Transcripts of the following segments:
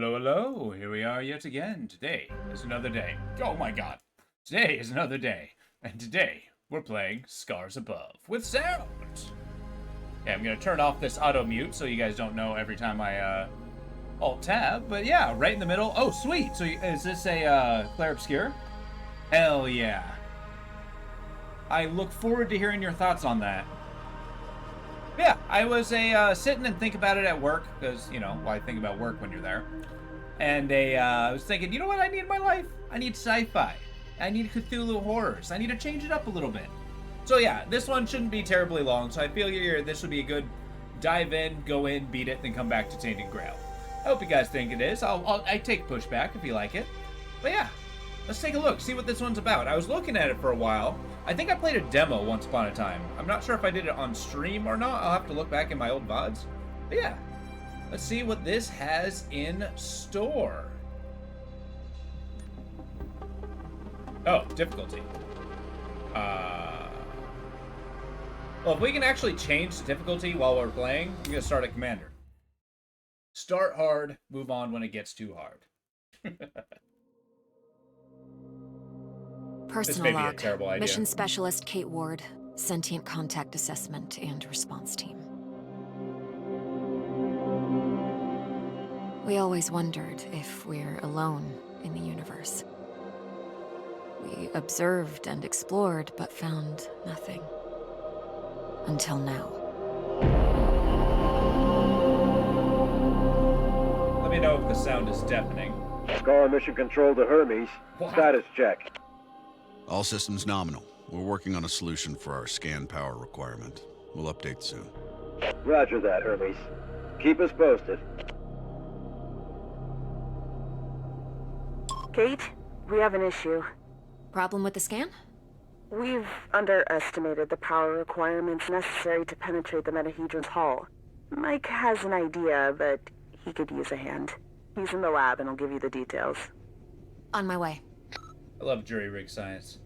hello, hello. Here we are yet again. Today is another day. Oh my god. Today is another day. And today, we're playing Scars Above with sound. Okay, I'm going to turn off this auto mute so you guys don't know every time I alt tab. But yeah, right in the middle. Oh, sweet. So is this a Clair Obscur? Hell yeah. I look forward to hearing your thoughts on that. Yeah, I was sitting and think about it at work, because, you know, why think about work when you're there? And I was thinking, you know what I need in my life? I need sci-fi. I need Cthulhu horrors. I need to change it up a little bit. So yeah, this one shouldn't be terribly long, so I feel this would be a good dive in, go in, beat it, then come back to Tainted Grail. I hope you guys think it is. I take pushback if you like it. But yeah, let's take a look, see what this one's about. I was looking at it for a while. I think I played a demo once upon a time. I'm not sure if I did it on stream or not. I'll have to look back in my old VODs. But yeah, let's see what this has in store. Oh, difficulty. Well, if we can actually change the difficulty while we're playing, I'm going to start at Commander. Start hard, move on when it gets too hard. Personal log. Terrible idea. Mission Specialist Kate Ward, Sentient Contact Assessment and Response Team. We always wondered if we're alone in the universe. We observed and explored, but found nothing. Until now. Let me know if the sound is deafening. Scar Mission Control to Hermes. What? Status check. All systems nominal. We're working on a solution for our scan power requirement. We'll update soon. Roger that, Hermes. Keep us posted. Kate, we have an issue. Problem with the scan? We've underestimated the power requirements necessary to penetrate the Metahedron's hull. Mike has an idea, but he could use a hand. He's in the lab and will give you the details. On my way. I love jury-rig science.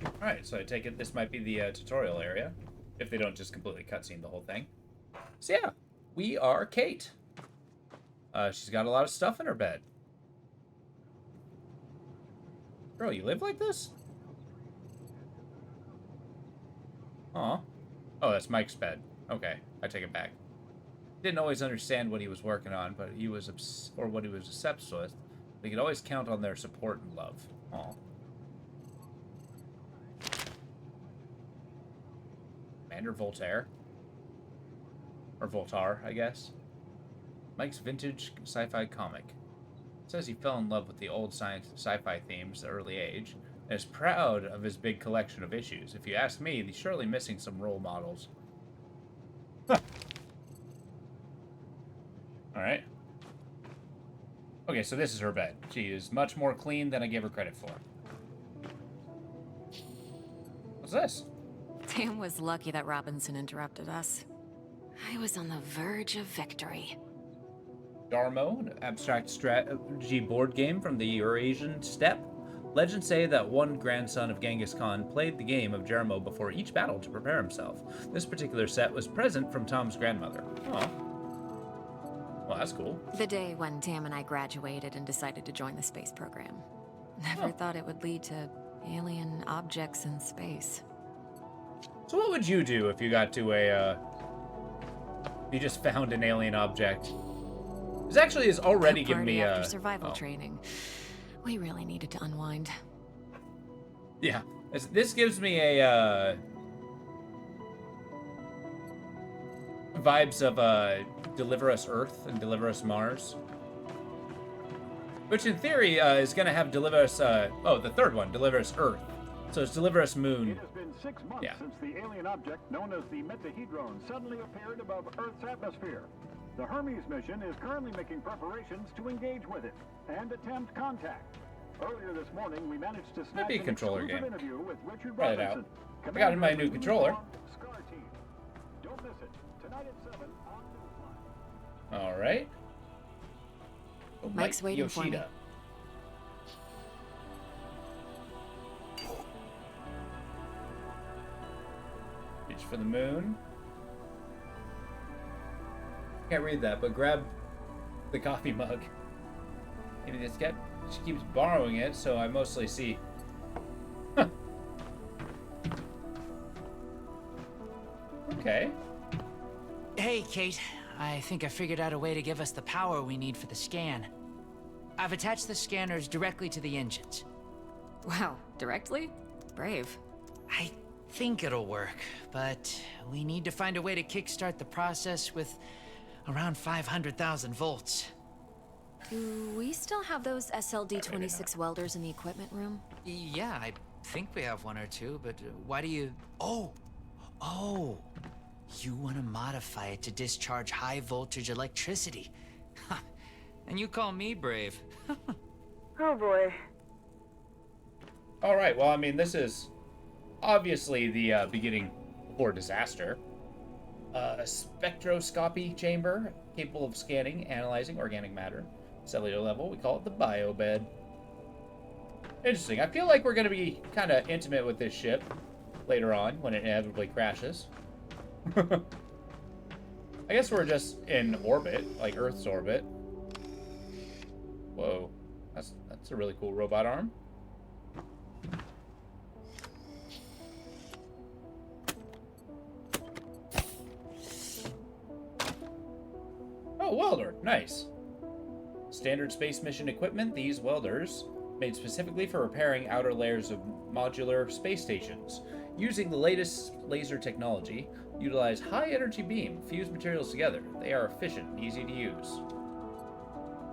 Alright, so I take it this might be the tutorial area, if they don't just completely cutscene the whole thing. So yeah, we are Kate. She's got a lot of stuff in her bed. Girl, you live like this? Aw. Oh, that's Mike's bed. Okay, I take it back. Didn't always understand what he was working on, but he was what he was obsessed with. We could always count on their support and love. Aw. Commander Voltaire. Or Voltar, I guess. Mike's vintage sci-fi comic. It says he fell in love with the old sci-fi themes at an early age, and is proud of his big collection of issues. If you ask me, he's surely missing some role models. Huh. Alright. Okay, so this is her bed. She is much more clean than I gave her credit for. What's this? Tam was lucky that Robinson interrupted us. I was on the verge of victory. Darmo, an abstract strategy board game from the Eurasian steppe. Legends say that one grandson of Genghis Khan played the game of Jermo before each battle to prepare himself. This particular set was present from Tom's grandmother. Oh. Well, that's cool. The day when Tam and I graduated and decided to join the space program. Never thought it would lead to alien objects in space. So what would you do if you got to a, you just found an alien object? This actually is already giving me after survival training. We really needed to unwind. Yeah, this gives me a, vibes of, Deliver Us Earth and Deliver Us Mars. Which in theory, is gonna have Deliver Us, the third one, Deliver Us Earth. So it's Deliver Us Moon. It has been 6 months since the alien object known as the Metahedron suddenly appeared above Earth's atmosphere. The Hermes mission is currently making preparations to engage with it and attempt contact. Earlier this morning, we managed to snatch Maybe a an controller exclusive game. interview with Richard Try it Robinson. out. I got in my new controller. Scar Team. Don't miss it. Tonight at 7 on Newsline. All right. Oh, Mike's waiting for me. Reach for the moon. Can't read that, but grab The coffee mug. Maybe this guy, she keeps borrowing it, so I mostly see. Huh. Okay. Hey, Kate. I think I figured out a way to give us the power we need for the scan. I've attached the scanners directly to the engines. Wow, directly? Brave. I think it'll work, but we need to find a way to kickstart the process with around 500,000 volts. Do we still have those SLD-26 welders in the equipment room? Yeah, I think we have one or two, but why do you... Oh! You want to modify it to discharge high voltage electricity. And you call me brave. Oh boy. All right. Well, I mean, this is obviously the beginning for disaster. A spectroscopy chamber capable of scanning, analyzing organic matter. Cellular level, we call it the biobed. Interesting. I feel like we're going to be kind of intimate with this ship later on when it inevitably crashes. I guess we're just in orbit, like Earth's orbit. Whoa. That's a really cool robot arm. Oh, welder. Nice. Standard space mission equipment, these welders, made specifically for repairing outer layers of modular space stations. Using the latest laser technology, utilize high-energy beam, fuse materials together. They are efficient and easy to use.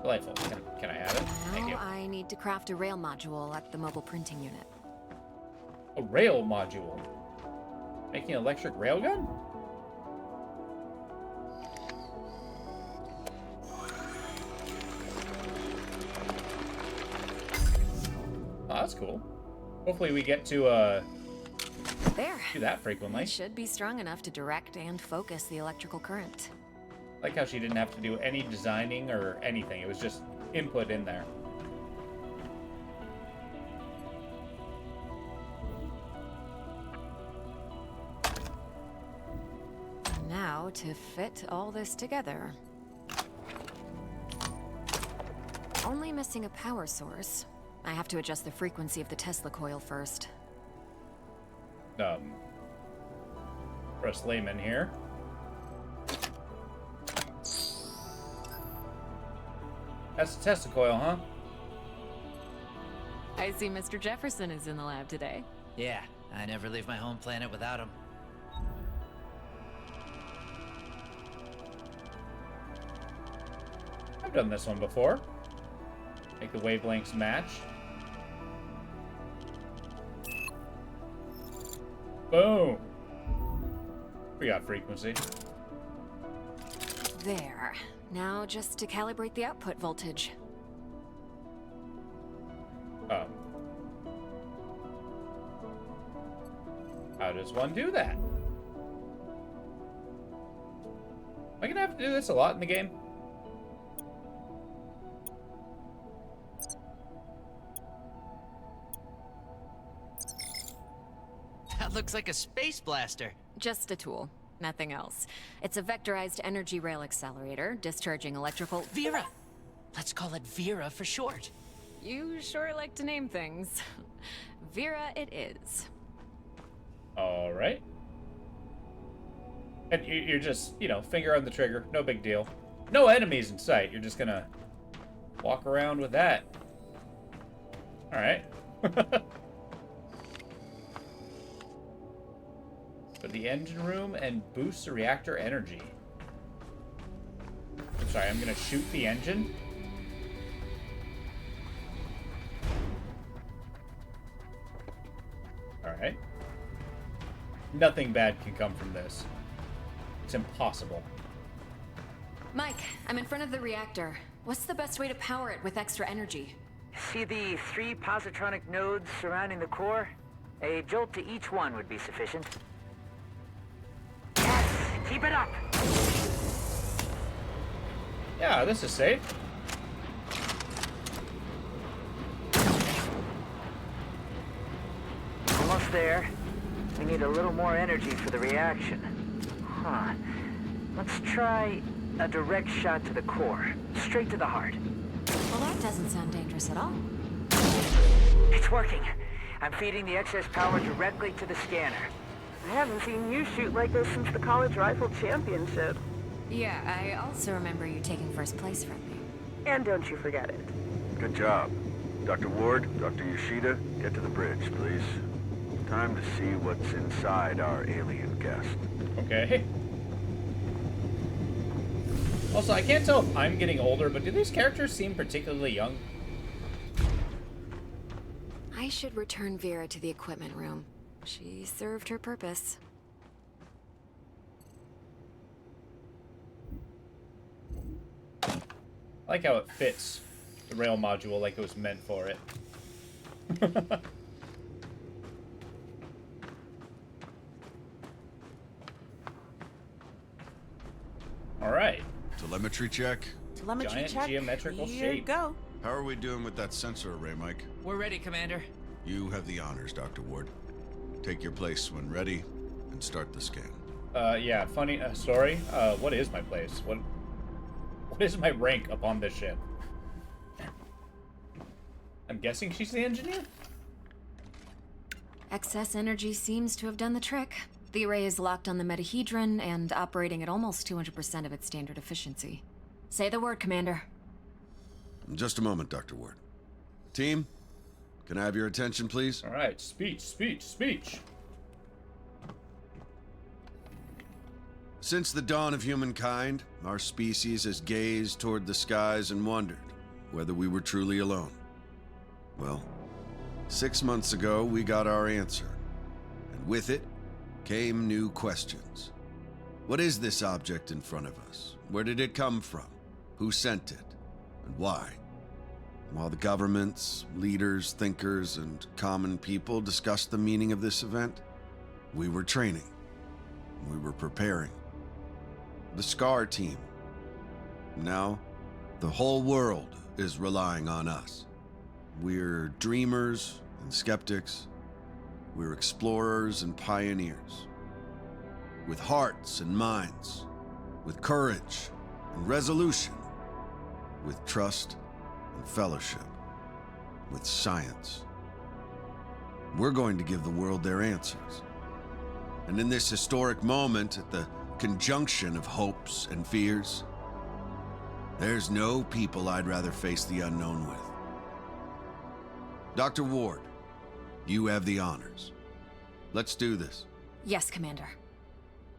Delightful. Can I have it? Thank you. Now I need to craft a rail module at the mobile printing unit. A rail module. Making an electric railgun? Oh, that's cool. Hopefully we get to There. do that frequently. It should be strong enough to direct and focus the electrical current. Like how she didn't have to do any designing or anything. It was just input in there. Now to fit all this together. Only missing a power source. I have to adjust the frequency of the Tesla coil first. For us laymen here. That's the Tesla coil, huh? I see Mr. Jefferson is in the lab today. Yeah, I never leave my home planet without him. I've done this one before. Make the wavelengths match. Boom! We got frequency. There. Now just to calibrate the output voltage. How does one do that? Am I gonna have to do this a lot in the game? That looks like a space blaster. Just a tool, nothing else. It's a vectorized energy rail accelerator, discharging electrical... Vera! Let's call it Vera for short. You sure like to name things. Vera it is. All right. And you're just, finger on the trigger. No big deal. No enemies in sight. You're just gonna walk around with that. All right. For the engine room and boost the reactor energy. I'm sorry, I'm gonna shoot the engine. All right. Nothing bad can come from this. It's impossible. Mike, I'm in front of the reactor. What's the best way to power it with extra energy? See the 3 positronic nodes surrounding the core? A jolt to each one would be sufficient. Yes! Keep it up! Yeah, this is safe. Almost there. We need a little more energy for the reaction. Huh. Let's try A direct shot to the core, straight to the heart. Well, that doesn't sound dangerous at all. It's working. I'm feeding the excess power directly to the scanner. I haven't seen you shoot like this since the college rifle championship. Yeah, I also remember you taking first place from me. And don't you forget it. Good job. Dr. Ward, Dr. Yoshida, get to the bridge, please. Time to see what's inside our alien guest. Okay. Also, I can't tell if I'm getting older, but do these characters seem particularly young? I should return Vera to the equipment room. She served her purpose. I like how it fits the rail module like it was meant for it. All right. Telemetry check. Telemetry Giant check. geometrical Here shape. go. How are we doing with that sensor array, Mike? We're ready, Commander. You have the honors, Dr. Ward. Take your place when ready and start the scan. Yeah, funny story. What is my place? What is my rank upon this ship? I'm guessing she's the engineer? Excess energy seems to have done the trick. The array is locked on the metahedron and operating at almost 200% of its standard efficiency. Say the word, Commander. In just a moment, Dr. Ward. Team, can I have your attention, please? All right, speech, speech, speech. Since the dawn of humankind, our species has gazed toward the skies and wondered whether we were truly alone. Well, 6 months ago, we got our answer. And with it came new questions. What is this object in front of us? Where did it come from? Who sent it? And why? While the governments, leaders, thinkers, and common people discussed the meaning of this event, we were training. We were preparing. The SCAR team. Now, the whole world is relying on us. We're dreamers and skeptics. We're explorers and pioneers. With hearts and minds. With courage and resolution. With trust and fellowship. With science. We're going to give the world their answers. And in this historic moment, at the conjunction of hopes and fears, there's no people I'd rather face the unknown with. Dr. Ward, you have the honors. Let's do this. Yes, Commander.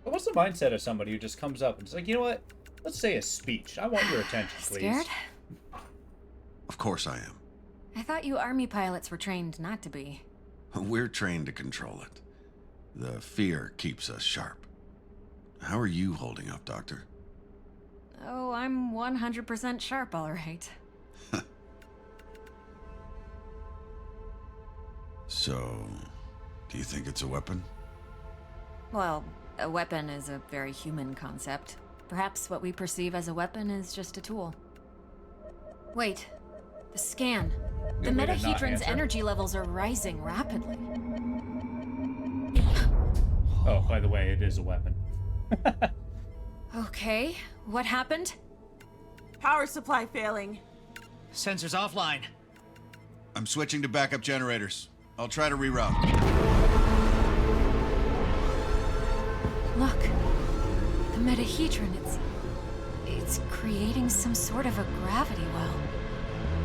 What's the mindset of somebody who just comes up and is like, you know what? Let's say a speech. I want your attention, please. Scared? Of course I am. I thought you Army pilots were trained not to be. We're trained to control it. The fear keeps us sharp. How are you holding up, Doctor? Oh, I'm 100% sharp, all right. So, do you think it's a weapon? Well, a weapon is a very human concept. Perhaps what we perceive as a weapon is just a tool. Wait, the scan. The You want me to not metahedron's answer? energy levels are rising rapidly. Oh, by the way, it is a weapon. Okay, what happened? Power supply failing. Sensors offline. I'm switching to backup generators. I'll try to reroute. Look, the metahedron, it's creating some sort of a gravity well.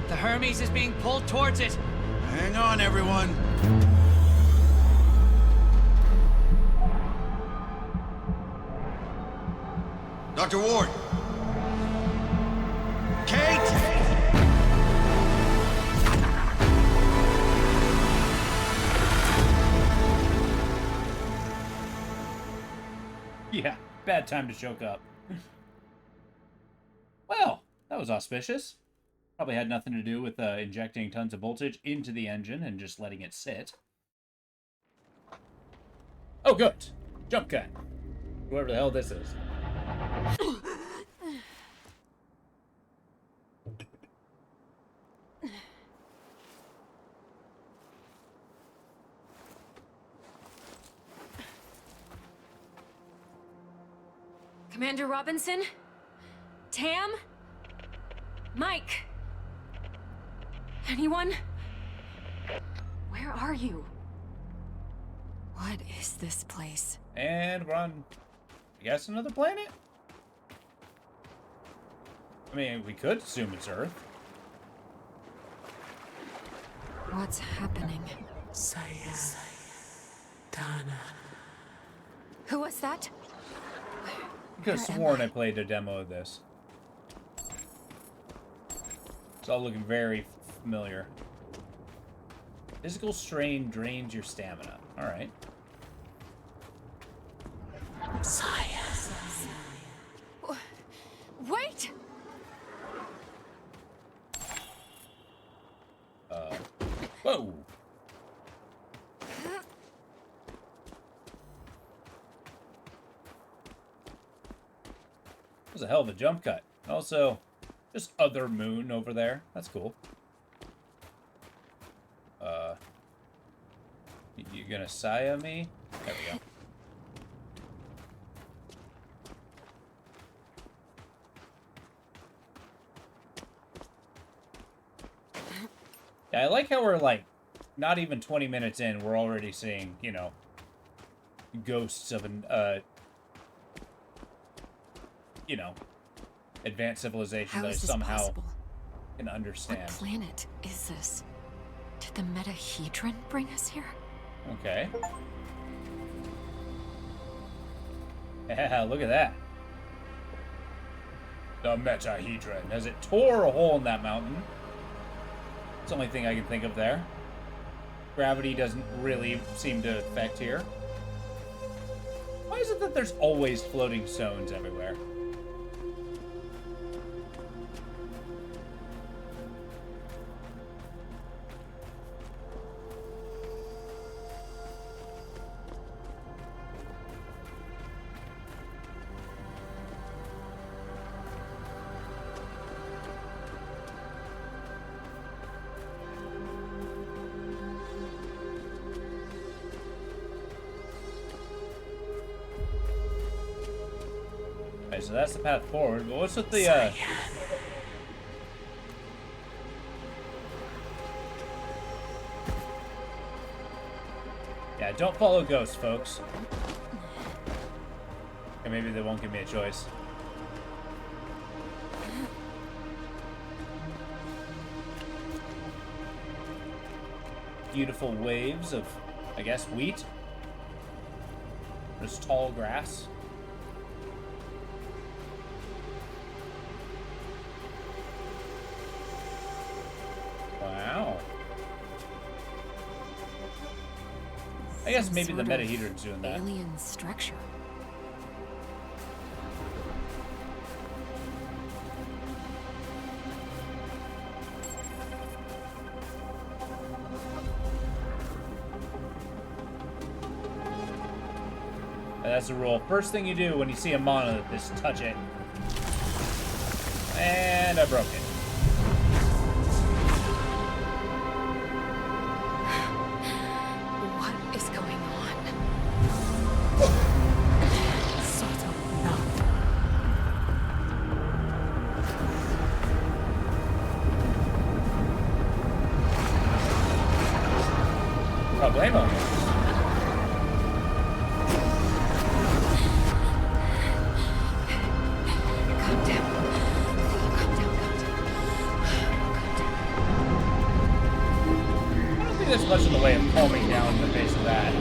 The Hermes is being pulled towards it. Hang on, everyone. Dr. Ward! Kate! Yeah, bad time to choke up. Well, that was auspicious. Probably had nothing to do with injecting tons of voltage into the engine and just letting it sit. Oh, good. Jump cut. Whoever the hell this is. Commander Robinson? Tam? Mike? Anyone? Where are you? What is this place? And we're on, I guess, another planet? I mean, we could assume it's Earth. What's happening? Dana. Who was that? I could have sworn I played a demo of this. It's all looking very familiar. Physical strain drains your stamina. Alright. Wait! Whoa! That was a hell of a jump cut. Also, just other moon over there. That's cool. You gonna Saya me? There we go. Yeah, I like how we're like, not even 20 minutes in, we're already seeing, you know, ghosts of an, you know, advanced civilization that I somehow possible? can understand. What planet is this? Did the Metahedron bring us here? Okay. Yeah, look at that. The Metahedron, as it tore a hole in that mountain. It's the only thing I can think of there. Gravity doesn't really seem to affect here. Why is it that there's always floating stones everywhere? So that's the path forward, but what's with the, Yeah, don't follow ghosts, folks. Or maybe they won't give me a choice. Beautiful waves of, I guess, wheat. There's tall grass. Wow. I guess maybe the Metahedron's doing that. Alien structure. And that's the rule. First thing you do when you see a monolith is touch it. And I broke it. What is going on? Problemo. Calm down. Calm down. I don't think there's much in the way of calming down in the face of that.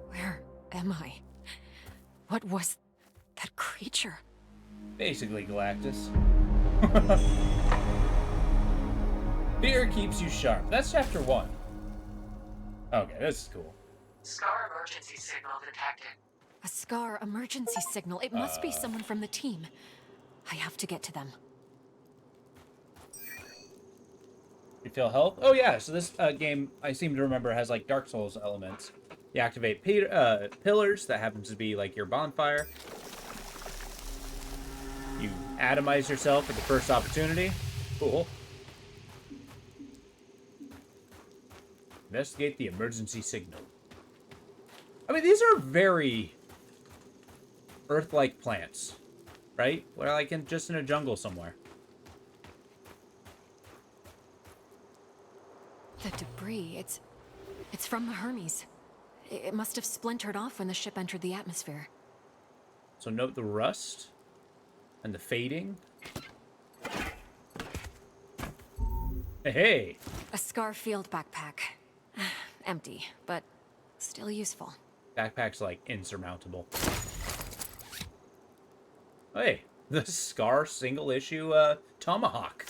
Where am I? What was that creature? Basically Galactus. Fear keeps you sharp. That's chapter 1. Okay, this is cool. Scar emergency signal detected. A Scar emergency signal. It must be someone from the team. I have to get to them. You feel health? Oh yeah, so this game, I seem to remember, has like Dark Souls elements. You activate pillars. That happens to be like your bonfire. You atomize yourself at the first opportunity. Cool. Investigate the emergency signal. I mean, these are very Earth-like plants, right? We're like just in a jungle somewhere. The debris, it's from the Hermes. It must have splintered off when the ship entered the atmosphere. So note the rust and the fading. Hey! A Scar field backpack. Empty, but still useful. Backpack's like insurmountable. Hey, the Scar single issue Tomahawk.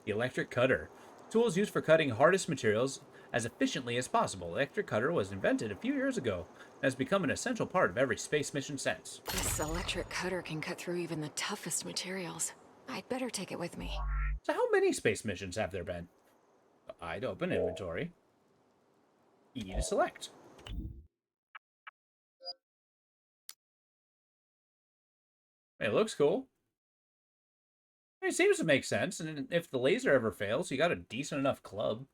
The electric cutter. Tool is used for cutting hardest materials as efficiently as possible. Electric cutter was invented a few years ago and has become an essential part of every space mission since. This electric cutter can cut through even the toughest materials. I'd better take it with me. So how many space missions have there been? I'd open inventory. E to select. It looks cool. It seems to make sense, and if the laser ever fails, you got a decent enough club.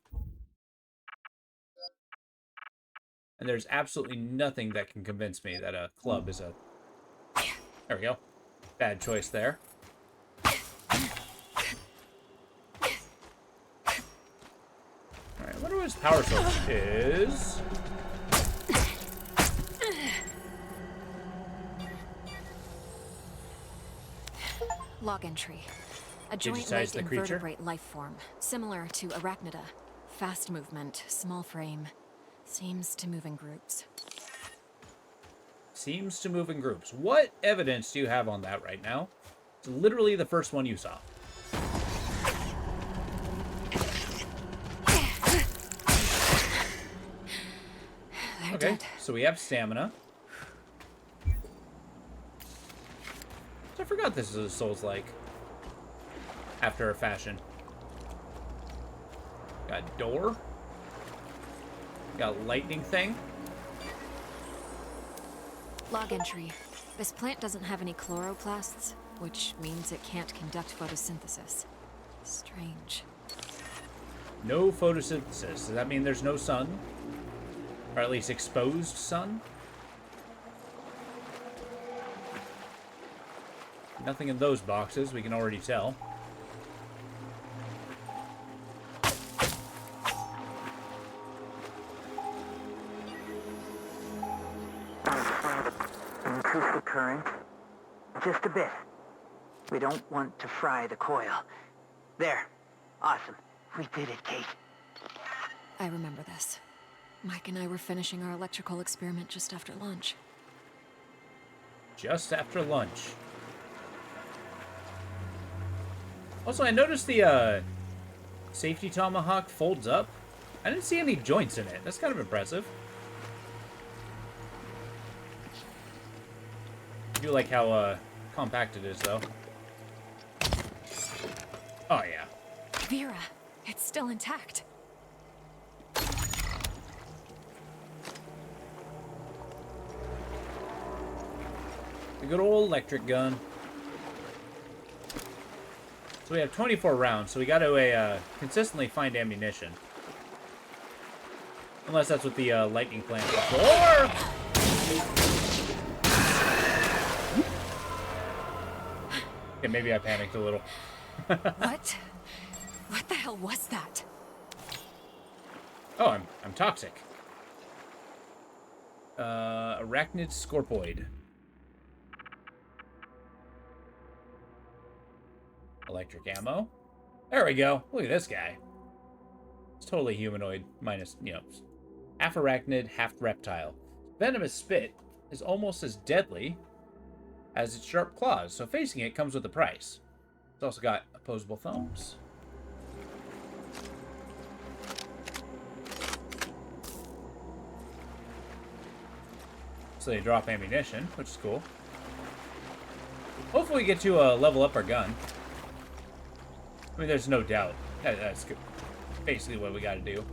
And there's absolutely nothing that can convince me that a club is a... There we go. Bad choice there. Alright, I wonder what his power source is. Log entry. A joint-legged invertebrate life form, similar to Arachnida. Fast movement, small frame. Seems to move in groups. Seems to move in groups. What evidence do you have on that right now? It's literally the first one you saw. Okay, so we have stamina. I forgot this is a Souls-like. After a fashion. Got a door. Got a lightning thing. Log entry. This plant doesn't have any chloroplasts, which means it can't conduct photosynthesis. Strange. No photosynthesis. Does that mean there's no sun? Or at least exposed sun? Nothing in those boxes, we can already tell. Increase the current. Just a bit. We don't want to fry the coil. There. Awesome. We did it, Kate. I remember this. Mike and I were finishing our electrical experiment just after lunch. Just after lunch. Also, I noticed the safety tomahawk folds up. I didn't see any joints in it. That's kind of impressive. I do like how compact it is, though. Oh, yeah. Vera, it's still intact. The good old electric gun. So we have 24 rounds, so we got to consistently find ammunition. Unless that's what the lightning plant is for. Okay, maybe I panicked a little. What? What the hell was that? Oh, I'm toxic. Arachnid Scorpoid. Electric ammo. There we go. Look at this guy. It's totally humanoid, minus, you know, half arachnid, half reptile. Venomous spit is almost as deadly as its sharp claws, so facing it comes with a price. It's also got opposable thumbs. So they drop ammunition, which is cool. Hopefully we get to level up our gun. I mean, there's no doubt. That's basically what we gotta do.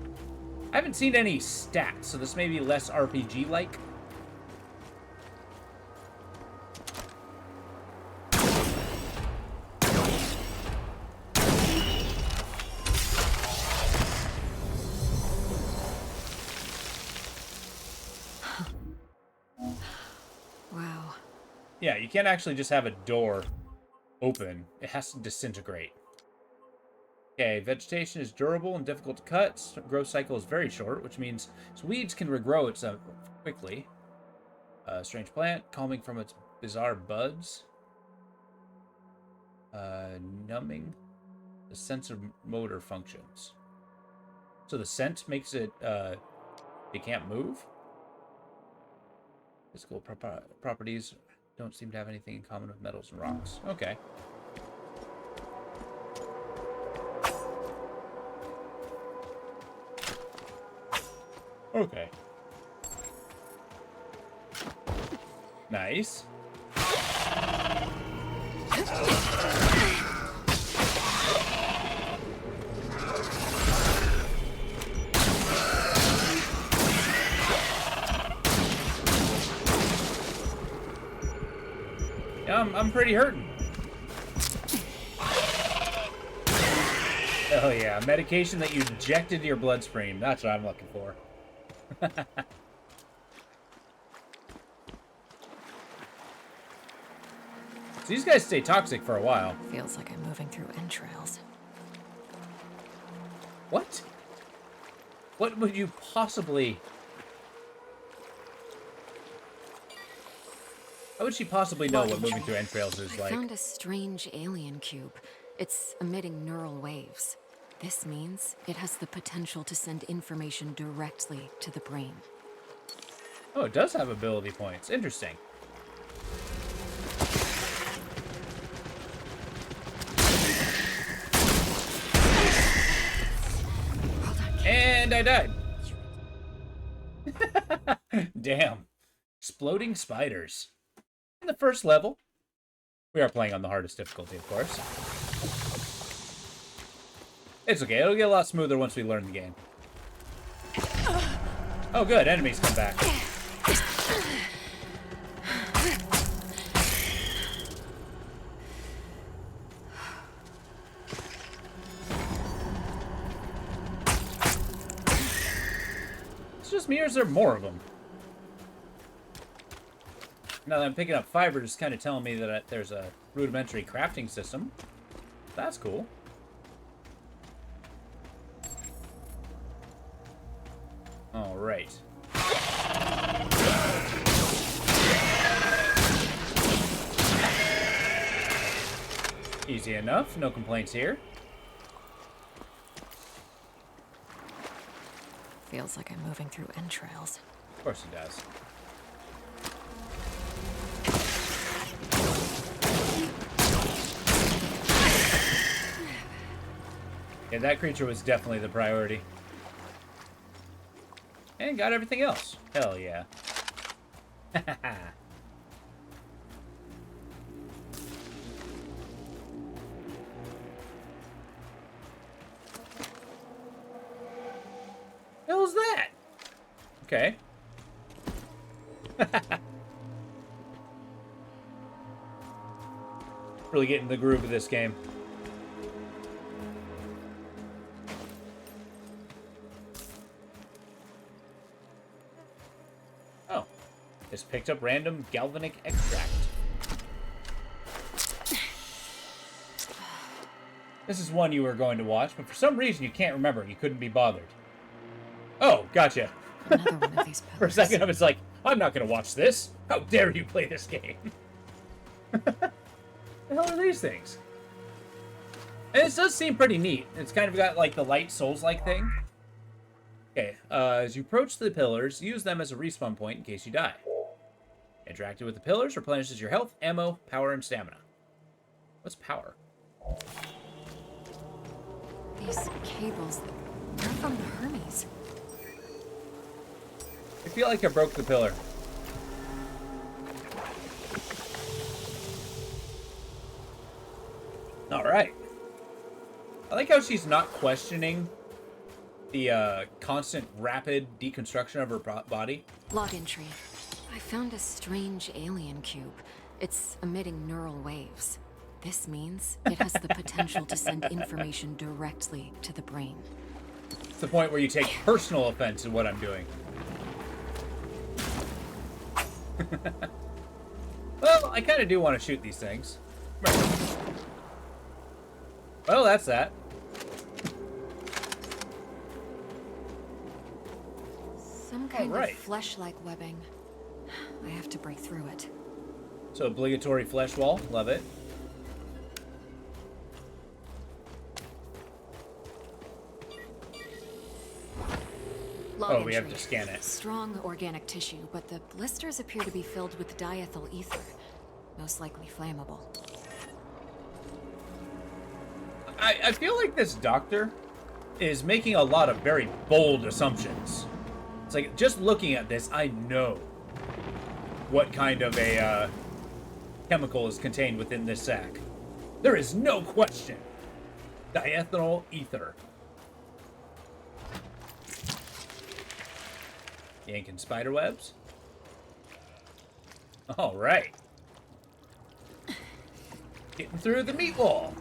I haven't seen any stats, so this may be less RPG-like. Wow. Yeah, you can't actually just have a door open. It has to disintegrate. Okay, vegetation is durable and difficult to cut. Growth cycle is very short, which means weeds can regrow itself quickly. Strange plant, calming from its bizarre buds. Numbing the sensor motor functions. So the scent makes it, it can't move? Physical properties don't seem to have anything in common with metals and rocks. Okay. Okay. Nice. Yeah, I'm pretty hurting. Oh yeah, medication that you injected into your bloodstream. That's what I'm looking for. So these guys stay toxic for a while. Feels like I'm moving through entrails. What? What would you possibly... How would she possibly know what moving through entrails is like? I found a strange alien cube. It's emitting neural waves. This means it has the potential to send information directly to the brain. Oh, it does have ability points. Interesting. And I died. Damn. Exploding spiders. In the first level. We are playing on the hardest difficulty, of course. It's okay. It'll get a lot smoother once we learn the game. Oh, good. Enemies come back. It's just me, or is there more of them? Now that I'm picking up fiber, it's kind of telling me that there's a rudimentary crafting system. That's cool. All right. Easy enough. No complaints here. Feels like I'm moving through entrails. Of course it does. Yeah, that creature was definitely the priority. And got everything else. Hell yeah. Hell's that? Okay. Really getting the groove of this game. Oh. Just picked up random galvanic extract. This is one you were going to watch, but for some reason you can't remember and you couldn't be bothered. Oh, gotcha. Another one of these pillars. For a second I was like, I'm not going to watch this. How dare you play this game? The hell are these things? And this does seem pretty neat. It's kind of got like the light Souls-like thing. Okay, as you approach the pillars, use them as a respawn point in case you die. Interacting with the pillars replenishes your health, ammo, power, and stamina. What's power? These cables, they're from the Hermes. I feel like I broke the pillar. Alright. I like how she's not questioning the constant rapid deconstruction of her body. Log entry. I found a strange alien cube. It's emitting neural waves. This means it has the potential to send information directly to the brain. It's the point where you take personal offense in what I'm doing. Well, I kind of do want to shoot these things. Well, that's that. Some kind of flesh-like webbing. I have to break through it. So obligatory flesh wall. Love it. Log we have entry. to scan it. Strong organic tissue, but the blisters appear to be filled with diethyl ether. Most likely flammable. I feel like this doctor is making a lot of very bold assumptions. It's like, just looking at this, I know what kind of a chemical is contained within this sac. There is no question. Diethyl ether. Yanking spider webs. All right. Getting through the meat wall.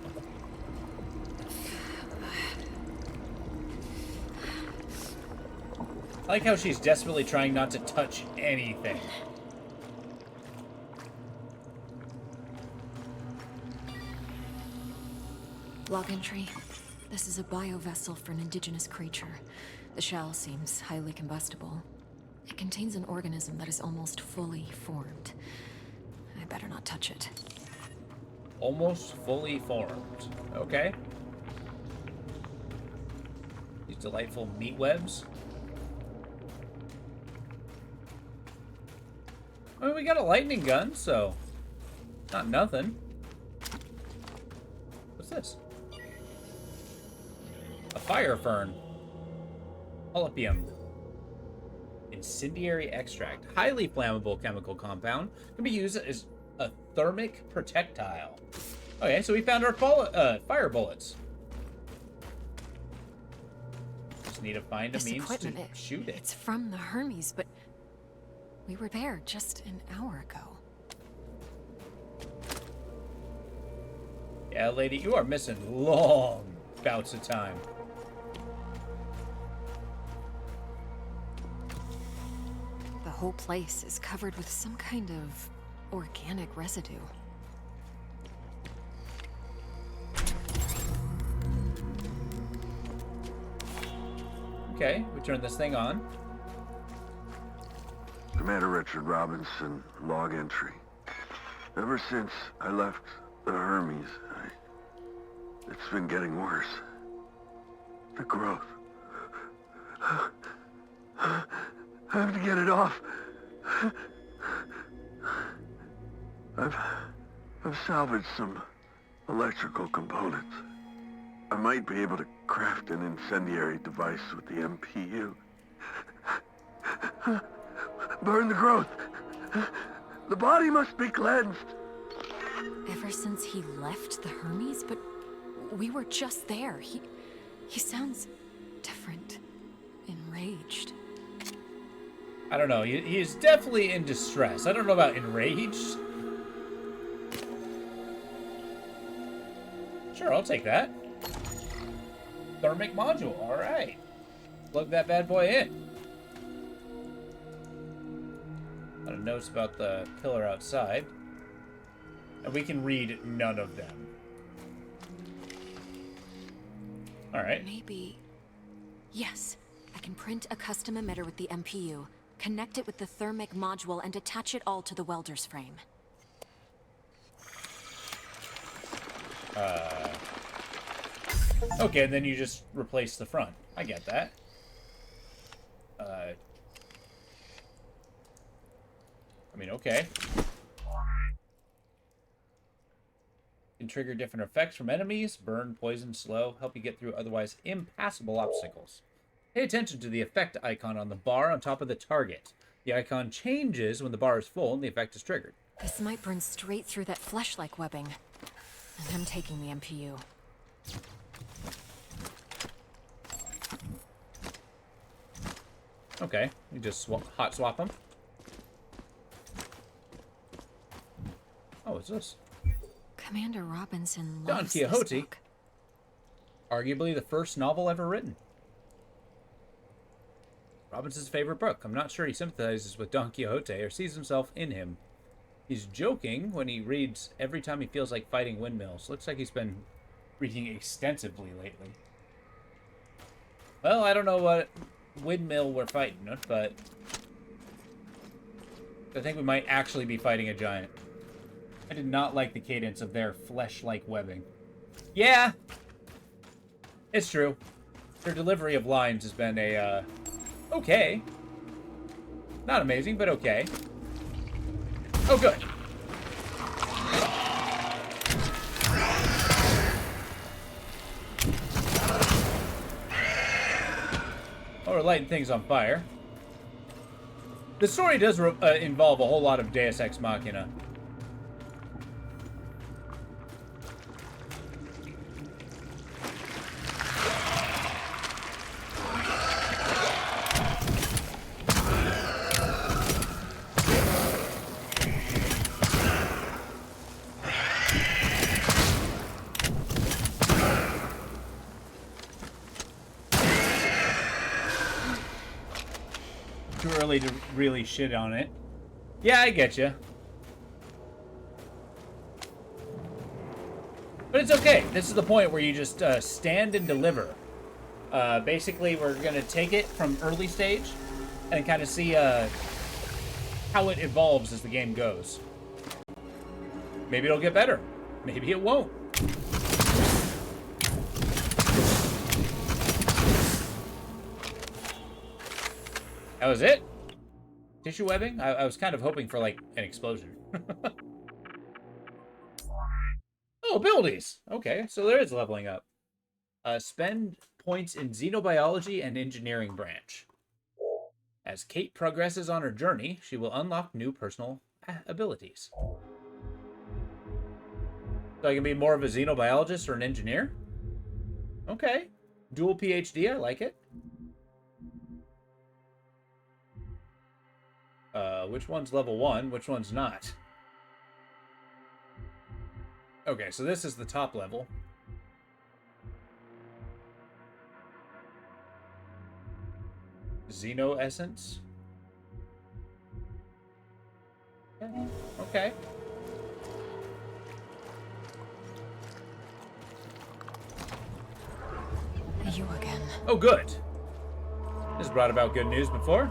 I like how she's desperately trying not to touch anything. Log entry. This is a biovessel for an indigenous creature. The shell seems highly combustible. It contains an organism that is almost fully formed. I better not touch it. Almost fully formed. Okay. These delightful meat webs. I mean, we got a lightning gun, so not nothing. What's this? A fire fern. Polypium. Incendiary extract. Highly flammable chemical compound. Can be used as a thermic projectile. Okay, so we found our fire bullets. Just need to find a means to shoot it. It's from the Hermes, but we were there just an hour ago. Yeah, lady, you are missing long bouts of time. The whole place is covered with some kind of organic residue. Okay, we turn this thing on. Commander Richard Robinson, log entry. Ever since I left the Hermes, it's been getting worse. The growth. I have to get it off. I've salvaged some electrical components. I might be able to craft an incendiary device with the MPU. Burn the growth. The body must be cleansed. Ever since he left the Hermes, but we were just there. He sounds different, enraged. I don't know. He is definitely in distress. I don't know about enraged. Sure, I'll take that. Thermic module. All right. Plug that bad boy in. A lot of notes about the pillar outside. And we can read none of them. All right. Maybe. Yes. I can print a custom emitter with the MPU, connect it with the thermic module, and attach it all to the welder's frame. Okay, and then you just replace the front. I get that. I mean, okay. Can trigger different effects from enemies, burn, poison, slow, help you get through otherwise impassable obstacles. Pay attention to the effect icon on the bar on top of the target. The icon changes when the bar is full and the effect is triggered. This might burn straight through that flesh-like webbing. And I'm taking the MPU. Okay, you just hot swap them. Oh, what's this? Commander Robinson Don loves Quixote. this book. Arguably the first novel ever written. Robinson's favorite book. I'm not sure he sympathizes with Don Quixote or sees himself in him. He's joking when he reads every time he feels like fighting windmills. Looks like he's been reading extensively lately. Well, I don't know what windmill we're fighting, but I think we might actually be fighting a giant. I did not like the cadence of their flesh-like webbing. Yeah, it's true. Their delivery of lines has been a, okay. Not amazing, but okay. Oh, good. Oh, we're lighting things on fire. The story does involve a whole lot of Deus Ex Machina. Too early to really shit on it. Yeah, I get you. But it's okay. This is the point where you just stand and deliver. Basically, we're going to take it from early stage and kind of see how it evolves as the game goes. Maybe it'll get better. Maybe it won't. That was it? Tissue webbing? I was kind of hoping for, like, an explosion. Oh, abilities! Okay, so there is leveling up. Spend points in Xenobiology and Engineering branch. As Kate progresses on her journey, she will unlock new personal abilities. So I can be more of a Xenobiologist or an engineer? Okay. Dual PhD, I like it. Which one's level 1? Which one's not? Okay, so this is the top level. Xeno Essence. Okay. You again. Oh, good. This brought about good news before.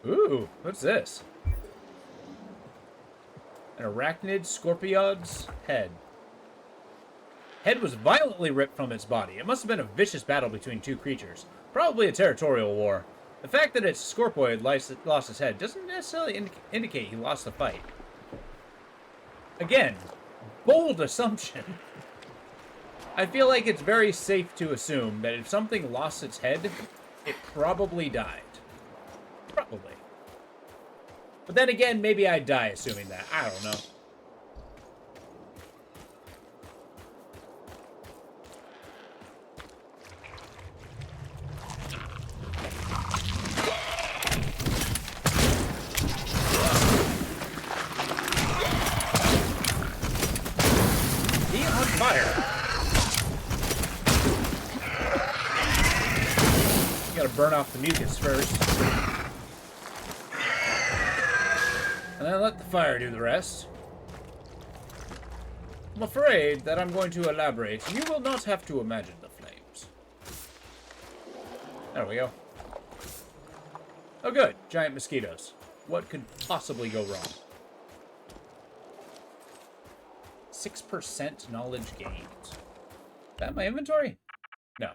Ooh, what's this? An arachnid scorpiod's head. Head was violently ripped from its body. It must have been a vicious battle between two creatures. Probably a territorial war. The fact that its scorpioid lost his head doesn't necessarily indicate he lost the fight. Again, bold assumption. I feel like it's very safe to assume that if something lost its head, it probably died. Probably. But then again, maybe I'd die assuming that. I don't know. Be on fire. Gotta burn off the mucus first. And then let the fire do the rest. I'm afraid that I'm going to elaborate. You will not have to imagine the flames. There we go. Oh good, giant mosquitoes. What could possibly go wrong? 6% knowledge gained. Is that my inventory? No.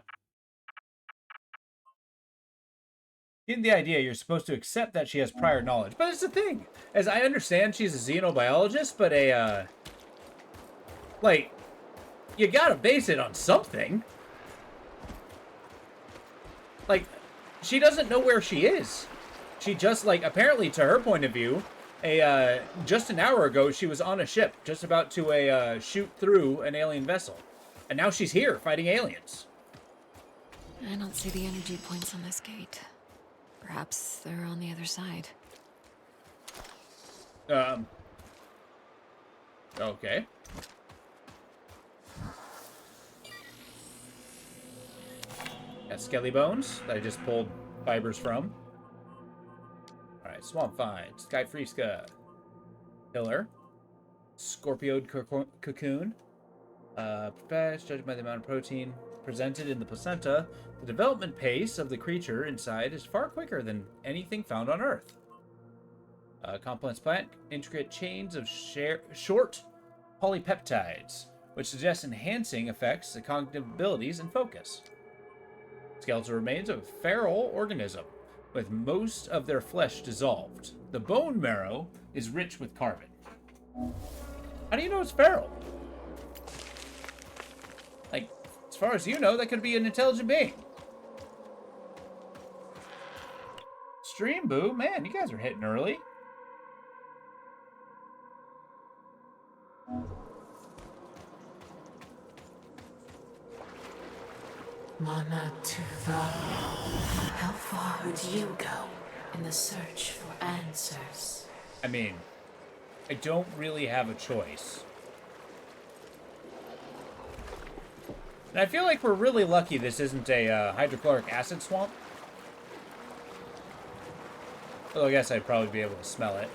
In the idea, you're supposed to accept that she has prior knowledge. But it's the thing. As I understand, she's a xenobiologist, but like, you gotta base it on something. Like, she doesn't know where she is. She just, like, apparently to her point of view, just an hour ago, she was on a ship, just about to shoot through an alien vessel. And now she's here, fighting aliens. I don't see the energy points on this gate. Perhaps they're on the other side. Okay. Got skelly bones that I just pulled fibers from. Alright, Swamp Vine, Sky Friska, Pillar, Scorpioid Cocoon, judged by the amount of protein presented in the placenta, the development pace of the creature inside is far quicker than anything found on Earth. Complex plant, intricate chains of short polypeptides, which suggest enhancing effects of cognitive abilities and focus. Skeletal remains of a feral organism, with most of their flesh dissolved. The bone marrow is rich with carbon. How do you know it's feral? Like, as far as you know, that could be an intelligent being. Stream Boo, man, you guys are hitting early. Mana Tuva, how far would you go in the search for answers? I mean, I don't really have a choice. And I feel like we're really lucky this isn't a hydrochloric acid swamp. Although I guess I'd probably be able to smell it.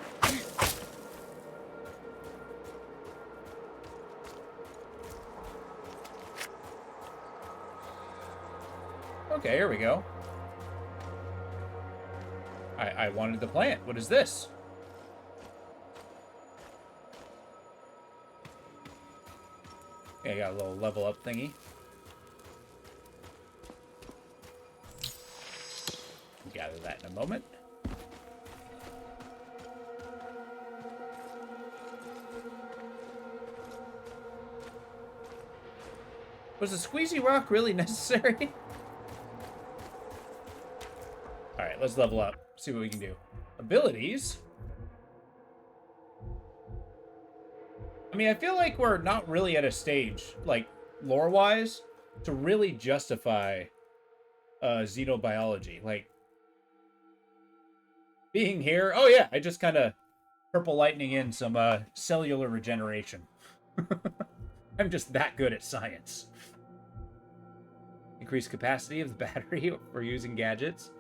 Okay, here we go. I wanted the plant. What is this? Okay, I got a little level up thingy. Gather that in a moment. Was the squeezy rock really necessary? Alright, let's level up. See what we can do. Abilities? I mean, I feel like we're not really at a stage, like, lore-wise, to really justify xenobiology. Like, being here... Oh, yeah, I just kind of purple lightning in some cellular regeneration. I'm just that good at science. Increased capacity of the battery for using gadgets.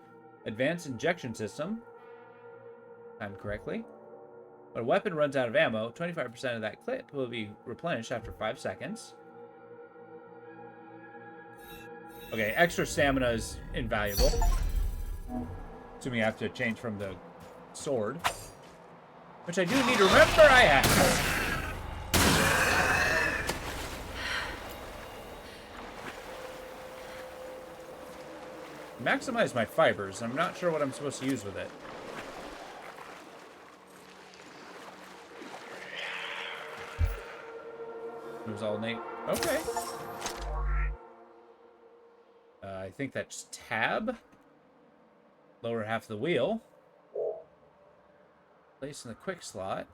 Advanced injection system. Timed correctly. When a weapon runs out of ammo, 25% of that clip will be replenished after 5 seconds. Okay, extra stamina is invaluable. Assuming I have to change from the sword. Which I do need to remember I have. Maximize my fibers. I'm not sure what I'm supposed to use with it. Moves all Nate. Okay. I think that's tab. Lower half of the wheel. Place in the quick slot.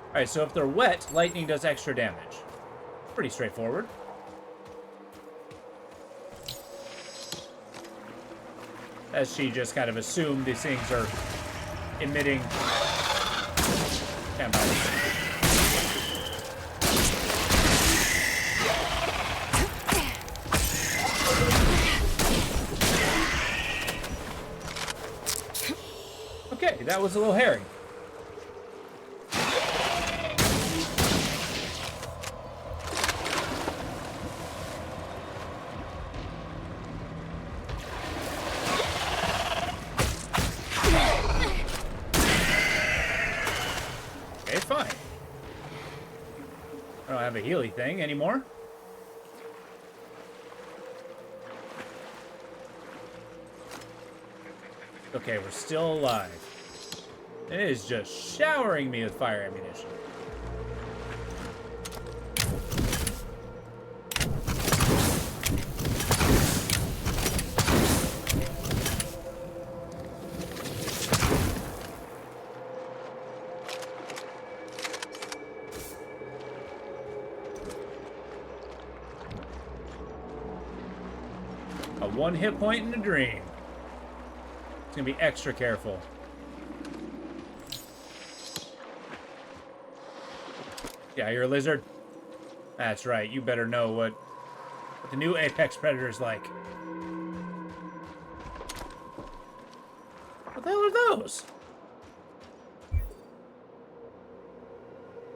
Alright, so if they're wet, lightning does extra damage. Pretty straightforward. As she just kind of assumed these things are emitting... Okay, that was a little hairy. A Healy thing anymore. Okay, we're still alive. It is just showering me with fire ammunition. A 1 hit point in a dream. It's gonna be extra careful. Yeah, you're a lizard. That's right. You better know what the new apex predator is like. What the hell are those?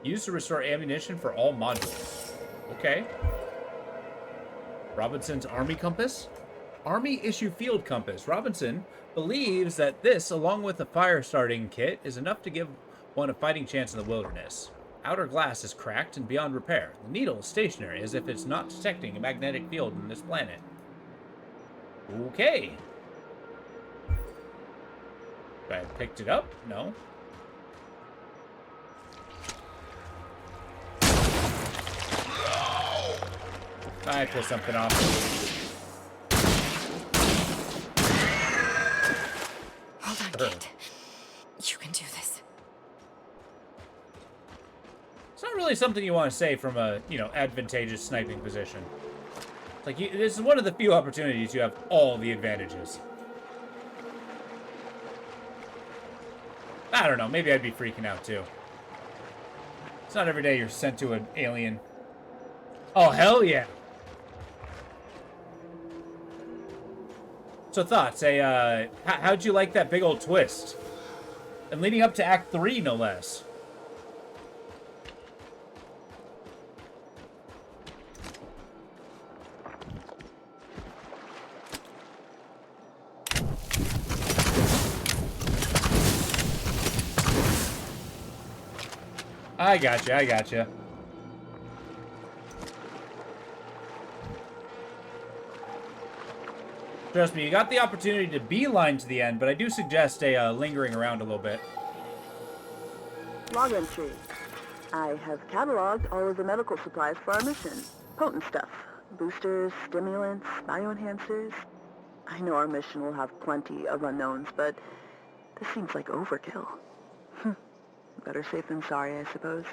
Used to restore ammunition for all modules. Okay. Robinson's Army Compass? Army Issue Field Compass. Robinson believes that this, along with the fire starting kit, is enough to give one a fighting chance in the wilderness. Outer glass is cracked and beyond repair. The needle is stationary, as if it's not detecting a magnetic field in this planet. Okay. I picked it up? No. I pissed something off. Hold on, Kate. You can do this. It's not really something you want to say from a, advantageous sniping position. It's like, this is one of the few opportunities you have all the advantages. I don't know, maybe I'd be freaking out too. It's not every day you're sent to an alien. Oh, hell yeah. So thoughts, how'd you like that big old twist? And leading up to Act 3, no less. I gotcha. Trust me, you got the opportunity to beeline to the end, but I do suggest lingering around a little bit. Log entry. I have cataloged all of the medical supplies for our mission. Potent stuff. Boosters, stimulants, bioenhancers. I know our mission will have plenty of unknowns, but this seems like overkill. Better safe than sorry, I suppose.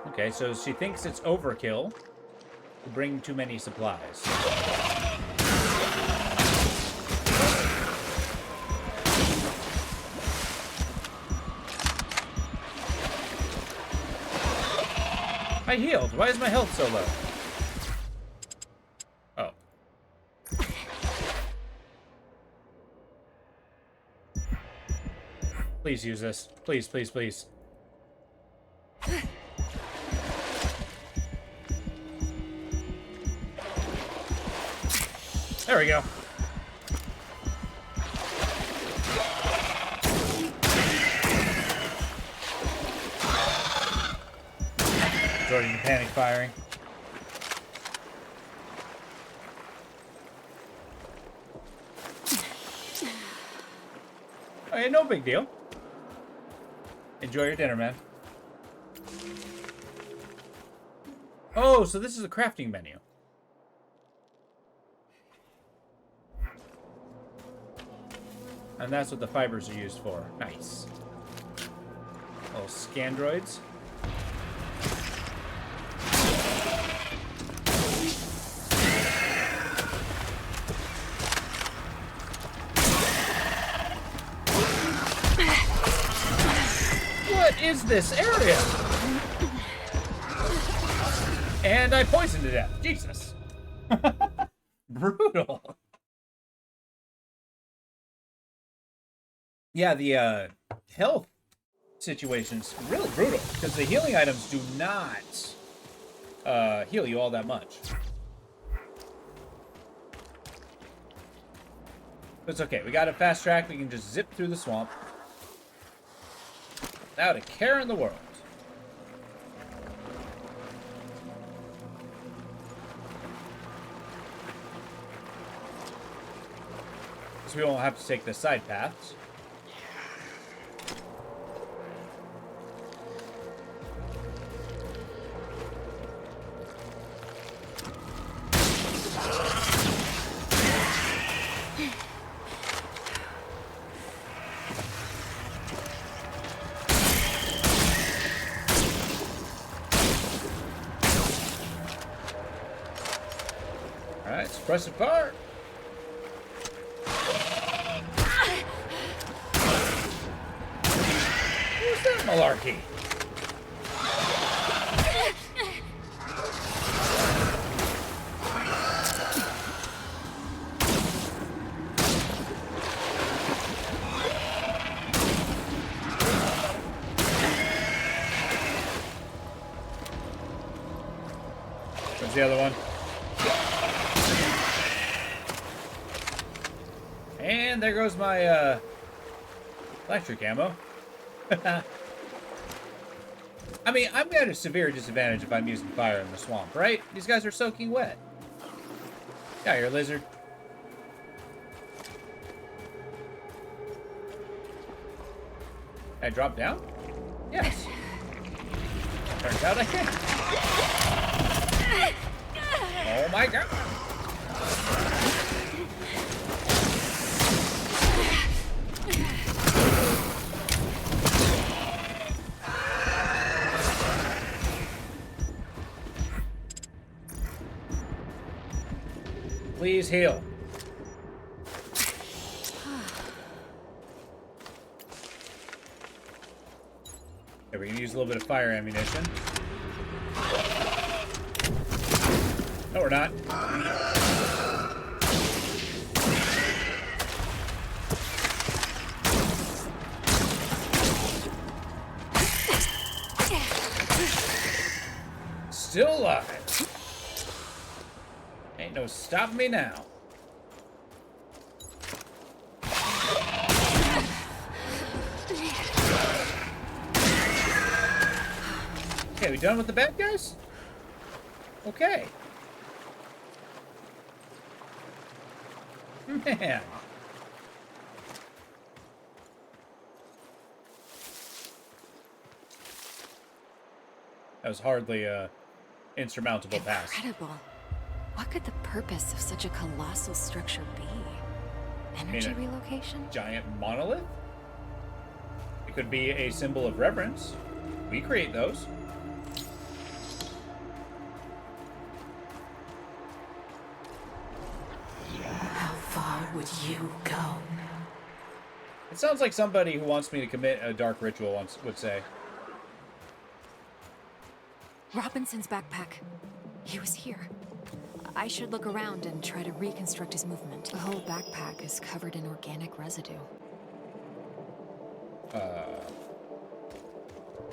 Okay, so she thinks it's overkill to bring too many supplies. I healed. Why is my health so low? Oh. Please use this. Please, please, please. There we go. Jordan panic firing. Okay, no big deal. Enjoy your dinner, man. Oh, so this is a crafting menu. And that's what the fibers are used for. Nice. Little scandroids. What is this area? And I poisoned to death. Jesus. Brutal. Yeah, the health situation's really brutal because the healing items do not heal you all that much. But it's okay. We got a fast track. We can just zip through the swamp without a care in the world. So we won't have to take the side paths. Press it hard. What's that malarkey? Where's the other one? And there goes my electric ammo. I mean, I'm at a severe disadvantage if I'm using fire in the swamp, right? These guys are soaking wet. Yeah, you're a lizard. I drop down? Yes. Turns out I can. Oh my god. Please heal. Okay, we're gonna use a little bit of fire ammunition. No, we're not. Still alive. Ain't no stopping me now. Okay, we done with the bad guys? Okay. Man. That was hardly a insurmountable pass. Incredible. What could the purpose of such a colossal structure be? Energy relocation? Giant monolith? It could be a symbol of reverence. We create those. How far would you go? It sounds like somebody who wants me to commit a dark ritual would say. Robinson's backpack. He was here. I should look around and try to reconstruct his movement. The whole backpack is covered in organic residue.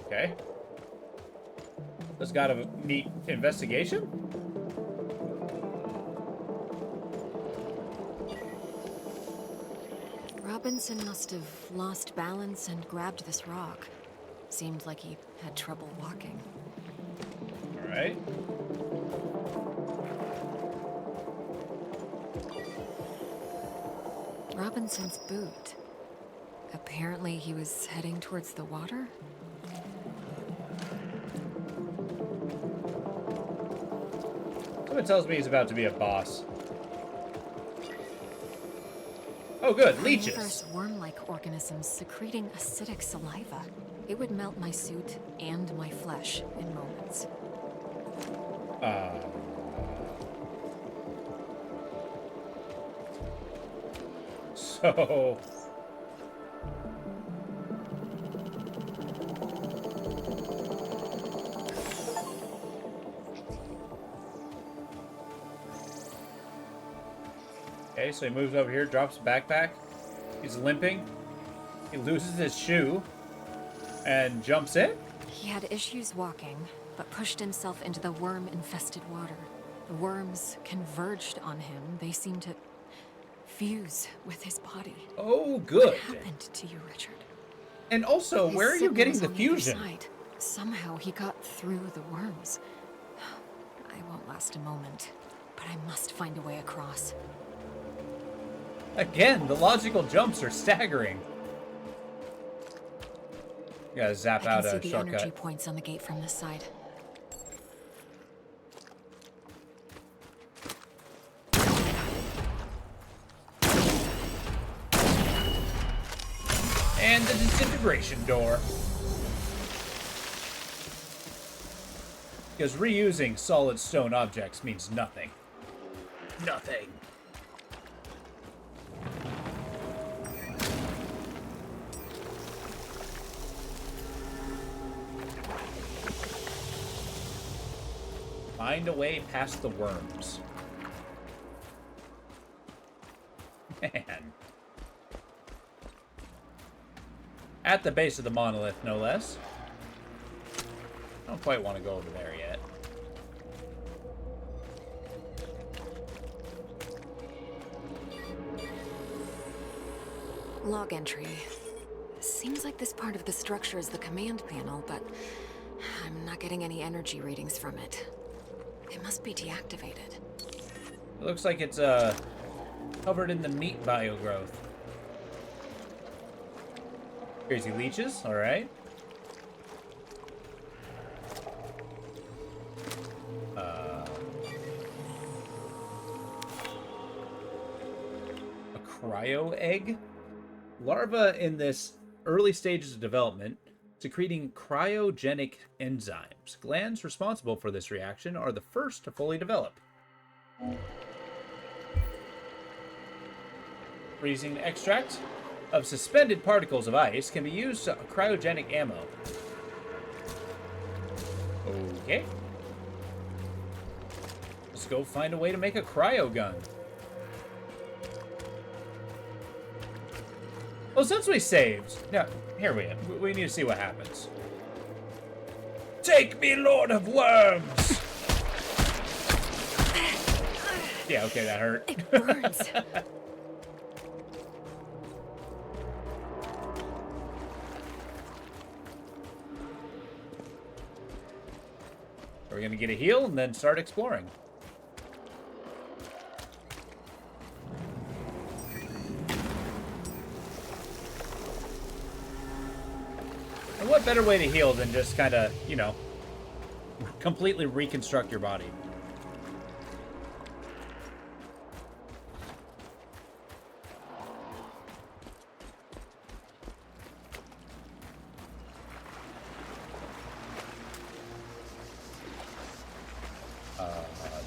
Okay. That's got a neat investigation. Robinson must have lost balance and grabbed this rock. Seemed like he had trouble walking. All right. Robinson's boot. Apparently he was heading towards the water? Someone tells me he's about to be a boss. Oh good, leeches. Carnivorous worm-like organisms secreting acidic saliva. It would melt my suit and my flesh in moments. So... Okay, so he moves over here, drops the backpack. He's limping. He loses his shoe and jumps in. He had issues walking, but pushed himself into the worm-infested water. The worms converged on him. They seemed to fuse with his body. Oh, good. What happened to you, Richard? And also, His where are you signal getting was the on other fusion? side. Somehow he got through the worms. I won't last a moment, but I must find a way across. Again, the logical jumps are staggering. You gotta zap out I a can see the energy shortcut. points on the gate from this side. And the disintegration door. Because reusing solid stone objects means nothing. nothing. Find a way past the worms. Man. At the base of the monolith, no less. I don't quite want to go over there yet. Log entry. Seems like this part of the structure is the command panel, but I'm not getting any energy readings from it. It must be deactivated. It looks like it's covered in the meat biogrowth. Crazy leeches, alright. A cryo egg? Larva in this early stages of development, secreting cryogenic enzymes. Glands responsible for this reaction are the first to fully develop. Freezing extract of suspended particles of ice can be used as cryogenic ammo. Okay. Let's go find a way to make a cryo gun. Well, since we saved, now here we need to see what happens. Take me, Lord of Worms! Yeah, okay, that hurt. It burns. We're gonna get a heal and then start exploring. And what better way to heal than just kind of, you know, completely reconstruct your body?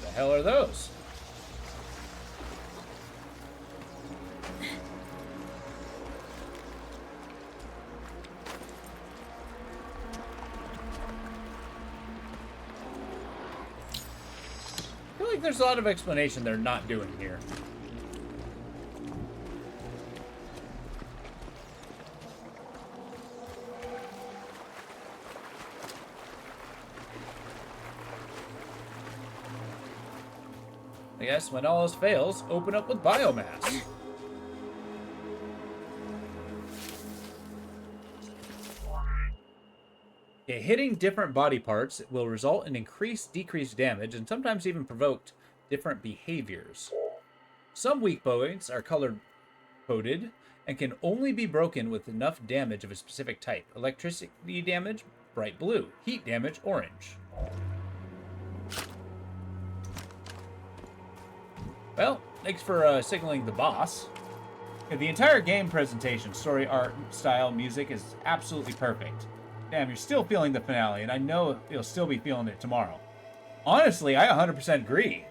The hell are those? I feel like there's a lot of explanation they're not doing here. I guess when all else fails, open up with biomass. Okay, hitting different body parts will result in increased, decreased damage, and sometimes even provoked different behaviors. Some weak points are color-coded and can only be broken with enough damage of a specific type. Electricity damage, bright blue. Heat damage, orange. Well, thanks for signaling the boss. Yeah, the entire game presentation, story, art, style, music is absolutely perfect. Damn, you're still feeling the finale, and I know you'll still be feeling it tomorrow. Honestly, I 100% agree.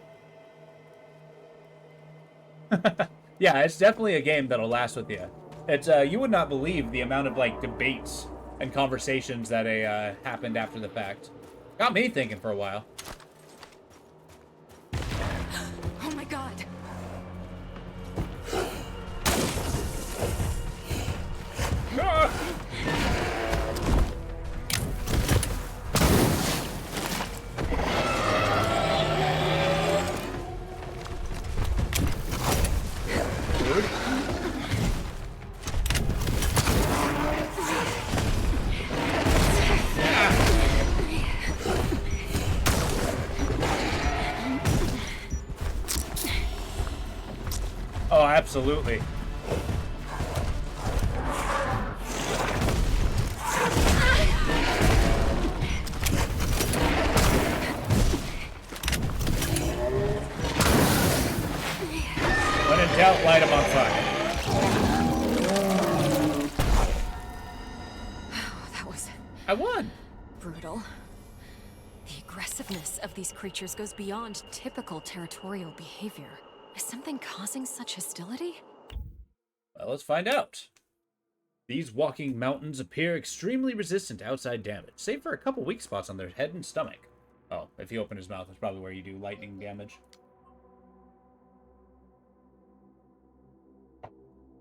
Yeah, it's definitely a game that'll last with you. It's you would not believe the amount of like debates and conversations that happened after the fact. Got me thinking for a while. Oh my god. Ah! Oh, absolutely. When in doubt, light him on fire. That was I won. brutal. The aggressiveness of these creatures goes beyond typical territorial behavior. Is something causing such hostility? Well, let's find out. These walking mountains appear extremely resistant to outside damage, save for a couple weak spots on their head and stomach. Oh, if you open his mouth, that's probably where you do lightning damage.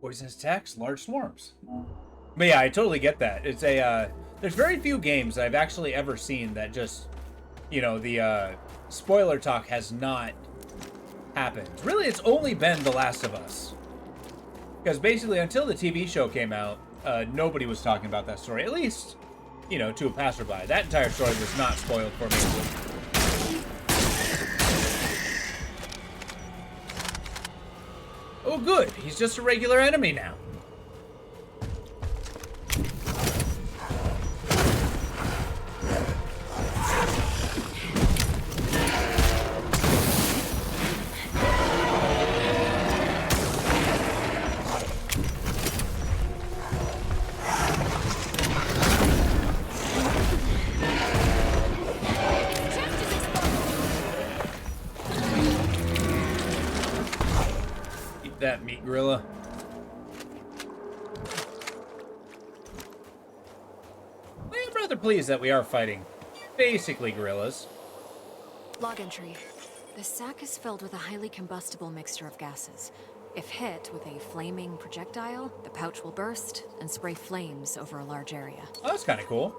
Poisonous attacks, large swarms. But yeah, I totally get that. It's a, there's very few games I've actually ever seen that just, you know, the spoiler talk has not happened. Really, it's only been The Last of Us. Because basically, until the TV show came out, nobody was talking about that story. At least, you know, to a passerby. That entire story was not spoiled for me. Oh, good. He's just a regular enemy now. That meat gorilla. I'm rather pleased that we are fighting basically gorillas. Log entry. The sack is filled with a highly combustible mixture of gases. If hit with a flaming projectile, the pouch will burst and spray flames over a large area. Oh, that's kind of cool.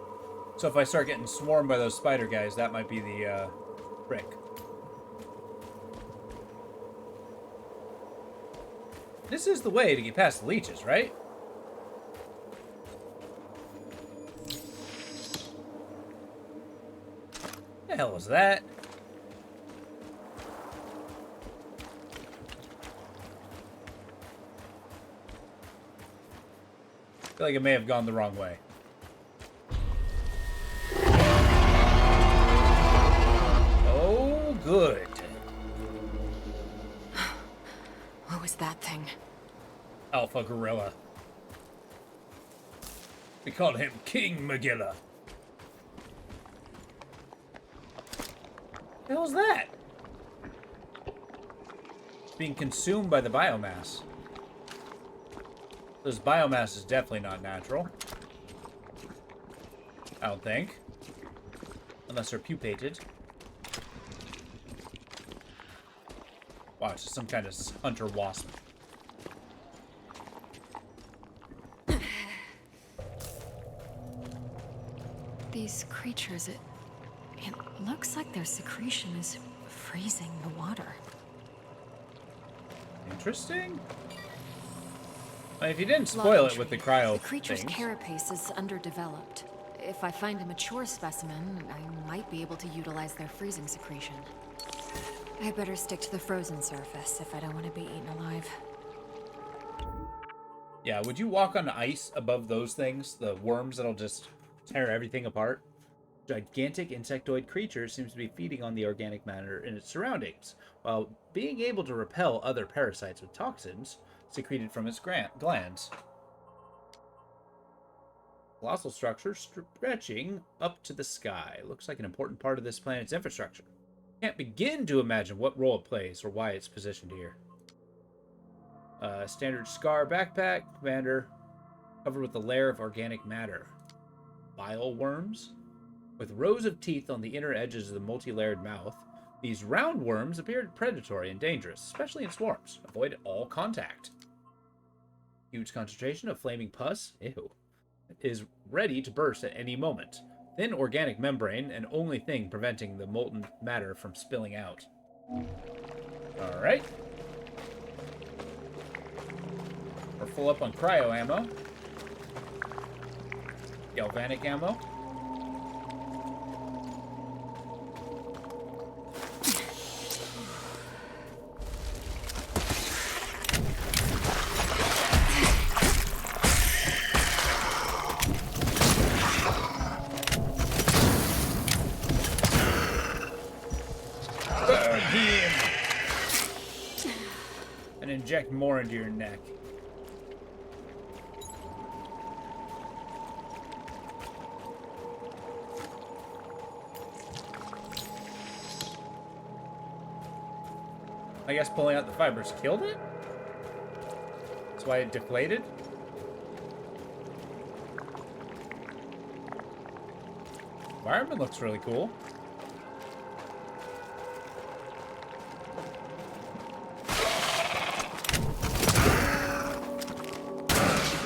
So if I start getting swarmed by those spider guys, that might be the trick. This is the way to get past the leeches, right? The hell was that? I feel like it may have gone the wrong way. Oh, good. What was that thing? Alpha Gorilla. We called him King Magilla. The hell's that? Being consumed by the biomass. This biomass is definitely not natural. I don't think. Unless they're pupated. Wow, it's just some kind of hunter wasp. These creatures, it looks like their secretion is freezing the water. Interesting. Well, if you didn't spoil it with the cryo The creature's things. carapace is underdeveloped. If I find a mature specimen, I might be able to utilize their freezing secretion. I better stick to the frozen surface if I don't want to be eaten alive. Yeah, would you walk on ice above those things? The worms that'll just tear everything apart? Gigantic insectoid creature seems to be feeding on the organic matter in its surroundings, while being able to repel other parasites with toxins secreted from its glands. Colossal structure stretching up to the sky. Looks like an important part of this planet's infrastructure. Can't begin to imagine what role it plays or why it's positioned here. Standard Scar backpack, commander, covered with a layer of organic matter. Bile worms? With rows of teeth on the inner edges of the multi-layered mouth, these round worms appear predatory and dangerous, especially in swarms. Avoid all contact. Huge concentration of flaming pus, ew, is ready to burst at any moment. Thin organic membrane, and only thing preventing the molten matter from spilling out. Alright. We're full up on cryo ammo. Galvanic ammo. Burn him! And inject more into your neck. I guess pulling out the fibers killed it? That's why it deflated? Environment looks really cool.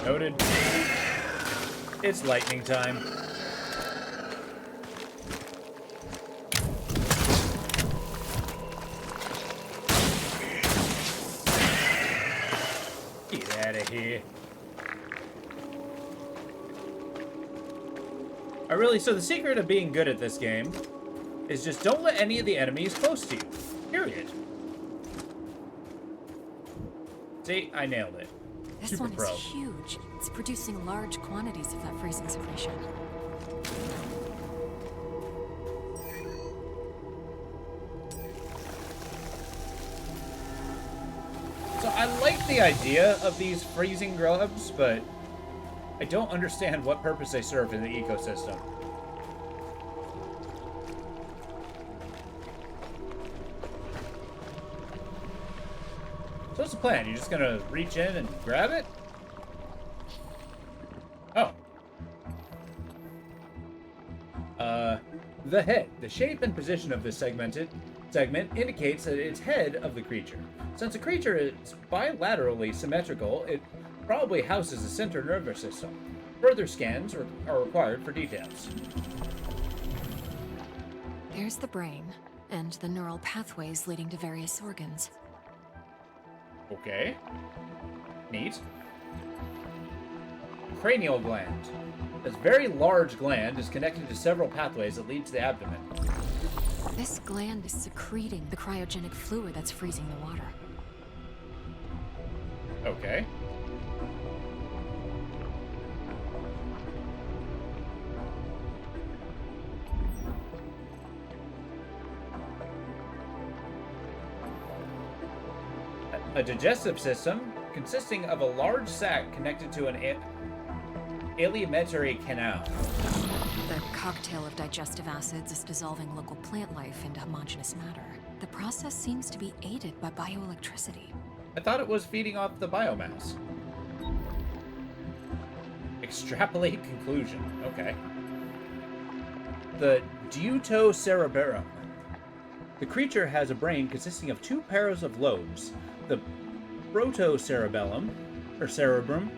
Noted. It's lightning time. Get out of here. So the secret of being good at this game is just don't let any of the enemies close to you. Period. See, I nailed it. This Super one pro. is huge. It's producing large quantities of that freezing secretion. So I like the idea of these freezing grubs, but I don't understand what purpose they serve in the ecosystem. So what's the plan? You're just gonna reach in and grab it? Oh. The head. The shape and position of this segment indicates that it's head of the creature. Since a creature is bilaterally symmetrical, it probably houses a central nervous system. Further scans are required for details. There's the brain, and the neural pathways leading to various organs. Okay. Neat. Cranial gland. This very large gland is connected to several pathways that lead to the abdomen. This gland is secreting the cryogenic fluid that's freezing the water. Okay. A digestive system consisting of a large sac connected to an alimentary canal. The cocktail of digestive acids is dissolving local plant life into homogeneous matter. The process seems to be aided by bioelectricity. I thought it was feeding off the biomass. Extrapolate conclusion. Okay. The Deutocerebrum. The creature has a brain consisting of two pairs of lobes. The protocerebellum, or cerebrum,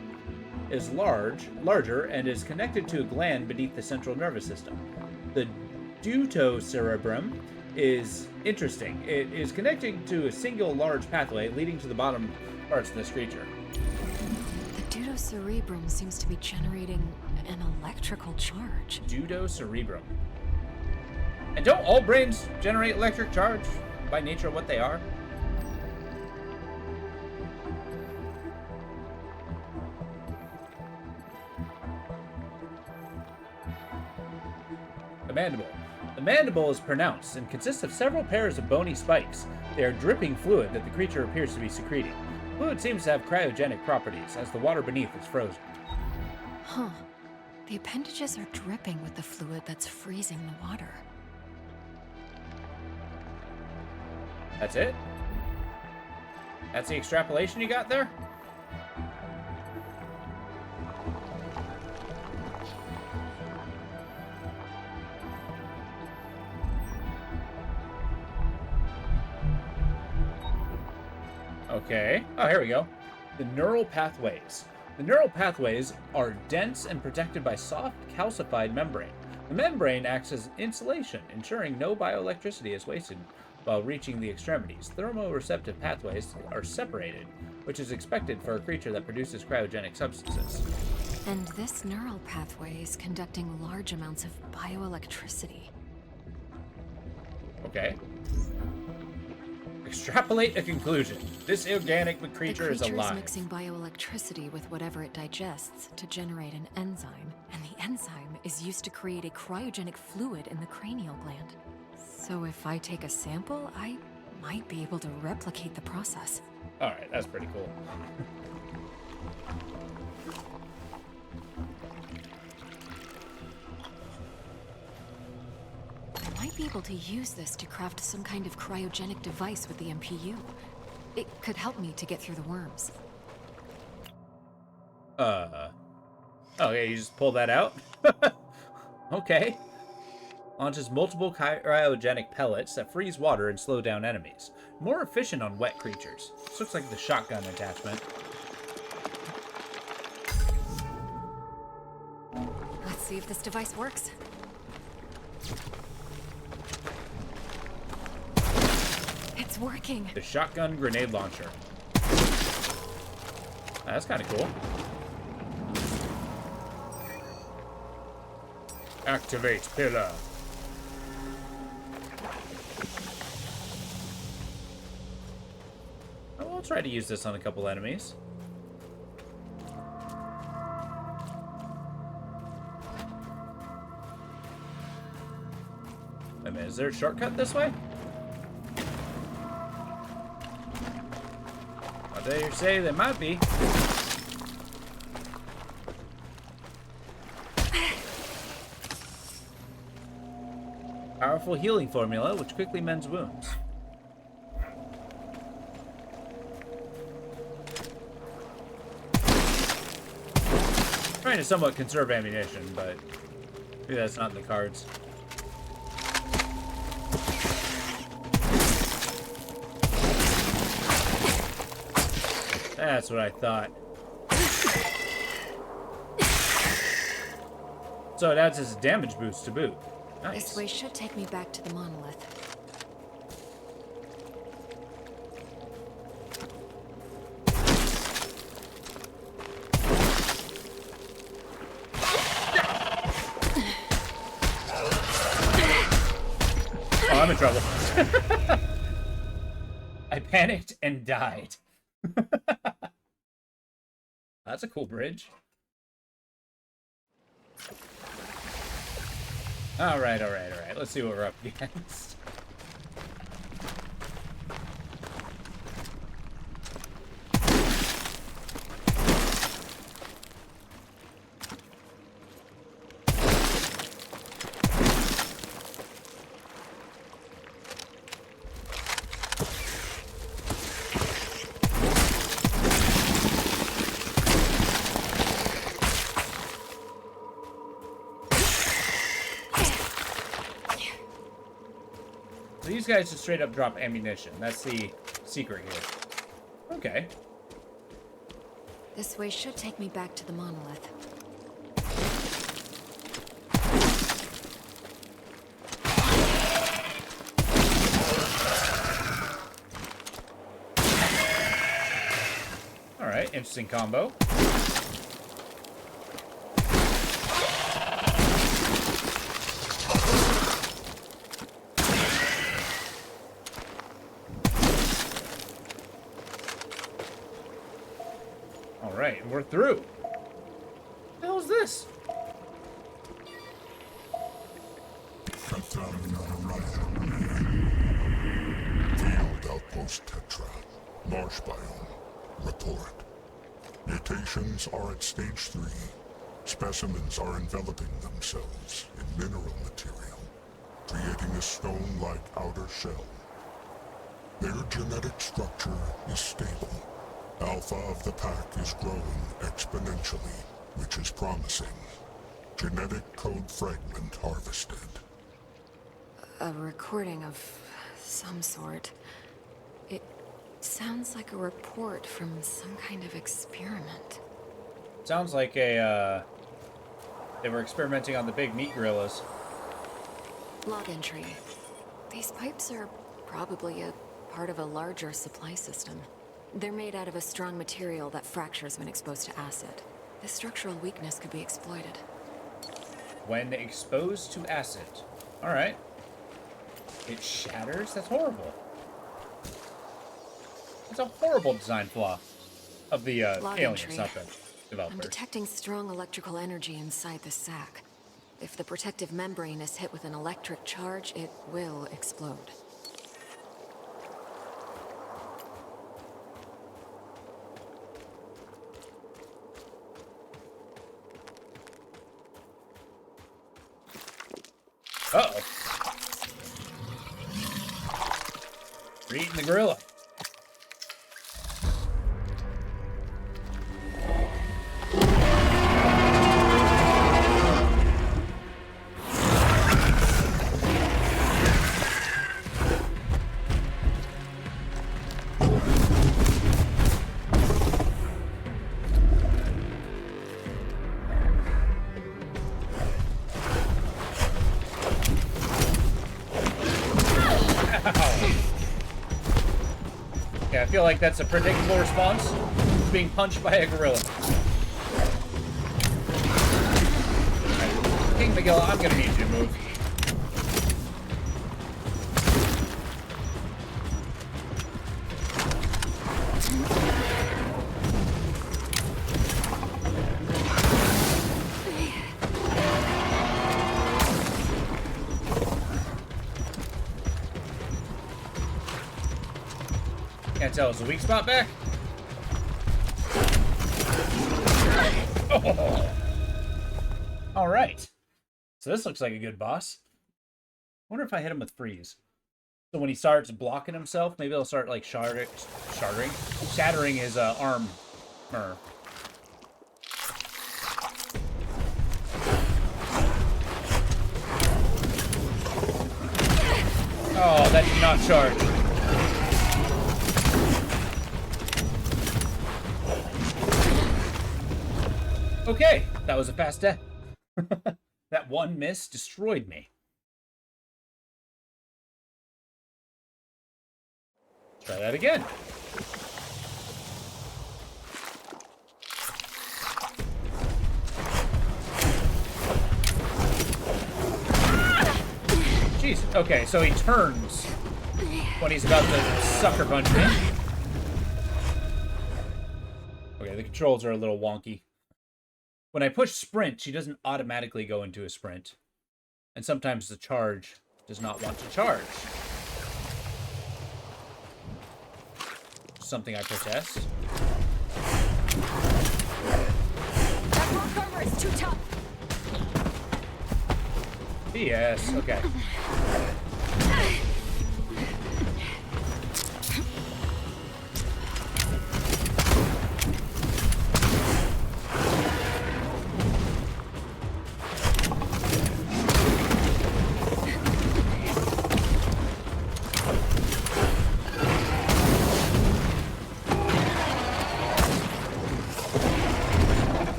is larger, and is connected to a gland beneath the central nervous system. The deutocerebrum is interesting. It is connected to a single large pathway leading to the bottom parts of this creature. The deutocerebrum seems to be generating an electrical charge. Deutocerebrum. And don't all brains generate electric charge by nature of what they are? The mandible. The mandible is pronounced and consists of several pairs of bony spikes. They are dripping fluid that the creature appears to be secreting. Fluid seems to have cryogenic properties, as the water beneath is frozen. Huh. The appendages are dripping with the fluid that's freezing the water. That's it? That's the extrapolation you got there? Okay. Oh, here we go. The neural pathways. The neural pathways are dense and protected by soft calcified membrane. The membrane acts as insulation, ensuring no bioelectricity is wasted while reaching the extremities. Thermoreceptive pathways are separated, which is expected for a creature that produces cryogenic substances. And this neural pathway is conducting large amounts of bioelectricity. Okay. Extrapolate a conclusion. This organic creature is The creature is alive. mixing bioelectricity with whatever it digests to generate an enzyme, and the enzyme is used to create a cryogenic fluid in the cranial gland. So if I take a sample, I might be able to replicate the process. Alright, that's pretty cool. I might be able to use this to craft some kind of cryogenic device with the MPU. It could help me to get through the worms. Okay, you just pull that out? Okay. Launches multiple cryogenic pellets that freeze water and slow down enemies. More efficient on wet creatures. This looks like the shotgun attachment. Let's see if this device works. It's working. The shotgun grenade launcher. That's kind of cool. Activate pillar. I'll try to use this on a couple enemies. Wait a minute, is there a shortcut this way? I dare say there might be. Powerful healing formula, which quickly mends wounds. Trying to somewhat conserve ammunition, but maybe that's not in the cards. That's what I thought. So it adds its damage boost to boot. Nice. This way should take me back to the monolith. Oh, I'm in trouble. I panicked and died. That's a cool bridge. All right. Let's see what we're up against. These guys just straight up drop ammunition. That's the secret here. Okay. This way should take me back to the monolith. All right, interesting combo. Alright, and we're through. What the hell is this? Field Outpost Tetra. Marsh biome. Report. Mutations are at stage 3. Specimens are enveloping themselves in mineral material, creating a stone-like outer shell. Their genetic structure is stable. Alpha of the pack is growing exponentially, which is promising. Genetic code fragment harvested. A recording of some sort. It sounds like a report from some kind of experiment. Sounds like a, they were experimenting on the big meat gorillas. Log entry. These pipes are probably a part of a larger supply system. They're made out of a strong material that fractures when exposed to acid. This structural weakness could be exploited. When exposed to acid. Alright. It shatters? That's horrible. It's a horrible design flaw of the aliens, not the developers. I'm detecting strong electrical energy inside the sac. If the protective membrane is hit with an electric charge, it will explode. Uh-oh. We're eating the gorilla. feel like that's a predictable response. Being punched by a gorilla. Right. King Miguel, I'm gonna need you to move. Can't tell, is the weak spot back? Oh. All right. So this looks like a good boss. I wonder if I hit him with freeze. So when he starts blocking himself, maybe he'll start like shattering his armor. Oh, that did not charge. Okay, that was a fast death. That one miss destroyed me. Try that again. Jeez. Okay, so he turns when he's about to sucker punch me. Okay, the controls are a little wonky. When I push sprint, she doesn't automatically go into a sprint. And sometimes the charge does not want to charge. Something I protest. That rock armor is too tough. Yes, okay.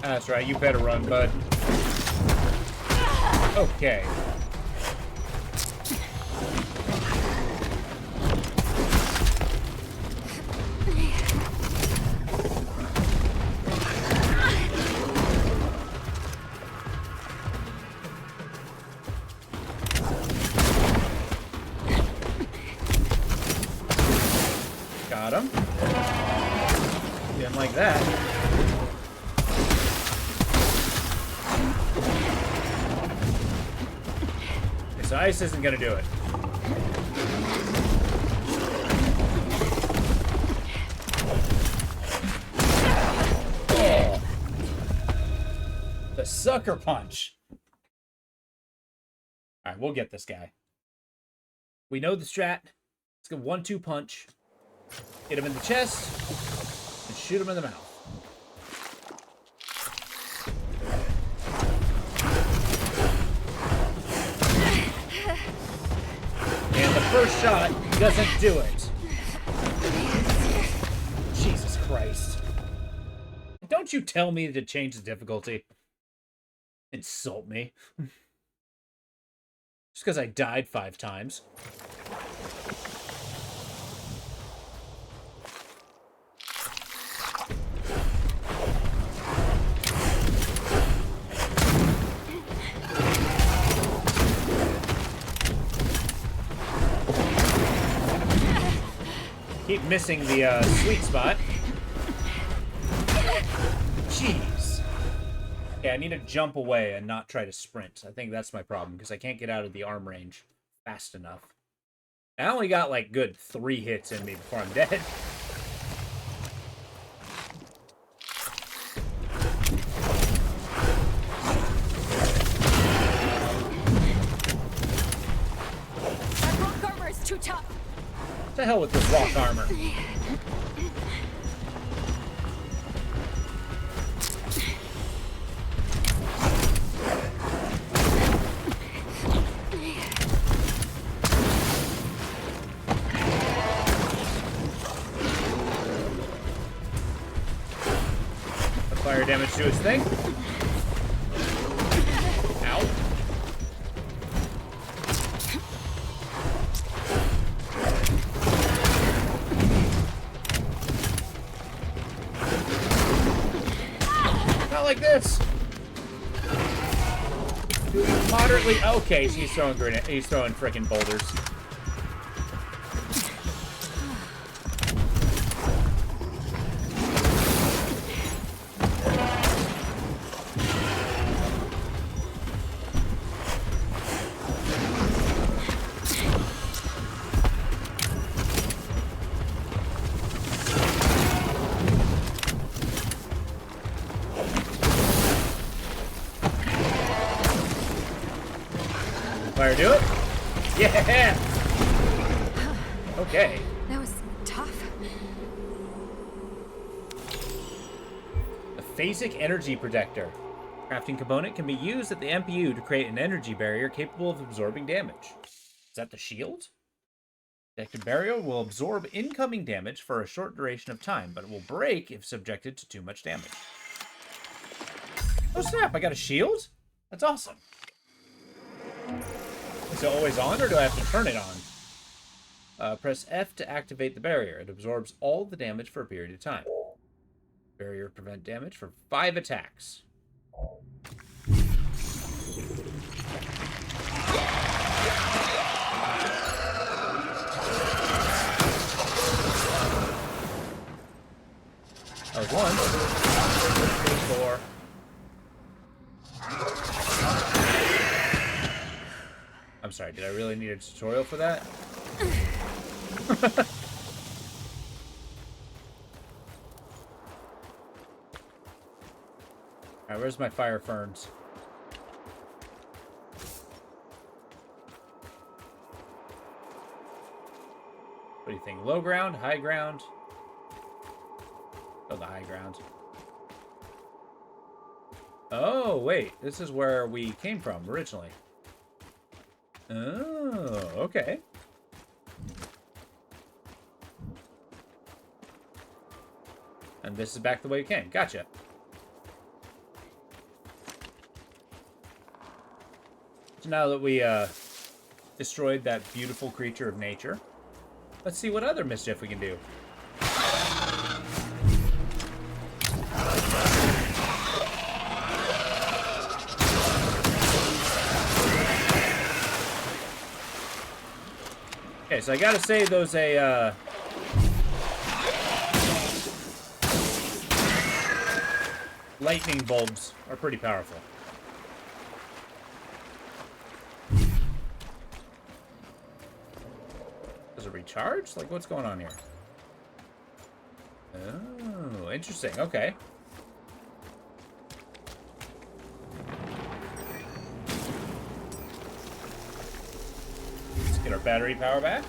That's right, you better run, bud. Okay. Got him. Didn't like that. So ice isn't gonna do it. Oh. The sucker punch. Alright, we'll get this guy. We know the strat. Let's go 1-2 punch. Hit him in the chest. And shoot him in the mouth. And the first shot doesn't do it. Jesus Christ. Don't you tell me to change the difficulty. Insult me. Just because I died 5 times. Keep missing the sweet spot. Jeez. Okay, I need to jump away and not try to sprint. I think that's my problem, because I can't get out of the arm range fast enough. I only got, like, good 3 hits in me before I'm dead. That rock armor is too tough. What the hell with this rock armor? Fire damage to his thing. Ow. Not like this. Doing moderately. Okay, so he's throwing grenade. He's throwing freaking boulders. Fire, do it. Yeah. Okay. That was tough. A phasic energy projector. Crafting component can be used at the MPU to create an energy barrier capable of absorbing damage. Is that the shield? Protected barrier will absorb incoming damage for a short duration of time, but it will break if subjected to too much damage. Oh snap, I got a shield? That's awesome. Is it always on, or do I have to turn it on? Press F to activate the barrier. It absorbs all the damage for a period of time. Barrier prevent damage for 5 attacks. That was 1, 2, 3, 4. I'm sorry, did I really need a tutorial for that? Alright, where's my fire ferns? What do you think? Low ground? High ground? Oh, the high ground. Oh, wait. This is where we came from originally. Oh, okay. And this is back the way you came. Gotcha. So now that we destroyed that beautiful creature of nature, let's see what other mischief we can do. Okay, so I gotta say those lightning bulbs are pretty powerful. Does it recharge? Like, what's going on here? Oh, interesting. Okay. Let's get our battery power back.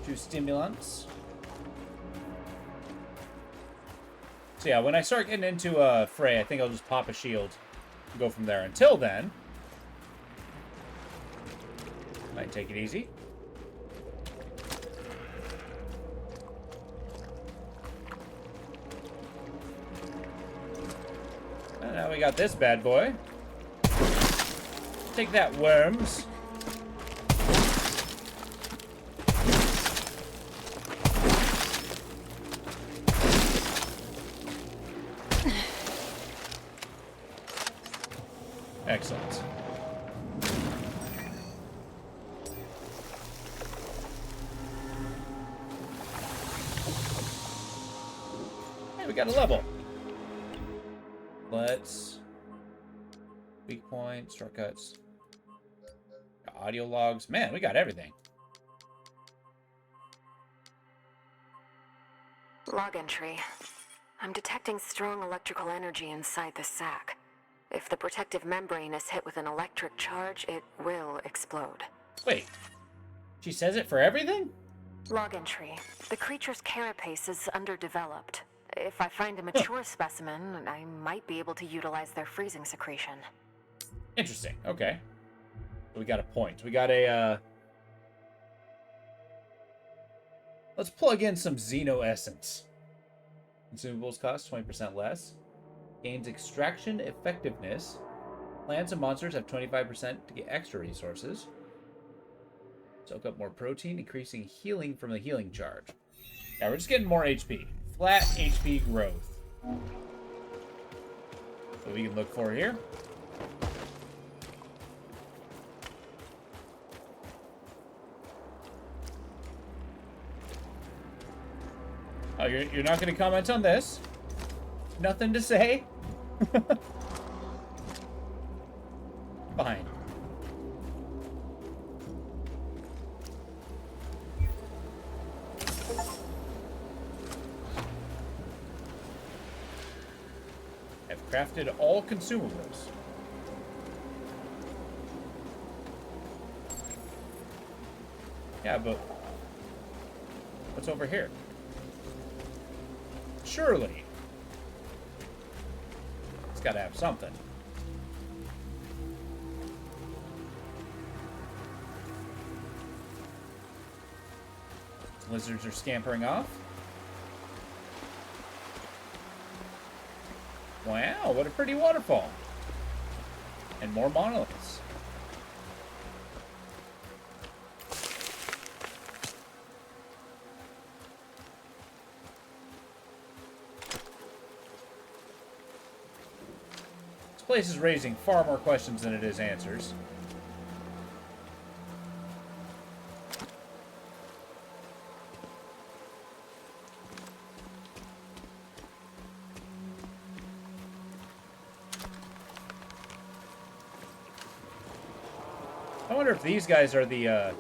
2 stimulants. So yeah, when I start getting into fray, I think I'll just pop a shield and go from there. Until then, might take it easy. And now we got this bad boy. Take that, worms. Excellent. Hey, we got a level. Let's... Weak points, shortcuts. Audio logs. Man, we got everything. Log entry. I'm detecting strong electrical energy inside the sac. If the protective membrane is hit with an electric charge, it will explode. Wait. She says it for everything? Log entry. The creature's carapace is underdeveloped. If I find a mature specimen, I might be able to utilize their freezing secretion. Interesting. Okay. We got a point. We got a, Let's plug in some Xeno Essence. Consumables cost 20% less. Gains extraction effectiveness. Plants and monsters have 25% to get extra resources. Soak up more protein, increasing healing from the healing charge. Yeah, we're just getting more HP. Flat HP growth. What we can look for here. Oh, you're not going to comment on this? Nothing to say? Fine. I've crafted all consumables. Yeah, but what's over here? Surely. It's gotta have something. Lizards are scampering off. Wow, what a pretty waterfall. And more monoliths. This place is raising far more questions than it is answers. I wonder if these guys are the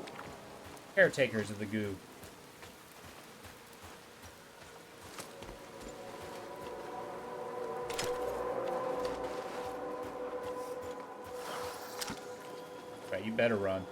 caretakers of the goo. Right, you better run.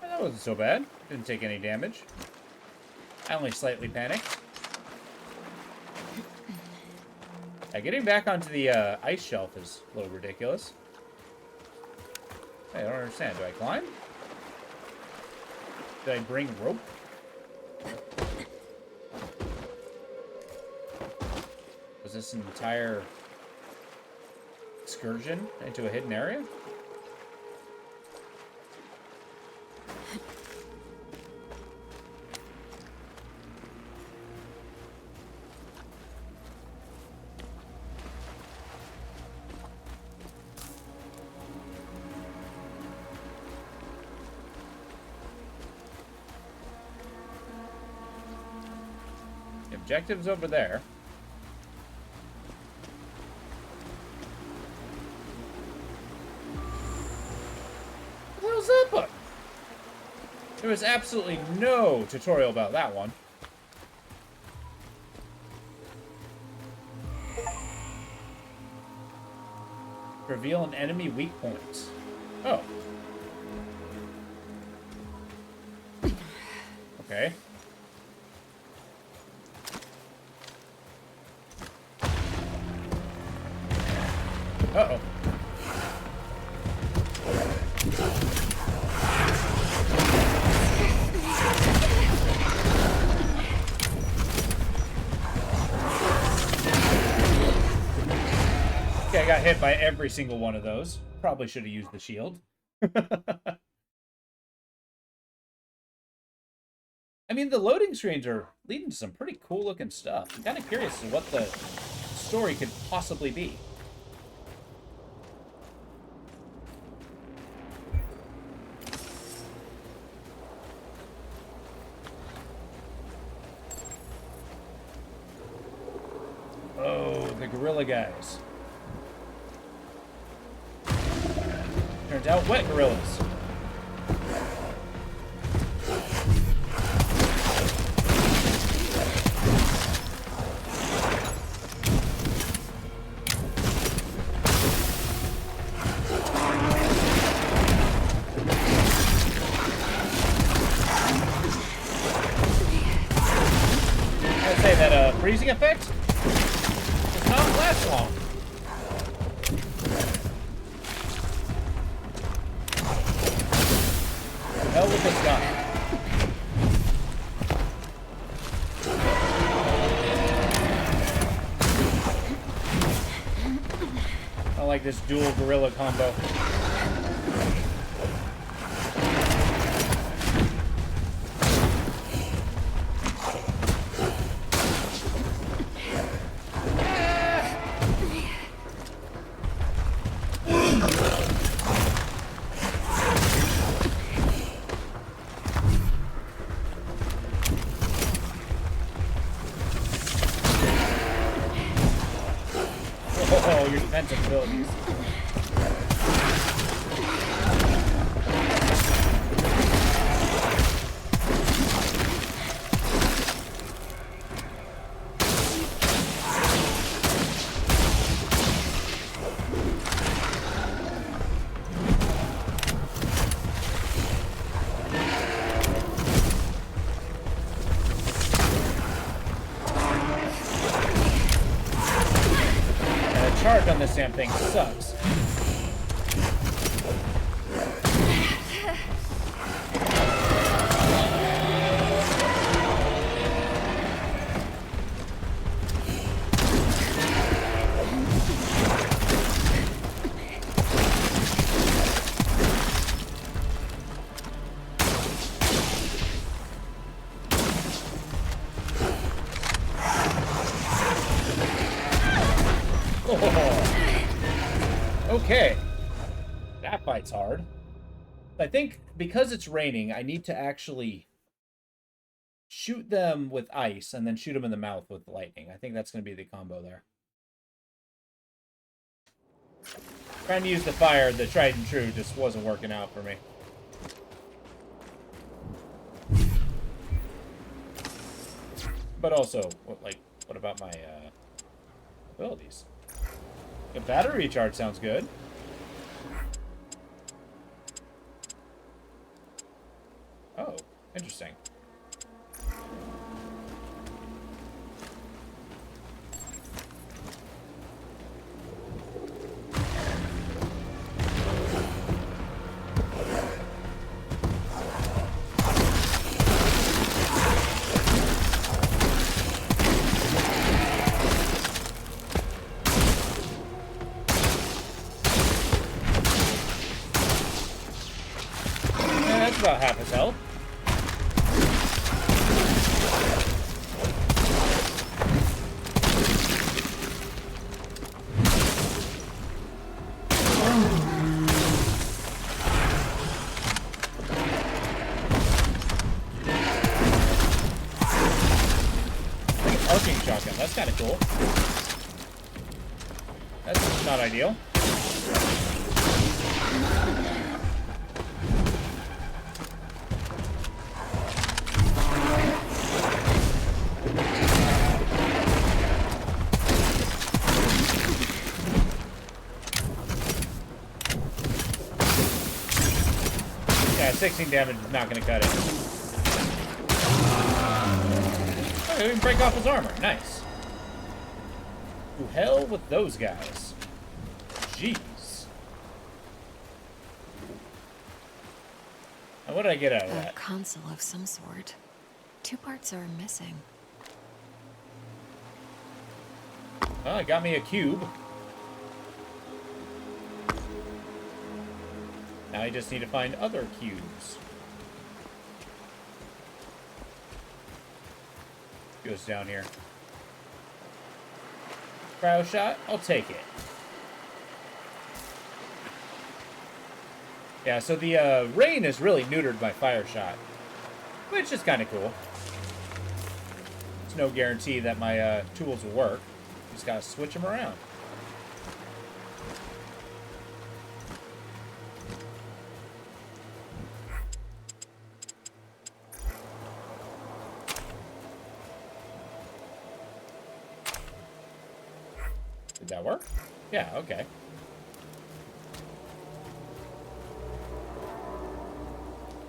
That wasn't so bad. Didn't take any damage. I only slightly panicked. Yeah, getting back onto the ice shelf is a little ridiculous. Hey, I don't understand. Do I climb? Did I bring rope? Was this an entire excursion into a hidden area? The objective's over there. What the hell's that button? There was absolutely no tutorial about that one. Reveal an enemy weak point. Oh. Okay. Uh-oh. Okay, I got hit by every single one of those. Probably should have used the shield. I mean, the loading screens are leading to some pretty cool looking stuff. I'm kind of curious as to what the story could possibly be. Oh, the gorilla guys. Turns out wet gorillas. I'd say that freezing effect does not last long. hell with this guy? I like this dual gorilla combo. Oh, your defensive abilities. Charge on this damn thing sucks. Okay. That fight's hard. I think because it's raining, I need to actually shoot them with ice and then shoot them in the mouth with lightning. I think that's going to be the combo there. Trying to use the fire, the tried and true, just wasn't working out for me. But also, what about my abilities? The battery recharge sounds good. Oh, interesting. About half his health. Arcing shotgun, that's kind of cool. That's not ideal. Yeah, 16 damage is not going to cut it. Oh, we can break off his armor. Nice. To hell with those guys. Jeez. Now, what did I get out of A that? console of some sort. 2 parts are missing. Well, it got me a cube. Now I just need to find other cubes. Goes down here. Cryo shot, I'll take it. Yeah, so the rain has really neutered my fire shot, which is kind of cool. There's no guarantee that my tools will work. Just gotta switch them around. Did that work? Yeah, okay.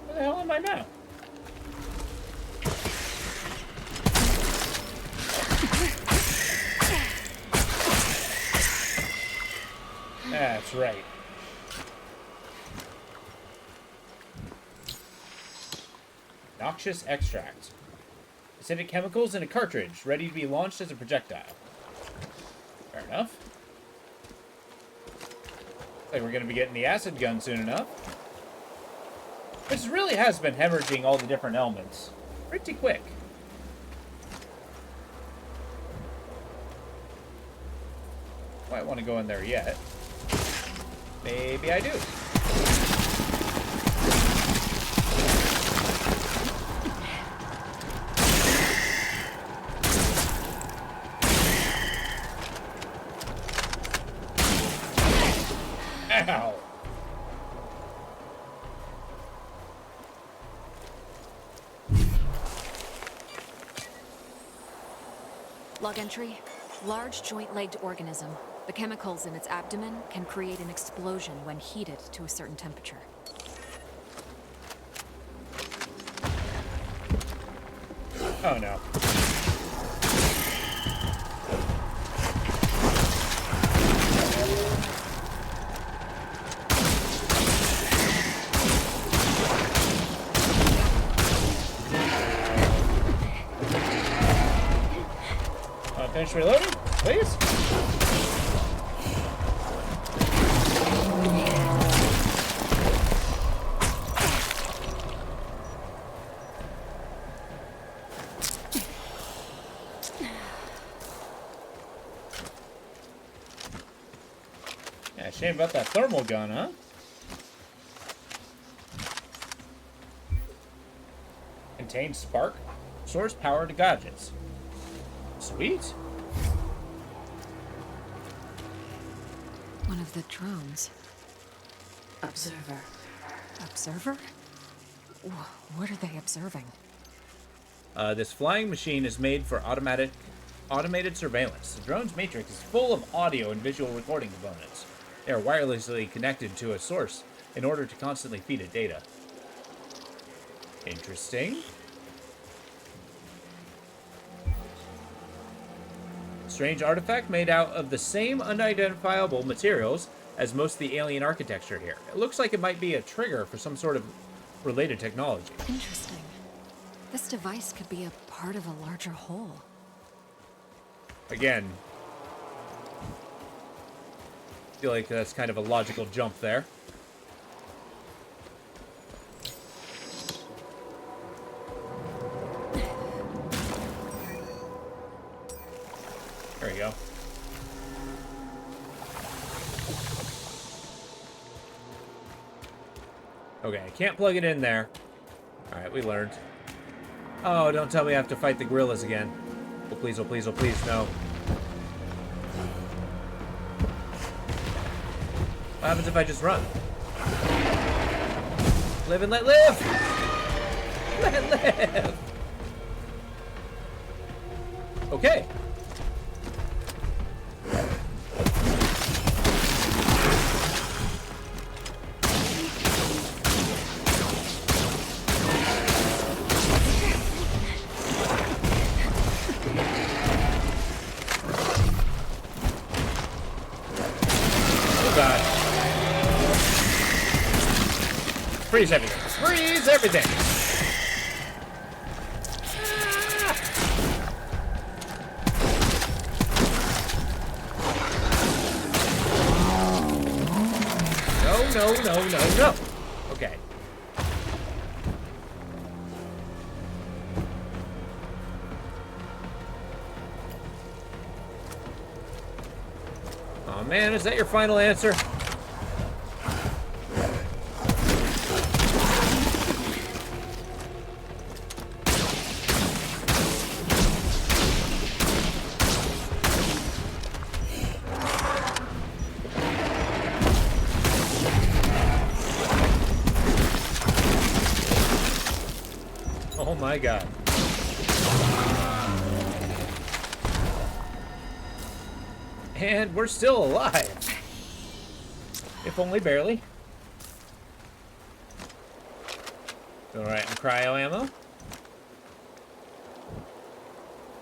Where the hell am I now? That's right. Noxious extract. Acidic chemicals in a cartridge, ready to be launched as a projectile. Fair enough. Looks like we're going to be getting the acid gun soon enough. This really has been hemorrhaging all the different elements pretty quick. I don't want to go in there yet. Maybe I do. Ow! Log entry. Large joint-legged organism. The chemicals in its abdomen can create an explosion when heated to a certain temperature. Oh no. Finish reloading, please. Yeah, shame about that thermal gun, huh? Contains spark, source power to gadgets. Sweet. One of the drones. Observer. Observer? What are they observing? This flying machine is made for automated surveillance. The drone's matrix is full of audio and visual recording components. They are wirelessly connected to a source in order to constantly feed it data. Interesting. Strange artifact made out of the same unidentifiable materials as most of the alien architecture here. It looks like it might be a trigger for some sort of related technology. Interesting. This device could be a part of a larger whole. Again, I feel like that's kind of a logical jump there. There we go. Okay, I can't plug it in there. Alright, we learned. Oh, don't tell me I have to fight the gorillas again. Oh, please, oh, please, oh, please, no. What happens if I just run? Live and let live! Let live! Okay. Freeze everything. Freeze everything. No. Okay. Oh man, is that your final answer? Oh my god. And we're still alive. If only barely. Alright, and cryo ammo.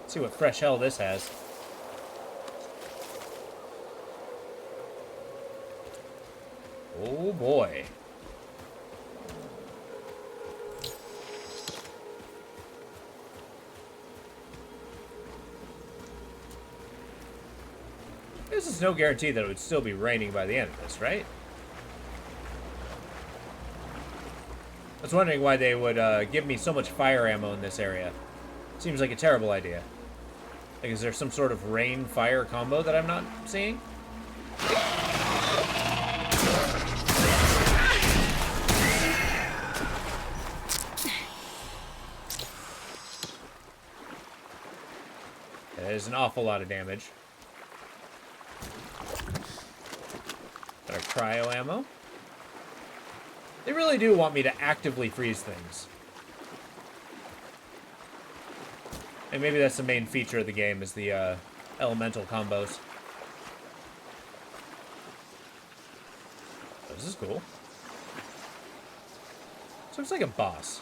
Let's see what fresh hell this has. Oh boy. guess it's no guarantee that it would still be raining by the end of this, right? I was wondering why they would give me so much fire ammo in this area. Seems like a terrible idea. Like, is there some sort of rain-fire combo that I'm not seeing? That is an awful lot of damage. Got our cryo ammo. They really do want me to actively freeze things. And maybe that's the main feature of the game, is the elemental combos. Oh, this is cool. This looks like a boss.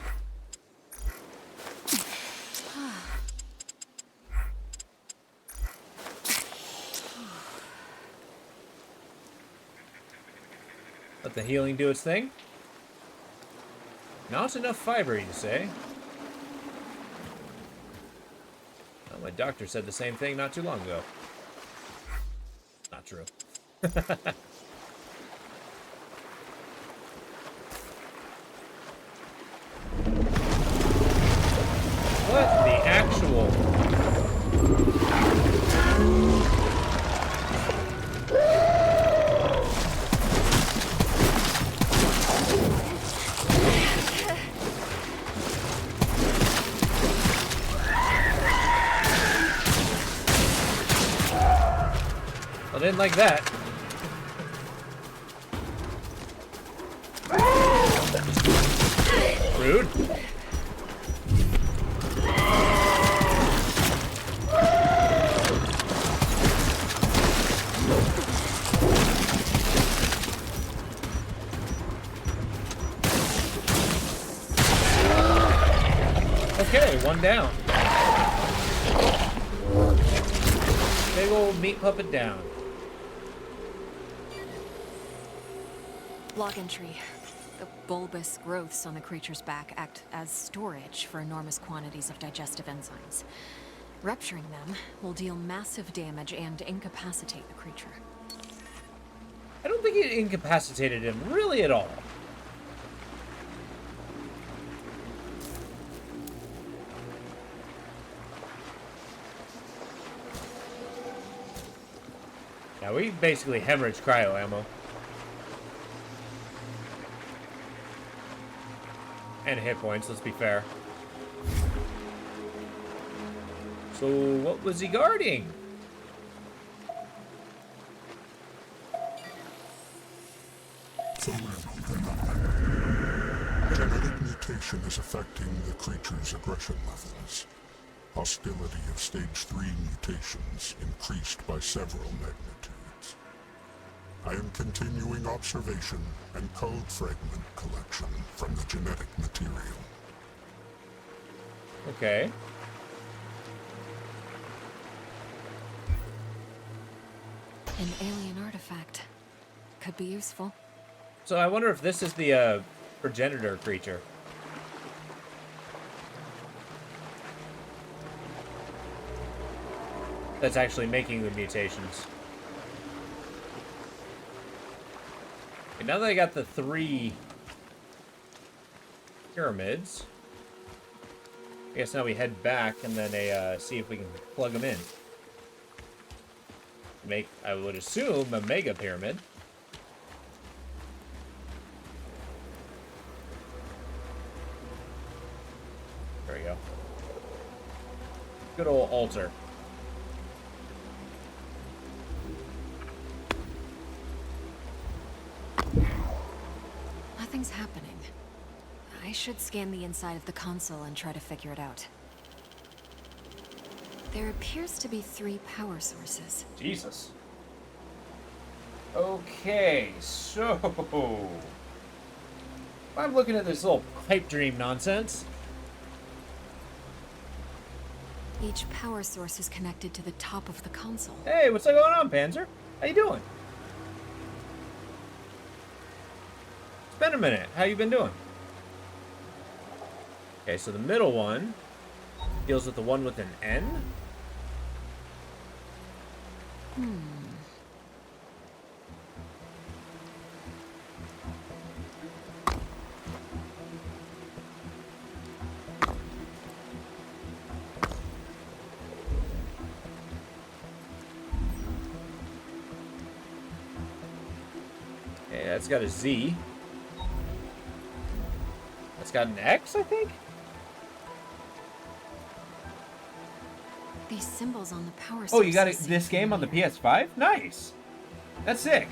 Let the healing do its thing. Not enough fiber, you say? Well, my doctor said the same thing not too long ago. Not true. What the actual... I didn't like that. Rude. Okay, one down. Big old meat puppet down. Log entry. The bulbous growths on the creature's back act as storage for enormous quantities of digestive enzymes. Rupturing them will deal massive damage and incapacitate the creature. I don't think it incapacitated him really at all. Yeah, we basically hemorrhaged cryo ammo. And hit points, let's be fair. So, what was he guarding? Genetic mutation is affecting the creature's aggression levels. Hostility of stage 3 mutations increased by several magnitudes. I am continuing observation and code fragment collection from the genetic material. Okay. An alien artifact. Could be useful. So I wonder if this is the progenitor creature. That's actually making the mutations. Okay, now that I got the 3 pyramids, I guess now we head back and then see if we can plug them in. Make, I would assume, a mega pyramid. There we go. Good old altar. Nothing's happening. I should scan the inside of the console and try to figure it out. There appears to be 3 power sources. Jesus. Okay, so... I'm looking at this little pipe dream nonsense. Each power source is connected to the top of the console. Hey, what's going on, Panzer? How you doing? It's been a minute. How you been doing? Okay, so the middle one deals with the one with an N. That's got a Z. That's got an X, I think? These symbols on the power source. Oh, you got this game on the PS5? Nice. That's sick.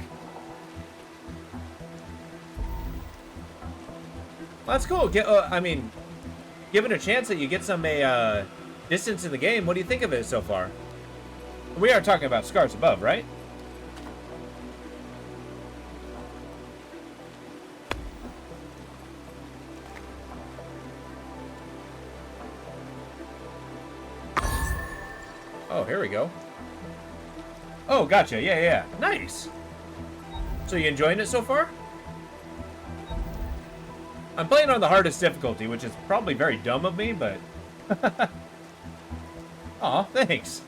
Well, that's cool. I mean, given a chance that you get some distance in the game, what do you think of it so far? We are talking about Scars Above, right? Oh, here we go. Oh, gotcha. Yeah, yeah. Nice. So you enjoying it so far? I'm playing on the hardest difficulty, which is probably very dumb of me, but... Aw, thanks.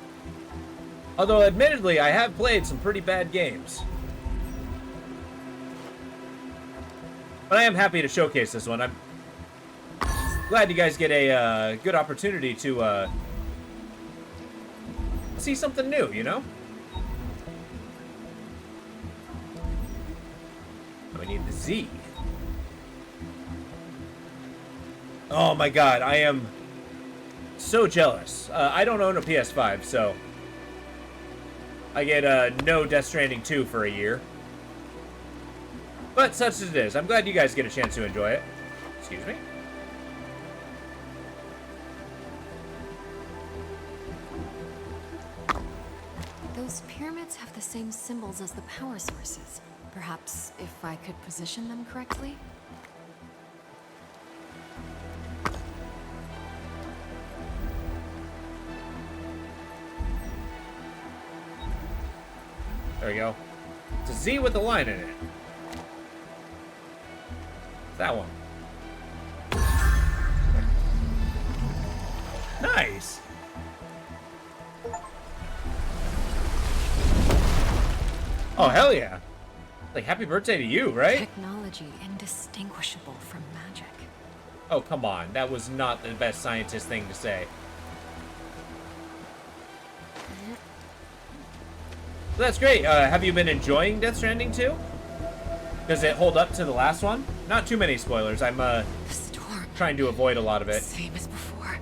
Although, admittedly, I have played some pretty bad games. But I am happy to showcase this one. I'm glad you guys get a good opportunity to see something new, you know? I need the Z. Oh my god, I am so jealous. I don't own a PS5, so I get no Death Stranding 2 for a year. But such as it is, I'm glad you guys get a chance to enjoy it. Excuse me. Those pyramids have the same symbols as the power sources. Perhaps if I could position them correctly? There we go. It's a Z with a line in it. That one. Nice. Oh, hell yeah. Like, happy birthday to you, right? Technology indistinguishable from magic. Oh, come on. That was not the best scientist thing to say. So that's great. Have you been enjoying Death Stranding 2? Does it hold up to the last one? Not too many spoilers. I'm trying to avoid a lot of it. Same as before.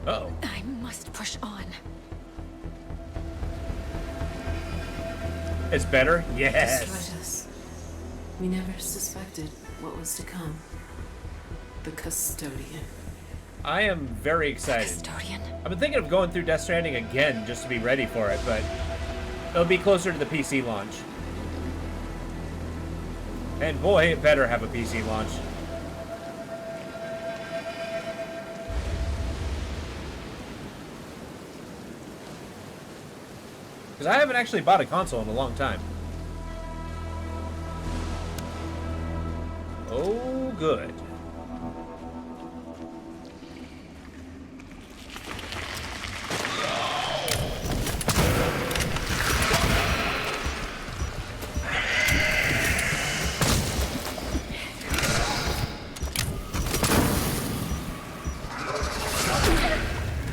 Uh-oh. I must push on. It's better? Yes. Destroyed us. We never suspected what was to come. The Custodian. I am very excited. Custodian. I've been thinking of going through Death Stranding again just to be ready for it, but it'll be closer to the PC launch. And boy, it better have a PC launch. Because I haven't actually bought a console in a long time. Oh, good.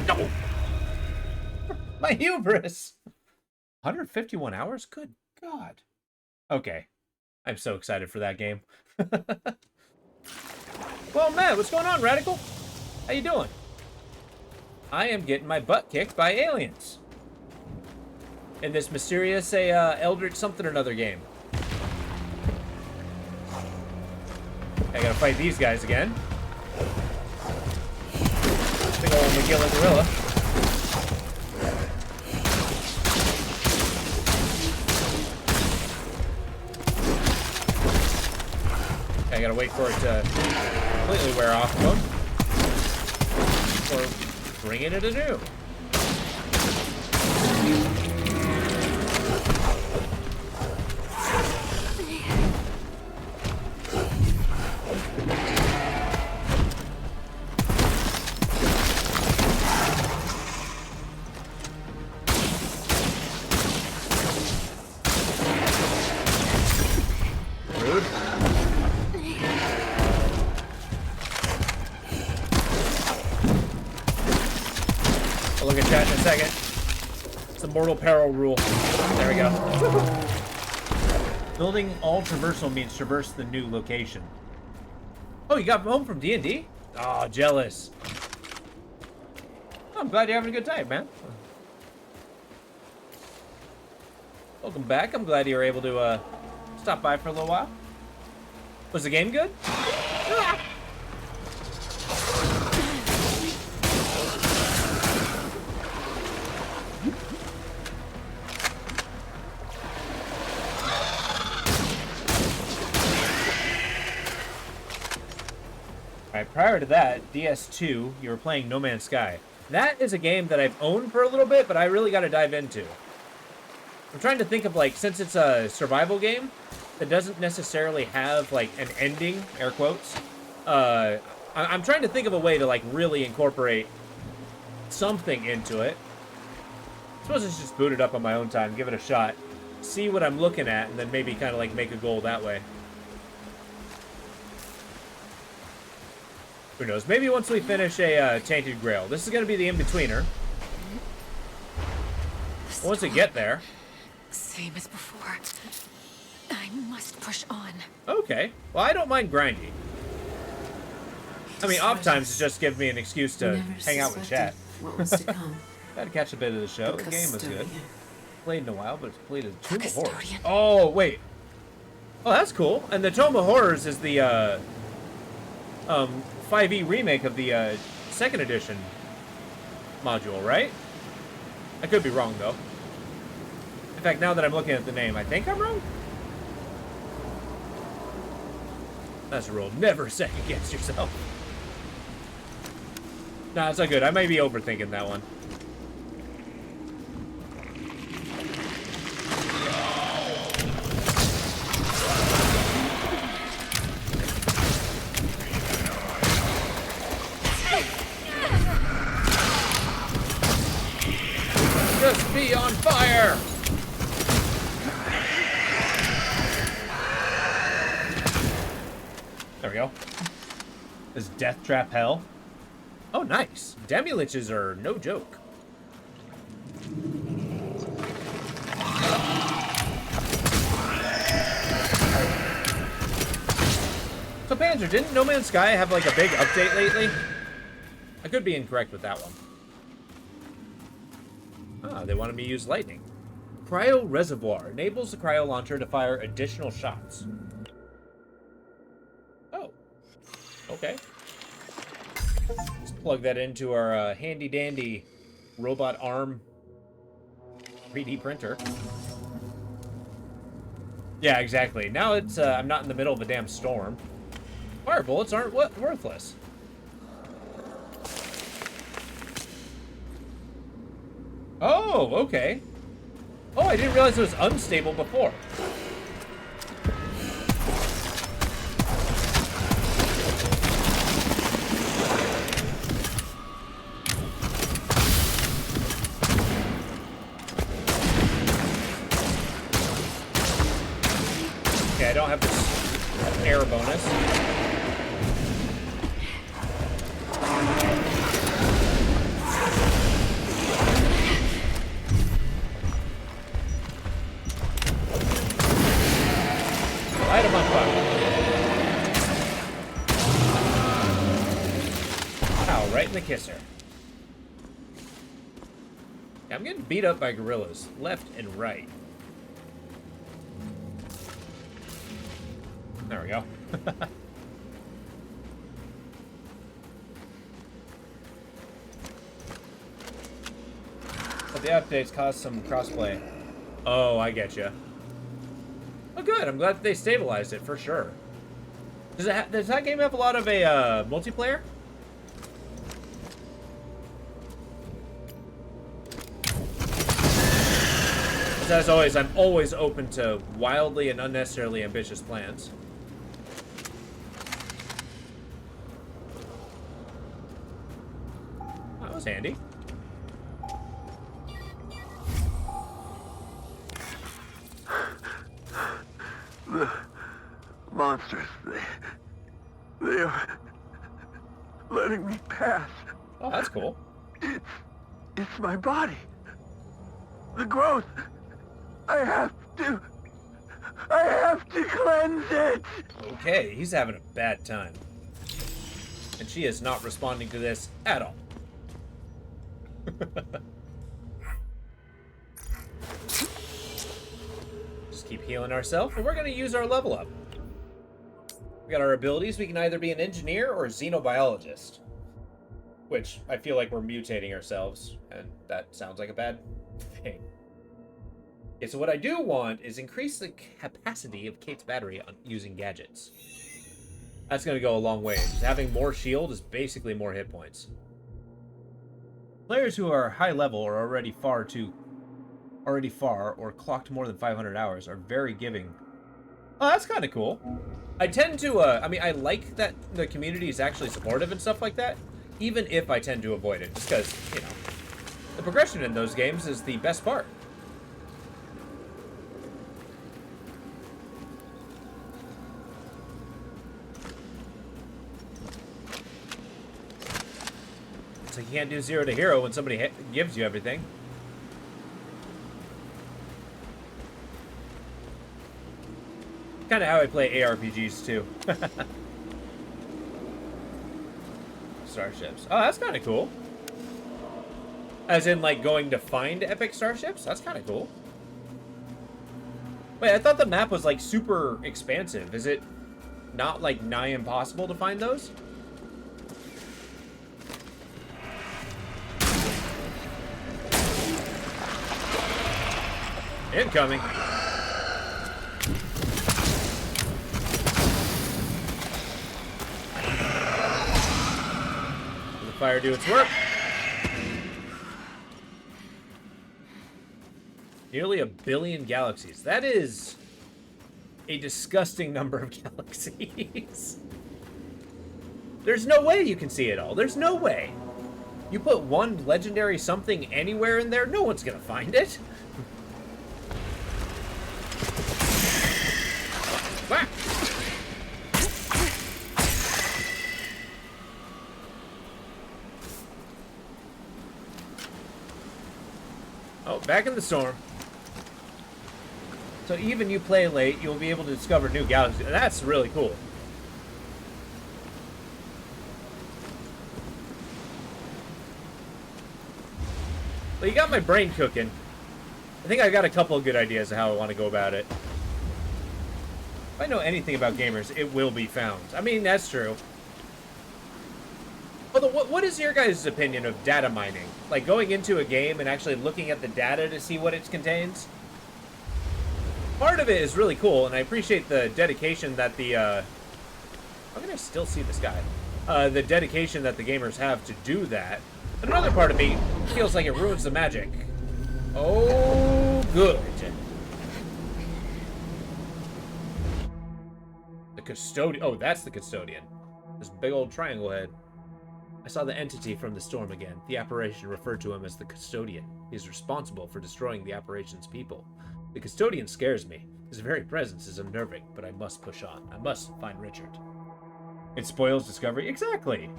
No! My hubris! 151 hours? Good God. Okay. I'm so excited for that game. Well, Matt, what's going on, Radical? How you doing? I am getting my butt kicked by aliens. In this mysterious, Eldritch something or another game. I gotta fight these guys again. Big old McGillen gorilla. I gotta wait for it to completely wear off of them. Or bringing it anew. I'll look at chat in a second. It's the Mortal Peril rule. There we go. Building all traversal means traverse the new location. Oh, you got home from D&D? Oh, jealous. I'm glad you're having a good time, man. Welcome back. I'm glad you were able to stop by for a little while. Was the game good? Alright, prior to that, DS2, you were playing No Man's Sky. That is a game that I've owned for a little bit, but I really got to dive into. I'm trying to think of, like, since it's a survival game that doesn't necessarily have, like, an ending, air quotes, I'm trying to think of a way to, like, really incorporate something into it. I suppose it's just boot it up on my own time, give it a shot, see what I'm looking at, and then maybe kind of, like, make a goal that way. Who knows? Maybe once we finish a Tainted Grail. This is going to be the in-betweener. Once we get there. Same as before. I must push on. Okay. Well, I don't mind grinding. I mean, off times just give me an excuse to hang out with chat. Gotta catch a bit of the show. The game was good. Played in a while, but it's played as Tomb of Horrors. Oh, wait. Oh, that's cool. And the Tomb of Horrors is the 5e remake of the second edition module, right? I could be wrong, though. In fact, now that I'm looking at the name, I think I'm wrong. That's a rule. Never second guess yourself. Nah, it's not good. I might be overthinking that one. Just be on fire! There we go. Is Death Trap hell? Oh, nice. Demi-liches are no joke. So, Panzer, didn't No Man's Sky have, like, a big update lately? I could be incorrect with that one. Ah, they wanted me to use lightning. Cryo Reservoir enables the cryo launcher to fire additional shots. Oh. Okay. Let's plug that into our handy-dandy robot arm 3D printer. Yeah, exactly. Now it's, I'm not in the middle of a damn storm. Fire bullets aren't worthless. Oh, okay. Oh, I didn't realize it was unstable before. Okay, I don't have this air bonus. Light him on fire. Wow, right in the kisser. Yeah, I'm getting beat up by gorillas, left and right. There we go. But the updates caused some crossplay. Oh, I get you. Oh, good. I'm glad that they stabilized it for sure. Does that game have a lot of multiplayer? As always, I'm always open to wildly and unnecessarily ambitious plans. That was handy. The monsters, they are letting me pass. Oh, that's cool. It's my body. The growth. I have have to cleanse it! Okay, he's having a bad time. And she is not responding to this at all. Just keep healing ourselves, and we're going to use our level up. We got our abilities. We can either be an engineer or a xenobiologist. Which, I feel like we're mutating ourselves, and that sounds like a bad thing. Okay, so what I do want is increase the capacity of Kate's battery on using gadgets. That's going to go a long way. Just having more shield is basically more hit points. Players who are high level or already far or clocked more than 500 hours are very giving. Oh, that's kind of cool. I tend to, I mean, I like that the community is actually supportive and stuff like that, even if I tend to avoid it, just because, you know, the progression in those games is the best part. So you can't do 0 to hero when somebody gives you everything. Kind of how I play ARPGs too. Starships. Oh, that's kind of cool. As in, like, going to find epic starships? That's kind of cool. Wait, I thought the map was, like, super expansive. Is it not, like, nigh impossible to find those? Incoming. Let the fire do its work. Nearly 1 billion galaxies. That is a disgusting number of galaxies. There's no way you can see it all. There's no way. You put one legendary something anywhere in there, no one's gonna find it. Whack! Oh, back in the storm. So even you play late, you'll be able to discover new galaxies. That's really cool. Well, you got my brain cooking. I think I got a couple of good ideas of how I want to go about it. If I know anything about gamers, it will be found. I mean, that's true. Although, what is your guys' opinion of data mining? Like, going into a game and actually looking at the data to see what it contains? Part of it is really cool, and I appreciate the dedication that the, how can I still see this guy? The dedication that the gamers have to do that. But another part of me feels like it ruins the magic. Oh, good. The custodian. Oh, that's the custodian. This big old triangle head. I saw the entity from the storm again. The apparition referred to him as the custodian. He is responsible for destroying the apparition's people. The custodian scares me. His very presence is unnerving, but I must push on. I must find Richard. It spoils discovery. Exactly.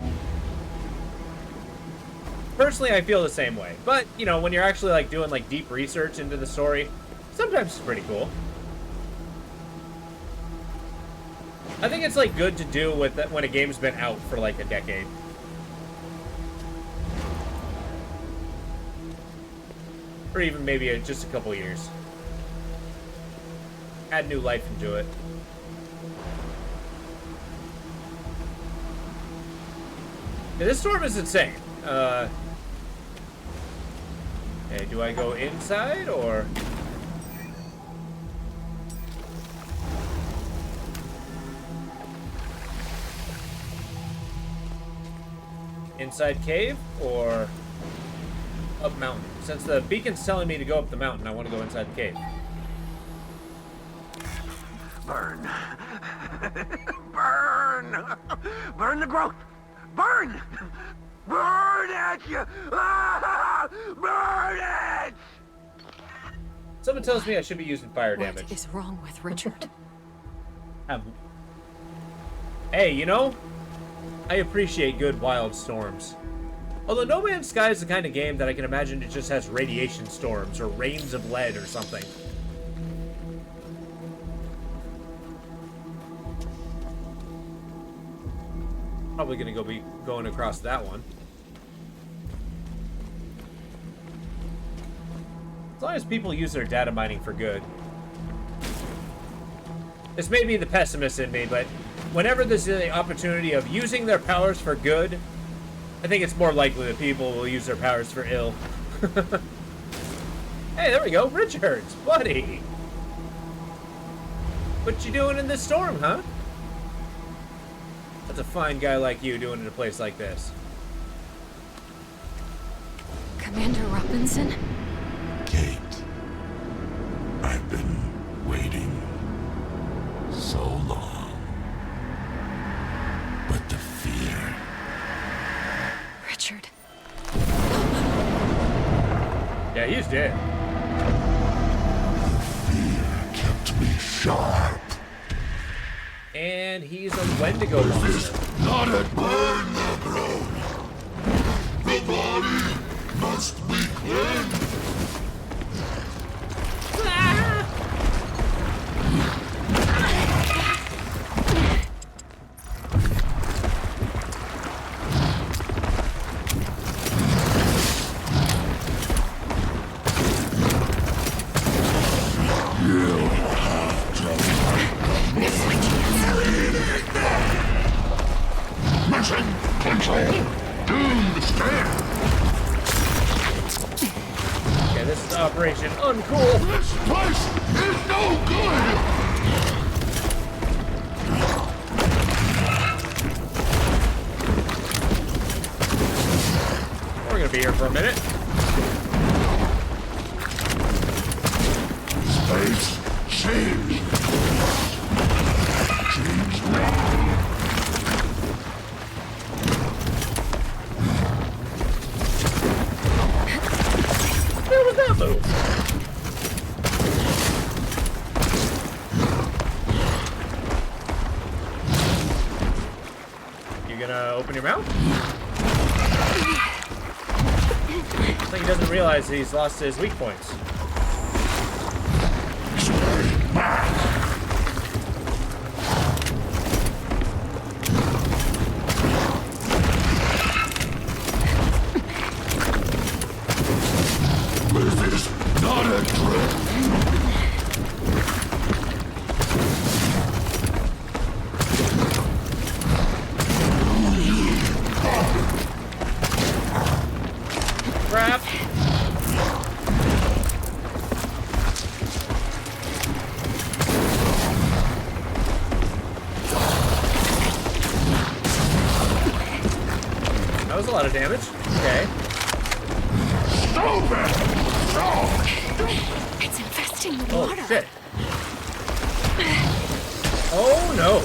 Personally, I feel the same way. But, you know, when you're actually, like, doing, like, deep research into the story, sometimes it's pretty cool. I think it's, like, good to do with when a game's been out for, like, a decade. Or even maybe just a couple years. Add new life into it. Yeah, this storm is insane. Okay, do I go inside or? Inside cave or up mountain? Since the beacon's telling me to go up the mountain, I want to go inside the cave. Burn. Burn! Burn the growth! Burn! Burn at you! Ah! Burn it! Someone tells me I should be using fire damage. What is wrong with Richard? Hey, you know, I appreciate good wild storms. Although No Man's Sky is the kind of game that I can imagine it just has radiation storms or rains of lead or something. Probably gonna be going across that one. As long as people use their data mining for good. This may be the pessimist in me, but whenever there's the opportunity of using their powers for good, I think it's more likely that people will use their powers for ill. Hey, there we go, Richards, buddy. What you doing in this storm, huh? That's a fine guy like you doing in a place like this. Commander Robinson? Kate, I've been waiting so long. But the fear... Richard. Yeah, he's dead. Fear kept me sharp. And he's a Wendigo monster. Not a burn the ground. The body must be cleansed. Mission control. Doom the scan. Okay, this is Operation Uncool. This place is no good. We're gonna be here for a minute. Space change. Change now. Where was that move? You gonna open your mouth? I think he doesn't realize he's lost his weak points. This is not a trick. Crap. That was a lot of damage. Okay. It's infesting the Oh, water. shit. Oh, no.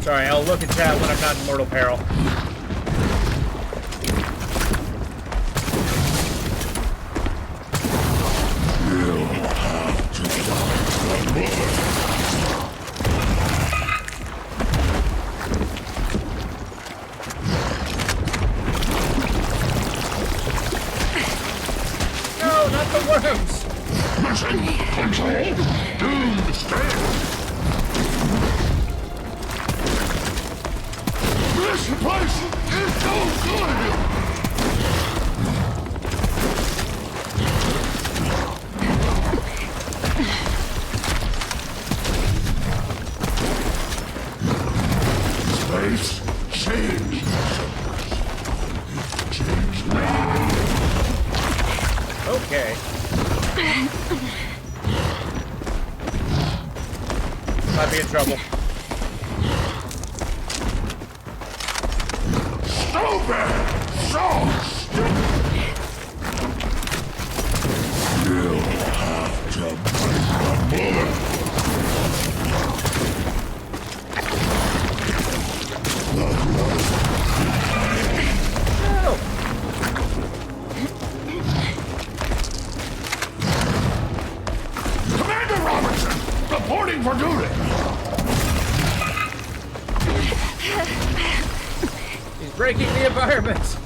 Sorry, I'll look at chat when I'm not in mortal peril. No, not the worms! Mission control. Doom the scan. This place is no good. Space change. Change now. Okay. Might be in trouble. Stupid! So stupid! You'll have to bite the bullet. No! Commander Robertson, reporting for duty. breaking the environment!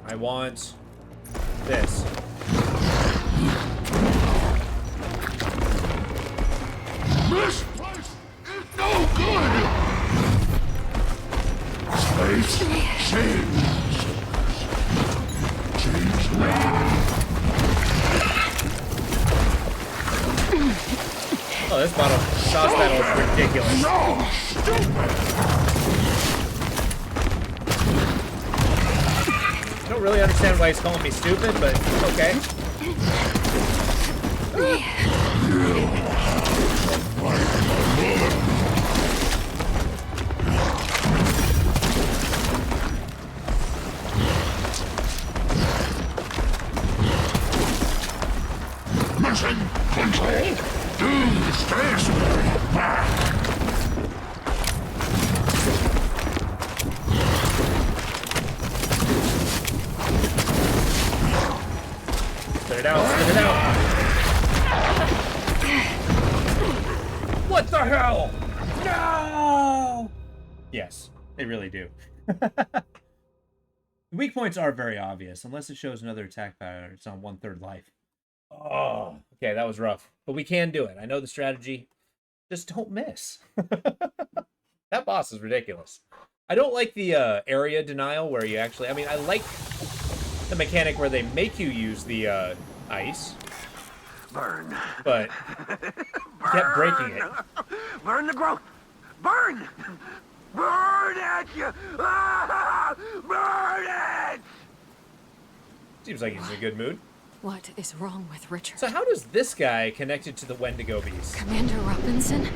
I want this. This place is no good! Space change. Change Oh, this sauce battle is ridiculous. No! I don't really understand why he's calling me stupid, but okay. Mission control. Doom stationary. Spit it out, spit it out. What the hell? No! Yes, they really do. The weak points are very obvious, unless it shows another attack pattern. It's on 1/3 life. Oh, okay, that was rough. But we can do it. I know the strategy. Just don't miss. That boss is ridiculous. I don't like the area denial where you actually... I mean, I like the mechanic where they make you use the ice. Burn. But you kept breaking it. Burn the growth. Burn! Burn at you! Ah! Burn it! Seems like he's in a good mood. What is wrong with Richard? So how does this guy connect it to the Wendigo beast? Commander Robinson?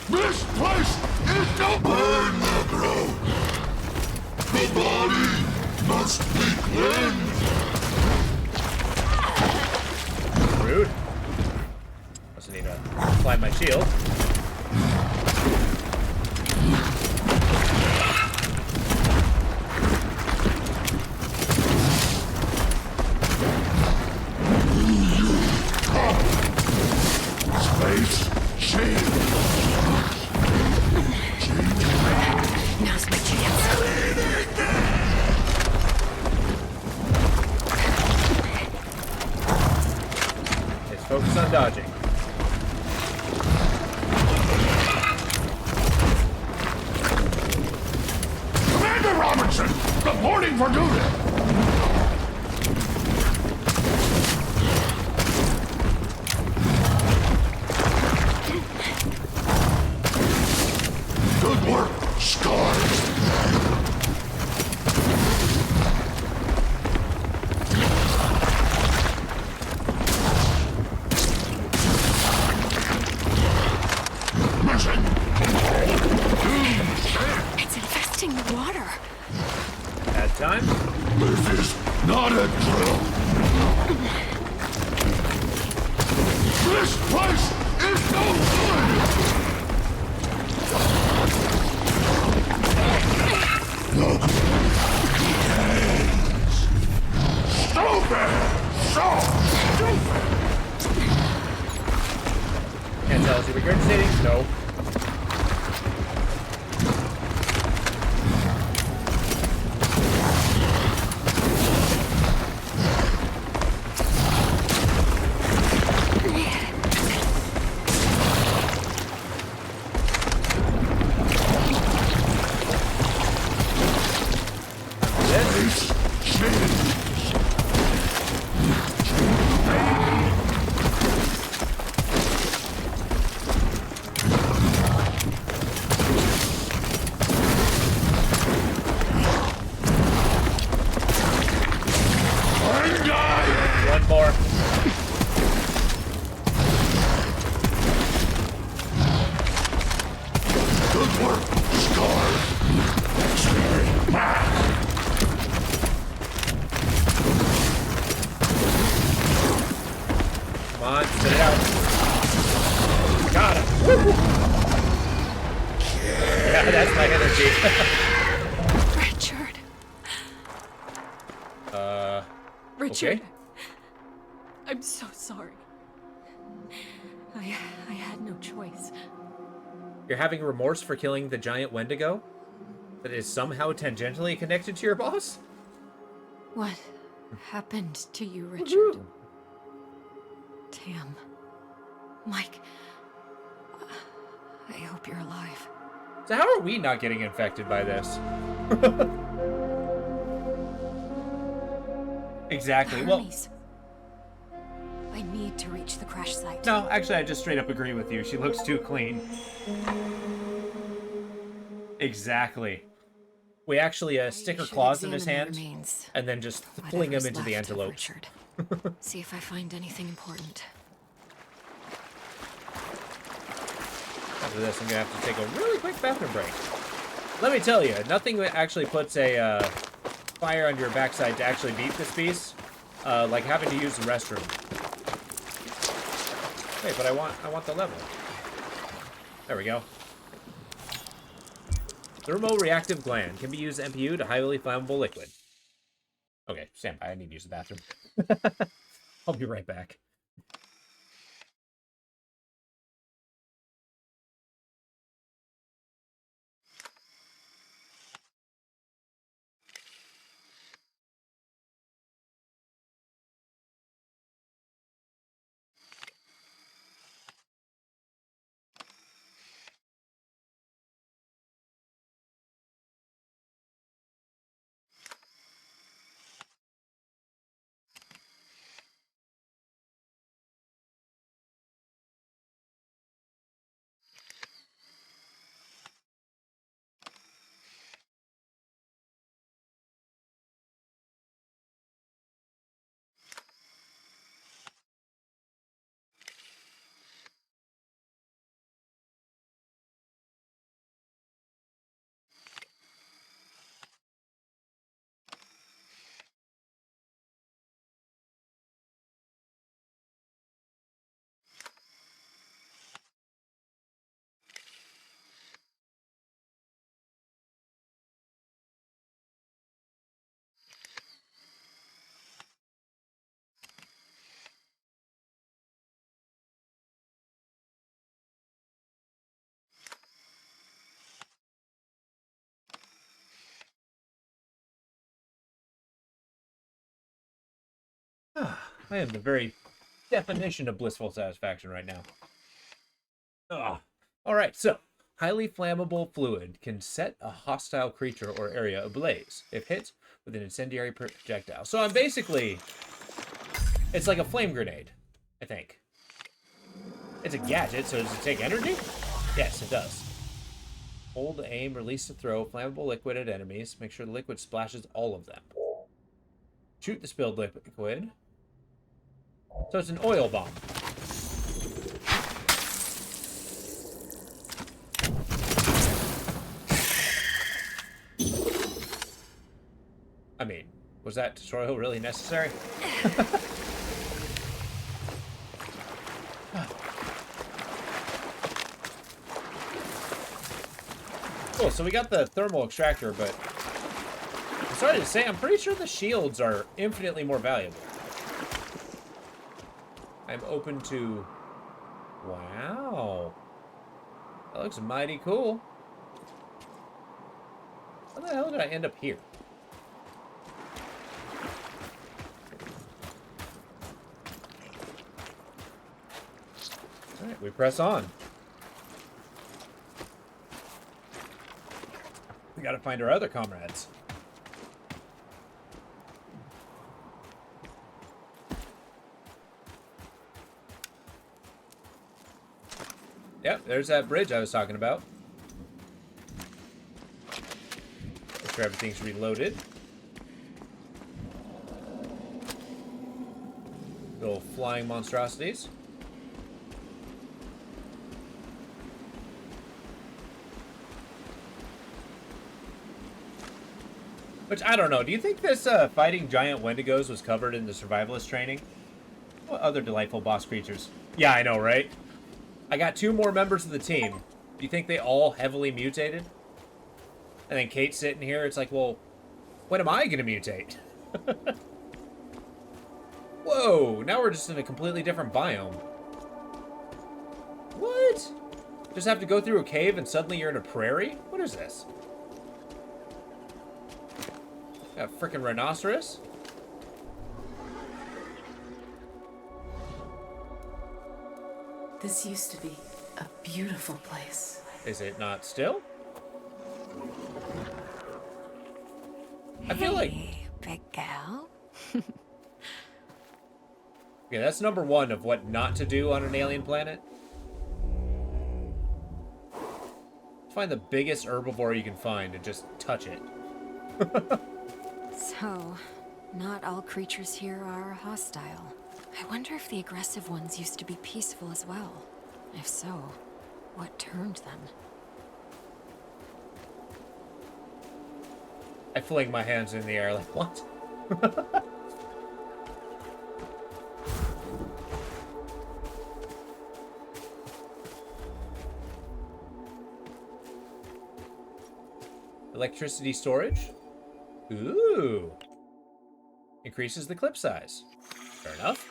This place is no burn the growth. The body must be cleansed. Rude. Also need to apply my shield. Space change. Now's my chance. Let's focus on dodging. Commander Robinson, reporting for duty. Good work, Scars. Mission It's infesting the water. Bad time? This is not a drill. This place is no good. Look. Stupid! So stupid! Can't tell, is he regurgitating? No. One more. Good work, Scars. Stay back. Come on, spit it out. Got him. Woo! Yeah, that's my energy. Richard. Richard. Okay. I'm so sorry. I had no choice. You're having remorse for killing the giant Wendigo? That is somehow tangentially connected to your boss? What happened to you, Richard? Tam. Mike. I hope you're alive. So how are we not getting infected by this? Exactly. Hermes. I need to reach the crash site. No, actually, I just straight up agree with you. She looks too clean. Exactly. We actually stick her claws in his hand and then just fling him into the antelope. Richard. See if I find anything important. After this, I'm gonna have to take a really quick bathroom break. Let me tell you, nothing actually puts a fire on your backside to actually beat this beast, like having to use the restroom. Wait, but I want the level. There we go. Thermoreactive gland can be used as MPU to highly flammable liquid. Okay, stand by. I need to use the bathroom. I'll be right back. I am the very definition of blissful satisfaction right now. Alright, so, highly flammable fluid can set a hostile creature or area ablaze if hit with an incendiary projectile. So I'm basically... It's like a flame grenade, I think. It's a gadget, so does it take energy? Yes, it does. Hold, aim, release to throw flammable liquid at enemies. Make sure the liquid splashes all of them. Shoot the spilled liquid. So it's an oil bomb. I mean, was that tutorial really necessary? Cool, so we got the thermal extractor, but I'm sorry to say, I'm pretty sure the shields are infinitely more valuable. I'm open to... Wow. That looks mighty cool. How the hell did I end up here? Alright, we press on. We gotta find our other comrades. Yep, there's that bridge I was talking about. Make sure everything's reloaded. Little flying monstrosities. Which, I don't know. Do you think this fighting giant Wendigos was covered in the survivalist training? What other delightful boss creatures? Yeah, I know, right? I got 2 more members of the team. Do you think they all heavily mutated? And then Kate's sitting here. It's like, well, when am I going to mutate? Whoa, now we're just in a completely different biome. What? Just have to go through a cave and suddenly you're in a prairie? What is this? A freaking rhinoceros? This used to be a beautiful place. Is it not still? I feel like... big gal. Yeah, that's number one of what not to do on an alien planet. Find the biggest herbivore you can find and just touch it. So, not all creatures here are hostile. I wonder if the aggressive ones used to be peaceful as well. If so, what turned them? I fling my hands in the air like, what? Electricity storage? Ooh. Increases the clip size. Fair enough.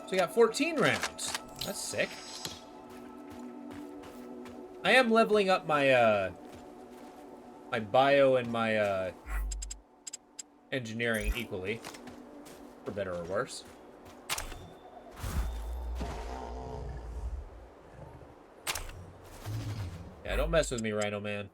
So we got 14 rounds. That's sick. I am leveling up my my bio and my engineering equally, for better or worse. Yeah, don't mess with me, Rhino Man.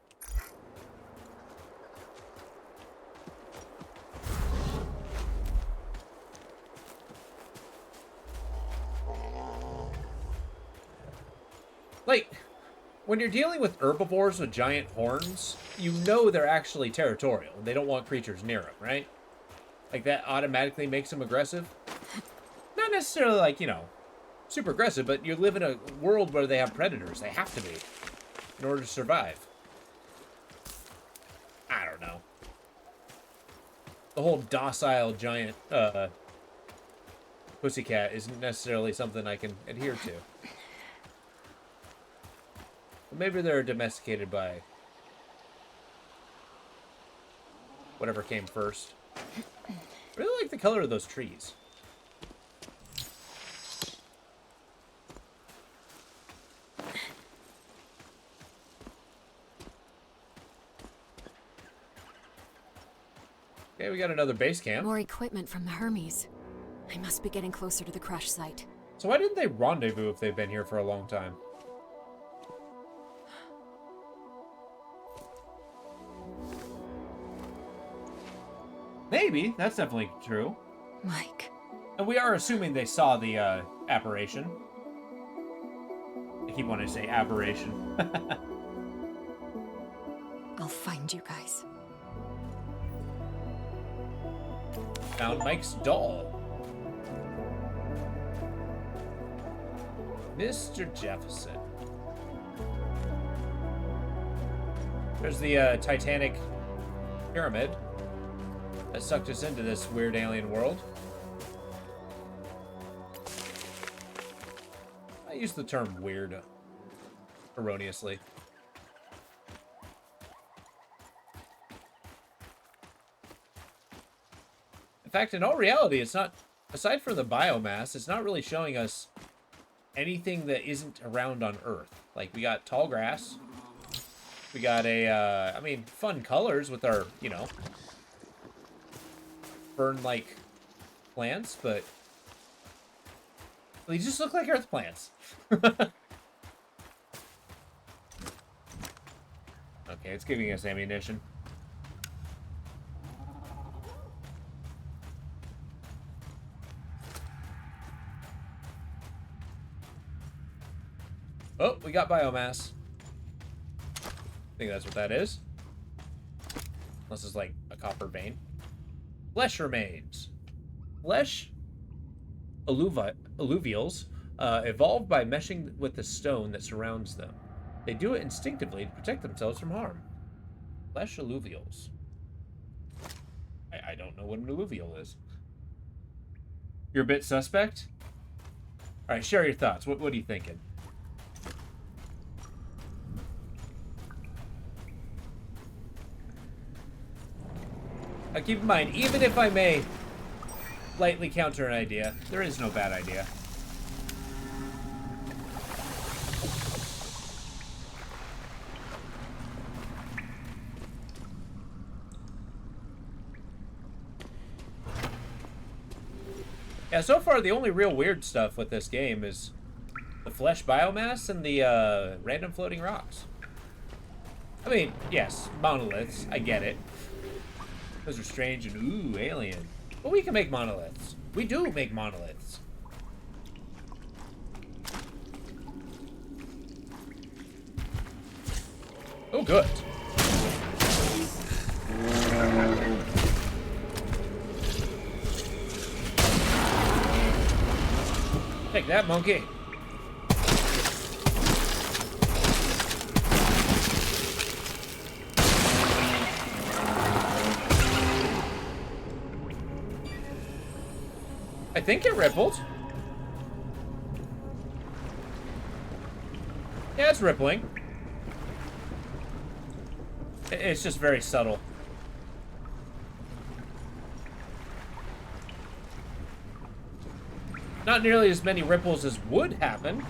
Like, when you're dealing with herbivores with giant horns, you know they're actually territorial. They don't want creatures near them, right? Like, that automatically makes them aggressive. Not necessarily, like, you know, super aggressive, but you live in a world where they have predators. They have to be in order to survive. I don't know. The whole docile giant pussycat isn't necessarily something I can adhere to. But maybe they're domesticated by whatever came first. I really like the color of those trees. Okay, we got another base camp. More equipment from the Hermes. I must be getting closer to the crash site. So why didn't they rendezvous if they've been here for a long time? Maybe. That's definitely true. Mike. And we are assuming they saw the apparition. I keep wanting to say aberration. I'll find you guys. Found Mike's doll. Mr. Jefferson. There's the Titanic pyramid that sucked us into this weird alien world. I use the term weird erroneously. In fact, in all reality, it's not, aside from the biomass, it's not really showing us anything that isn't around on Earth. Like, we got tall grass. We got a, I mean, fun colors with our, you know, fern-like plants, but they just look like Earth plants. Okay, it's giving us ammunition. Oh, we got biomass. I think that's what that is. Unless it's like a copper vein. Flesh remains. Flesh alluvials evolved by meshing with the stone that surrounds them. They do it instinctively to protect themselves from harm. Flesh alluvials. I don't know what an alluvial is. You're a bit suspect? Alright, share your thoughts. What are you thinking? Now keep in mind, even if I may lightly counter an idea, there is no bad idea. Yeah, so far the only real weird stuff with this game is the flesh biomass and the random floating rocks. I mean, yes, monoliths, I get it. Those are strange and ooh, alien. But we can make monoliths. We do make monoliths. Oh, good. Take that, monkey. I think it rippled. Yeah, it's rippling. It's just very subtle. Not nearly as many ripples as would happen.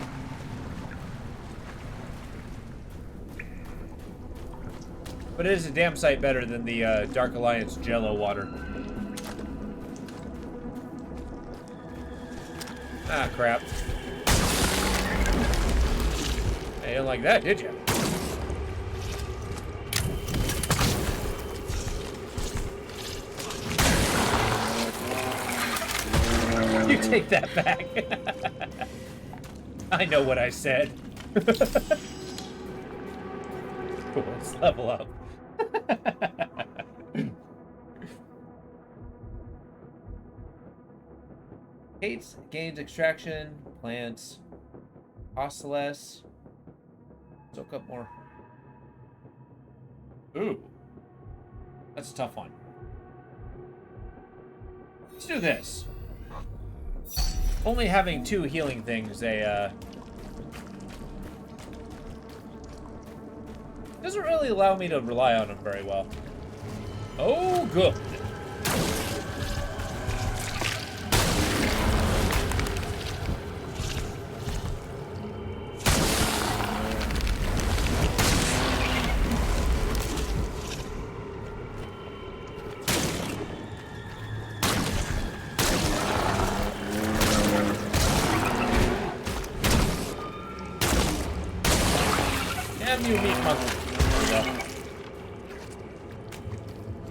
But it is a damn sight better than the Dark Alliance Jello water. Ah, crap. Hey, you didn't like that, did you? You take that back. I know what I said. Cool, let's level up. Gates gains extraction, plants, costs less. Soak up more. Ooh. That's a tough one. Let's do this. Only having 2 healing things, doesn't really allow me to rely on them very well. Oh, good.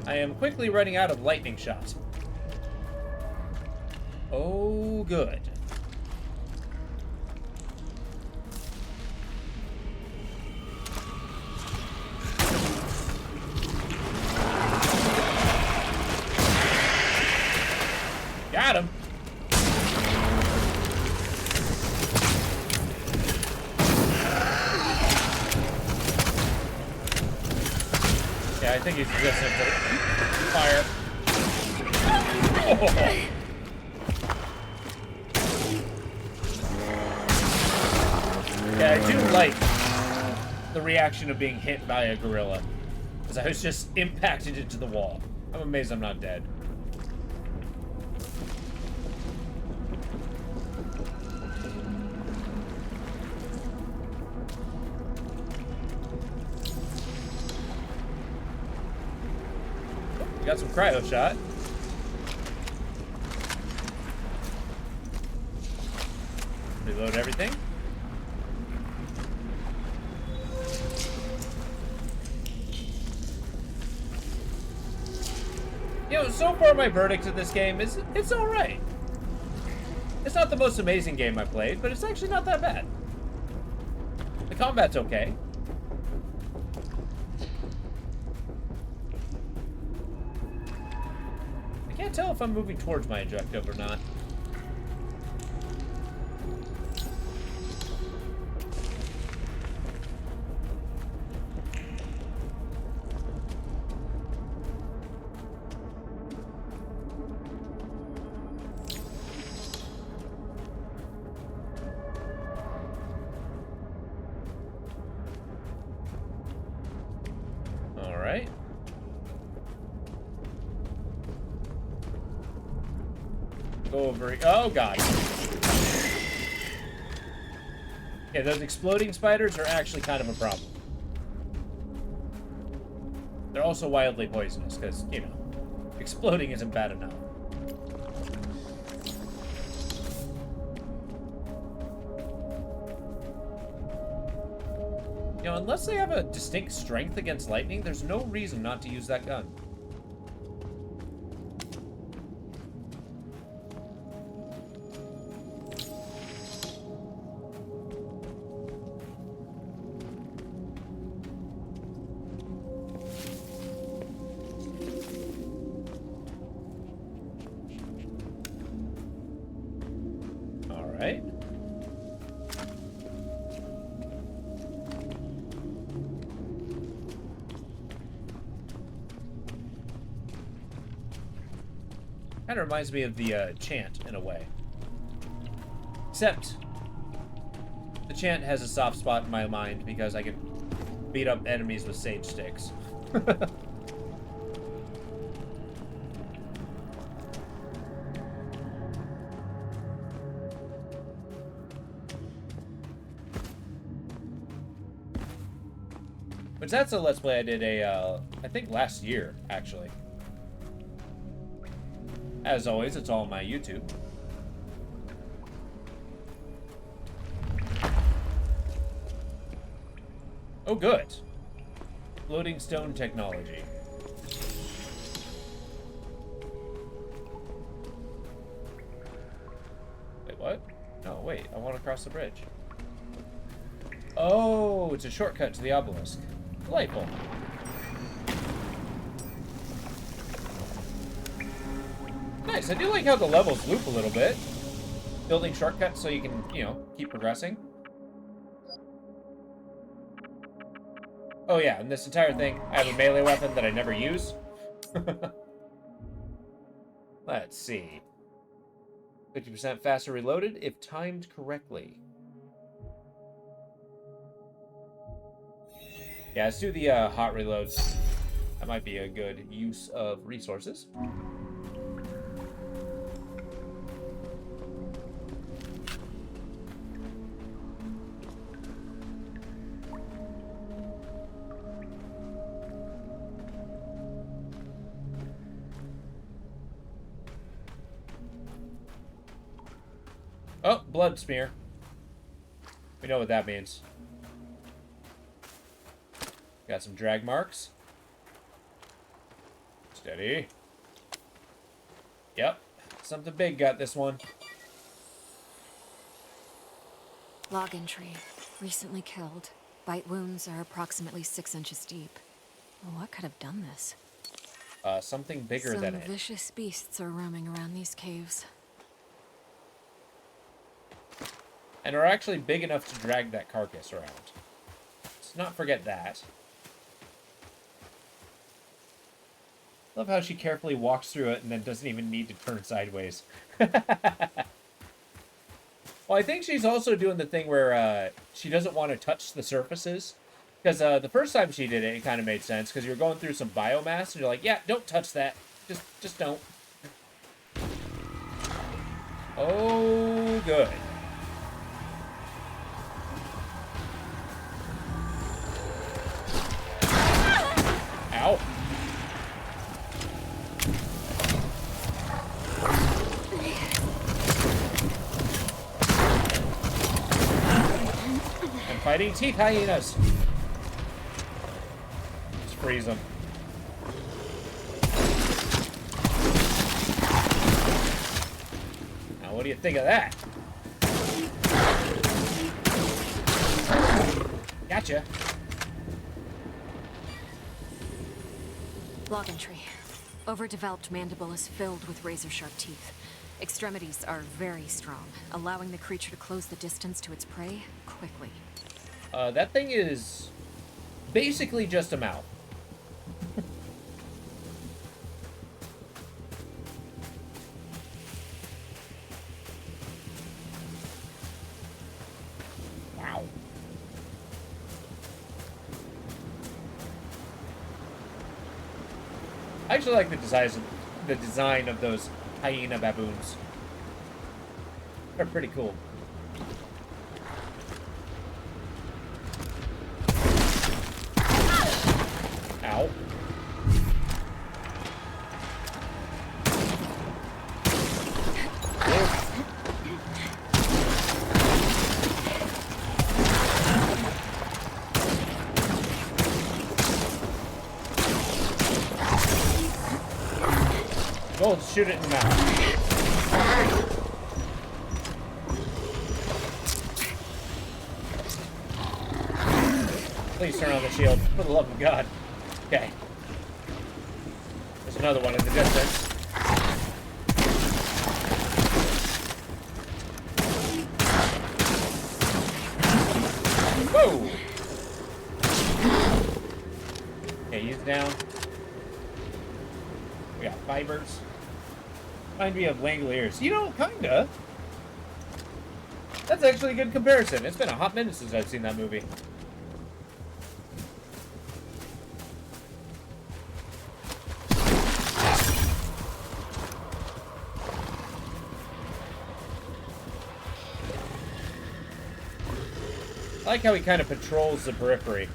I am quickly running out of lightning shots. Oh, good. Got him. Yeah, I think he's resistant to fire. Oh. Yeah, I do like the reaction of being hit by a gorilla, because I was just impacted into the wall. I'm amazed I'm not dead. Got some cryo shot. Reload everything. You know, so far my verdict of this game is it's alright. It's not the most amazing game I played, but it's actually not that bad. The combat's okay. I can't tell if I'm moving towards my objective or not. All right. Go over. Oh god. Yeah, those exploding spiders are actually kind of a problem. They're also wildly poisonous because, you know, exploding isn't bad enough. You know, unless they have a distinct strength against lightning, there's no reason not to use that gun. All right. Kind of reminds me of the chant in a way. Except, the chant has a soft spot in my mind because I can beat up enemies with sage sticks. Which that's a Let's Play I did I think last year, actually. As always, it's all on my YouTube. Oh, good. Floating stone technology. Wait, what? No, wait. I want to cross the bridge. Oh, it's a shortcut to the obelisk. Delightful. Nice. I do like how the levels loop a little bit. Building shortcuts so you can, you know, keep progressing. Oh yeah, and this entire thing, I have a melee weapon that I never use. Let's see. 50% faster reloaded if timed correctly. Yeah, let's do the hot reloads. That might be a good use of resources. Oh, blood smear. We know what that means. Got some drag marks. Steady. Yep. Something big got this one. Log entry. Recently killed. Bite wounds are approximately 6 inches deep. What could have done this? Something bigger than it. Some vicious beasts are roaming around these caves. And are actually big enough to drag that carcass around. Let's not forget that. Love how she carefully walks through it and then doesn't even need to turn sideways. Well, I think she's also doing the thing where she doesn't want to touch the surfaces. Because the first time she did it, it kind of made sense. Because you're going through some biomass and you're like, yeah, don't touch that. Just don't. Oh, good. Ow. I'm fighting teeth hyenas. Just freeze them. Now, what do you think of that? Gotcha. Log entry. Overdeveloped mandible is filled with razor-sharp teeth. Extremities are very strong, allowing the creature to close the distance to its prey quickly. That thing is basically just a mouth. Wow. I actually like the design of those hyena baboons. They're pretty cool. Ow. shield, shoot it in the mouth. Please turn on the shield, for the love of God. Okay. There's another one in the distance. Whoa! Okay, he's down. We got fibers. Remind me of Langoliers. You know, kinda. That's actually a good comparison. It's been a hot minute since I've seen that movie. I like how he kind of patrols the periphery.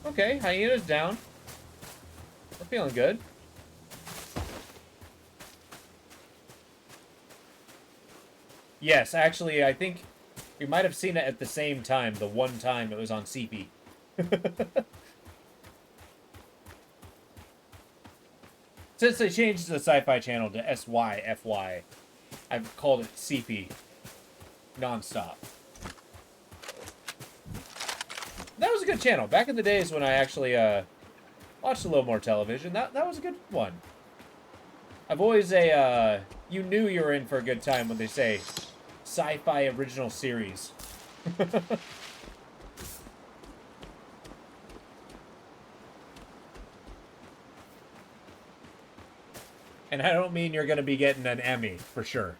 Okay, hyena's down. We're feeling good. Yes, actually, I think we might have seen it at the same time, the one time it was on CP. Since they changed the Sci-Fi Channel to SYFY, I've called it CP nonstop. That was a good channel. Back in the days when I actually watched a little more television, that was a good one. I've always you knew you were in for a good time when they say Sci-Fi Original Series. And I don't mean you're going to be getting an Emmy, for sure.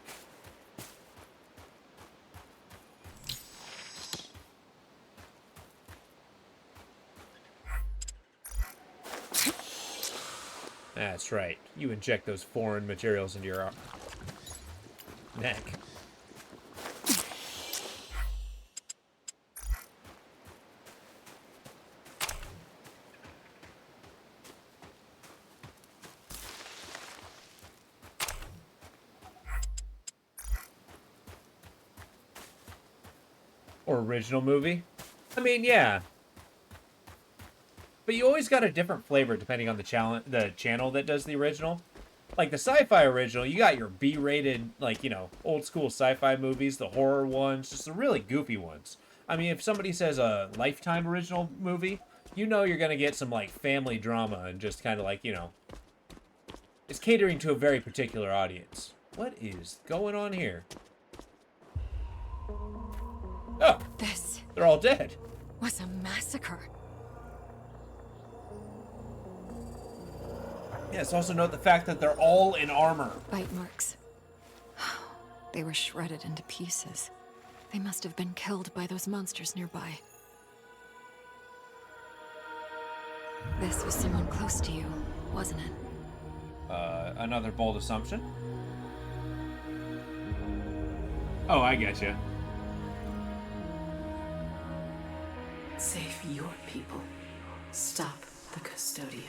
That's right. You inject those foreign materials into your neck. Or original movie? I mean, yeah. But you always got a different flavor depending on the channel that does the original. Like the sci-fi original, you got your B-rated, like, you know, old school sci-fi movies, the horror ones, just the really goofy ones. I mean, if somebody says a Lifetime original movie, you know you're going to get some, like, family drama and just kind of like, you know, it's catering to a very particular audience. What is going on here? Oh, This they're all dead. was a massacre. Yes, also note the fact that they're all in armor. Bite marks. They were shredded into pieces. They must have been killed by those monsters nearby. This was someone close to you, wasn't it? Another bold assumption. Oh, I get you. Save your people. Stop the custodian.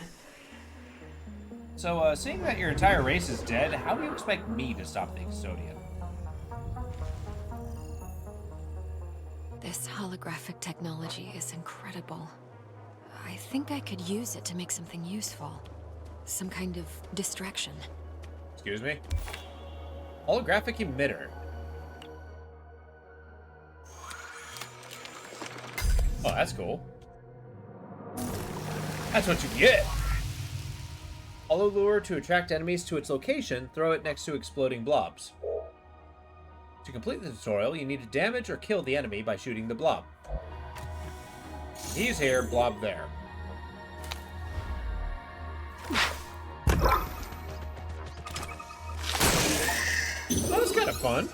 So, seeing that your entire race is dead, how do you expect me to stop the custodian? This holographic technology is incredible. I think I could use it to make something useful. Some kind of distraction. Excuse me? Holographic emitter. Oh, that's cool. That's what you get. Hollow lure to attract enemies to its location, throw it next to exploding blobs. To complete the tutorial, you need to damage or kill the enemy by shooting the blob. He's here, blob there. That was kind of fun.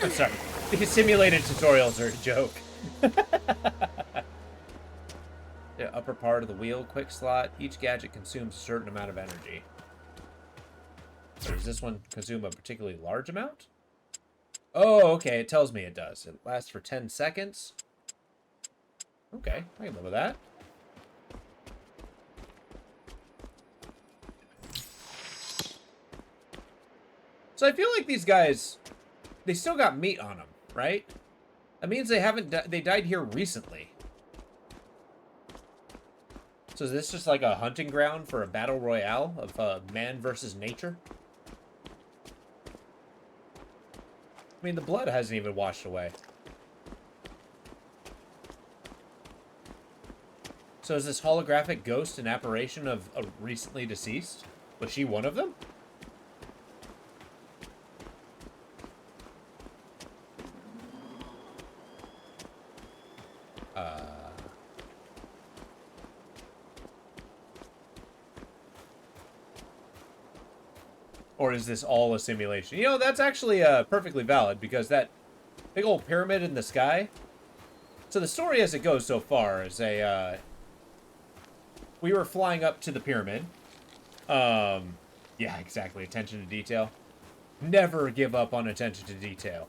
I'm sorry. These simulated tutorials are a joke. The upper part of the wheel, quick slot. Each gadget consumes a certain amount of energy. So does this one consume a particularly large amount? Oh, okay. It tells me it does. It lasts for 10 seconds. Okay, I can live with that. So I feel like these guys, they still got meat on them, right? That means they haven't, they died here recently. So is this just like a hunting ground for a battle royale of man versus nature? I mean, the blood hasn't even washed away. So is this holographic ghost an apparition of a recently deceased? Was she one of them? Or is this all a simulation? You know, that's actually perfectly valid, because that big old pyramid in the sky... So the story as it goes so far is we were flying up to the pyramid. Yeah, exactly. Attention to detail. Never give up on attention to detail.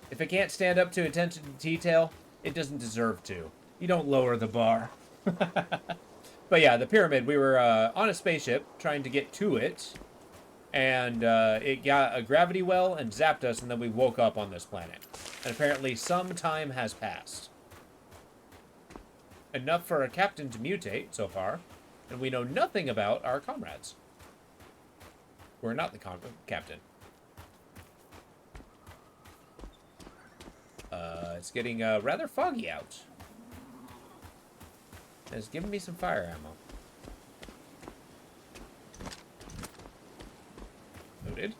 If it can't stand up to attention to detail, it doesn't deserve to. You don't lower the bar. But yeah, the pyramid, we were on a spaceship trying to get to it. And it got a gravity well and zapped us, and then we woke up on this planet. And apparently some time has passed. Enough for a captain to mutate so far, and we know nothing about our comrades. We're not the captain. It's getting rather foggy out. It's giving me some fire ammo. Noted.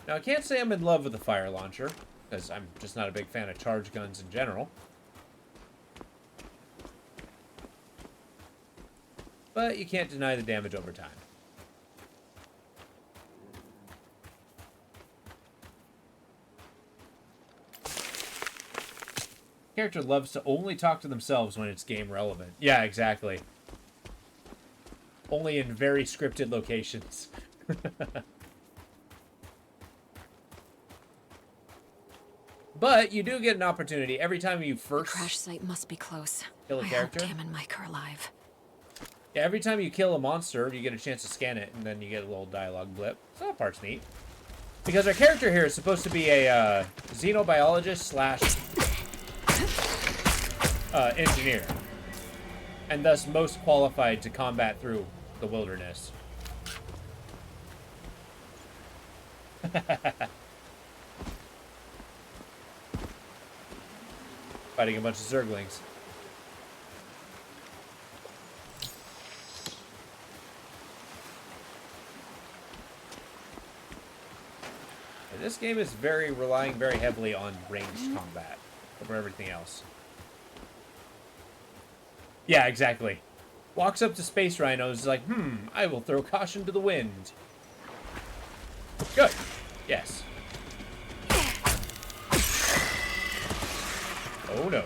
Now, I can't say I'm in love with the fire launcher, because I'm just not a big fan of charge guns in general. But you can't deny the damage over time. Character loves to only talk to themselves when it's game relevant. Yeah, exactly. Only in very scripted locations. But you do get an opportunity every time you first... The crash site must be close. Kill a character. I hope Tim and Mike are alive. Yeah, every time you kill a monster, you get a chance to scan it, and then you get a little dialogue blip. So that part's neat. Because our character here is supposed to be a xenobiologist slash engineer. And thus most qualified to combat through the wilderness. Fighting a bunch of Zerglings. And this game is relying very heavily on ranged combat over everything else. Yeah, exactly. Walks up to space rhinos like, I will throw caution to the wind. Good. Yes. Oh no.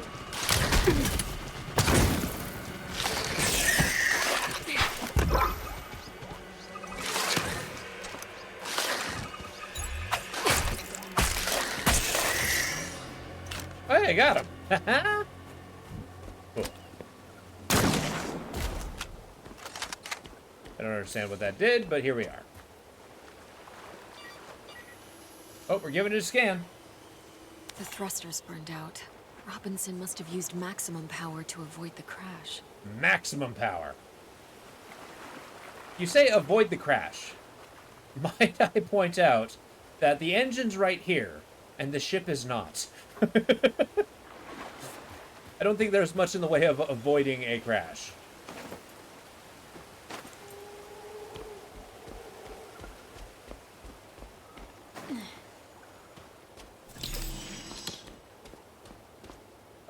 Hey, I got him. Cool. I don't understand what that did, but here we are. Oh, we're giving it a scan. The thrusters burned out. Robinson must have used maximum power to avoid the crash. Maximum power. You say avoid the crash. Might I point out that the engine's right here, and the ship is not. I don't think there's much in the way of avoiding a crash.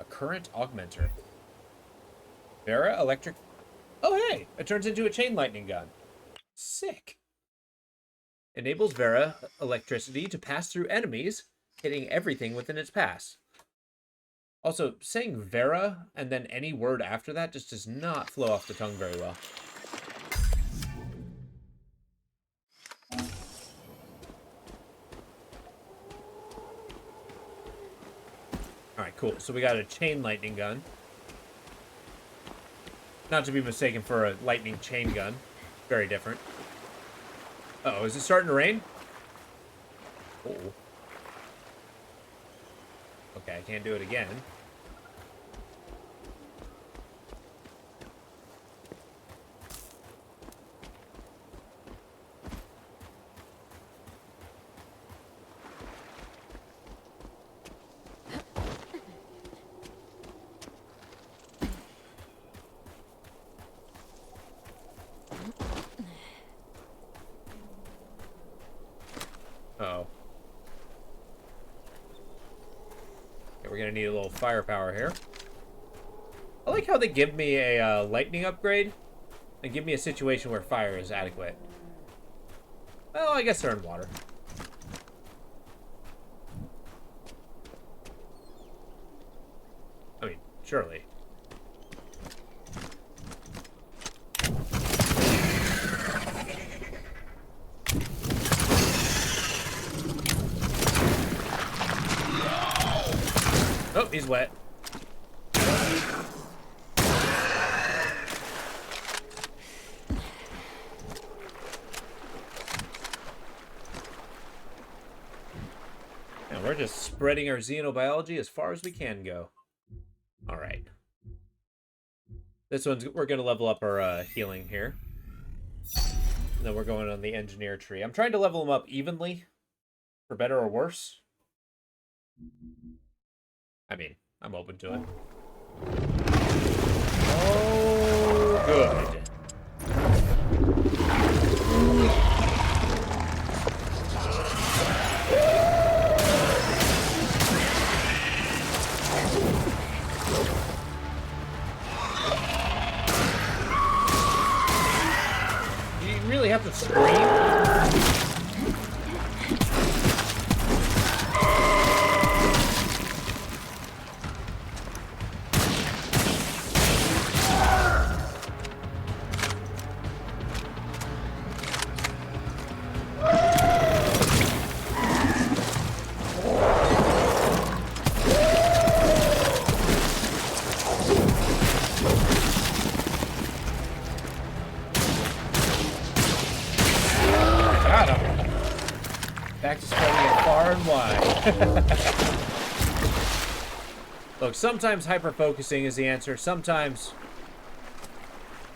Current augmenter. Vera electric. Oh, hey! It turns into a chain lightning gun. Sick. Enables Vera electricity to pass through enemies, hitting everything within its pass. Also, saying Vera and then any word after that just does not flow off the tongue very well. Alright, cool. So we got a chain lightning gun. Not to be mistaken for a lightning chain gun. Very different. Uh-oh, is it starting to rain? Oh. Okay, I can't do it again. Uh-oh. Okay, we're gonna need a little firepower here. I like how they give me a lightning upgrade and give me a situation where fire is adequate. Well, I guess they're in water. I mean, surely. Oh, he's wet. And we're just spreading our xenobiology as far as we can go. All right. This one's, we're going to level up our healing here. And then we're going on the engineer tree. I'm trying to level them up evenly, for better or worse. I mean, I'm open to it. Oh, good. You really have to scream? Back to spreading it far and wide. Look, sometimes hyper-focusing is the answer. Sometimes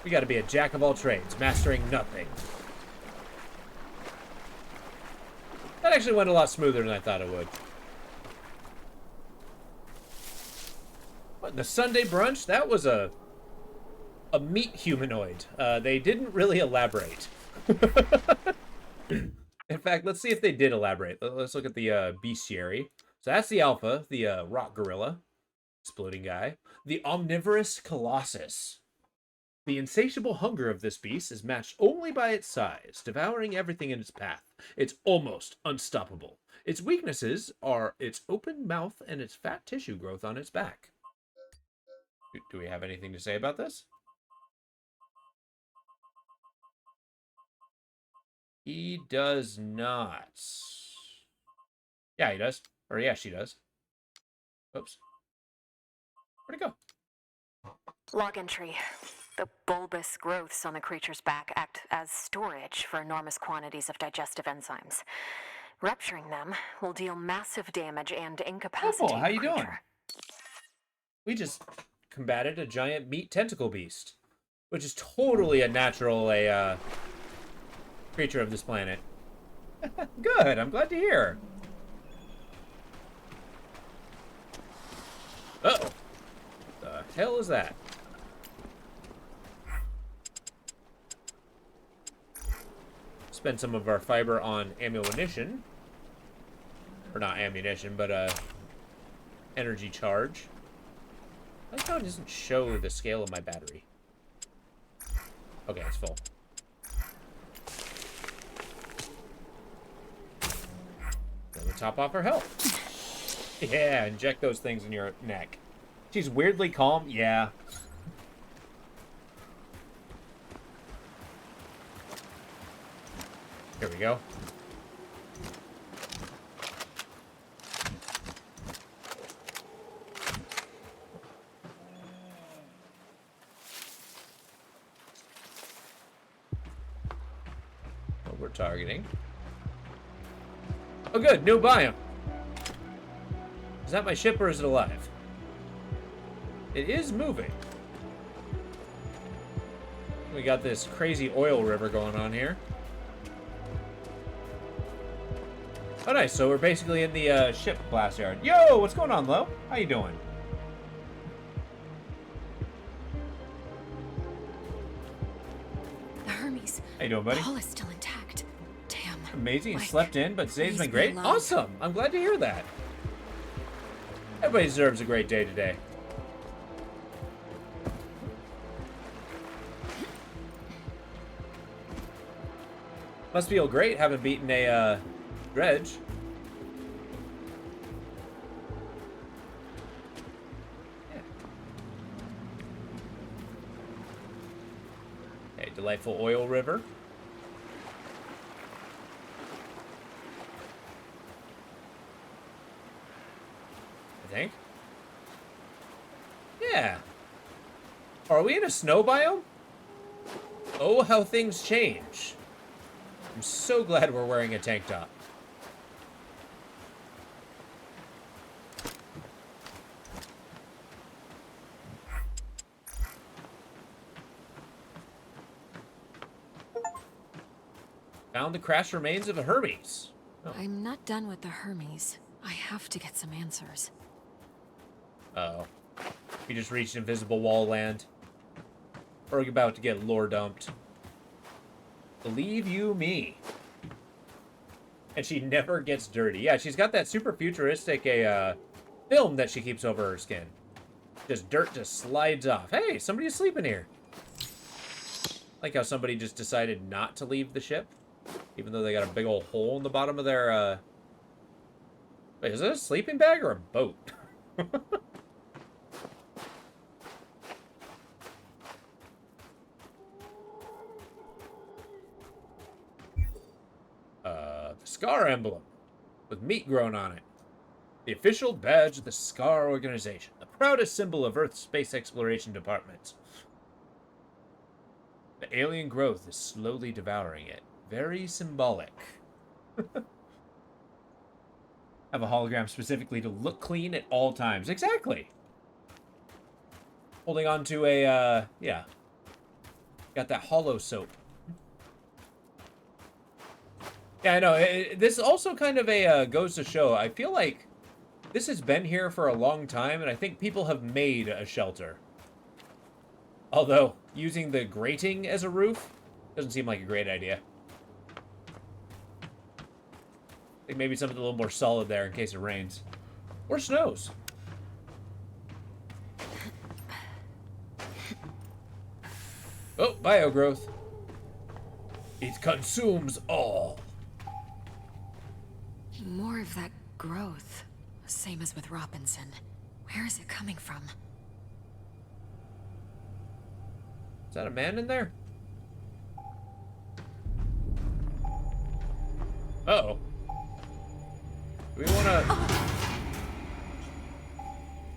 we gotta be a jack of all trades, mastering nothing. That actually went a lot smoother than I thought it would. What, the Sunday brunch? That was a meat humanoid. They didn't really elaborate. In fact, let's see if they did elaborate. Let's look at the bestiary. So that's the alpha, the rock gorilla, exploding guy. The omnivorous colossus. The insatiable hunger of this beast is matched only by its size, devouring everything in its path. It's almost unstoppable. Its weaknesses are its open mouth and its fat tissue growth on its back. Do we have anything to say about this? He does not. Yeah, he does. Or yeah, she does. Oops. Where'd it go? Log entry. The bulbous growths on the creature's back act as storage for enormous quantities of digestive enzymes. Rupturing them will deal massive damage and incapacitate Oh, how you the creature. doing? We just combated a giant meat tentacle beast, which is totally a natural creature of this planet. Good, I'm glad to hear. Uh-oh. The hell is that? Spend some of our fiber on ammunition. Or not ammunition, but energy charge. I like how it doesn't show the scale of my battery. Okay, it's full. Let me top off her health. Yeah, inject those things in your neck. She's weirdly calm. Yeah. Here we go. targeting. Oh good, new biome. Is that my ship or is it alive? It is moving. We got this crazy oil river going on here. Oh nice, so we're basically in the ship blast yard. Yo, what's going on, Lo? How you doing? The Hermes. How you doing, buddy? Hull is still intact. Damn. Amazing, Mike, slept in, but today's please been be great. alive. Awesome, I'm glad to hear that. Everybody deserves a great day today. Must feel great having beaten a dredge. Yeah. Okay, delightful oil river. I think. Yeah. Are we in a snow biome? Oh, how things change. I'm so glad we're wearing a tank top. Found the crashed remains of a Hermes. Oh. I'm not done with the Hermes. I have to get some answers. Uh-oh. You just reached invisible wall land. Or you're about to get lore dumped. Believe you me. And she never gets dirty. Yeah, she's got that super futuristic film that she keeps over her skin. Just dirt just slides off. Hey, somebody's sleeping here. Like how somebody just decided not to leave the ship. Even though they got a big old hole in the bottom of their, Wait, is that a sleeping bag or a boat? The Scar emblem with meat grown on it. The official badge of the Scar organization. The proudest symbol of Earth's space exploration department. The alien growth is slowly devouring it. Very symbolic. Have a hologram specifically to look clean at all times. Exactly. Holding on to a, yeah. Got that hollow soap. Yeah, I know. This also kind of a goes to show. I feel like this has been here for a long time, and I think people have made a shelter. Although, using the grating as a roof doesn't seem like a great idea. I think maybe something a little more solid there in case it rains. Or snows. Oh, biogrowth. It consumes all. More of that growth. Same as with Robinson. Where is it coming from? Is that a man in there? Uh-oh. Do we wanna...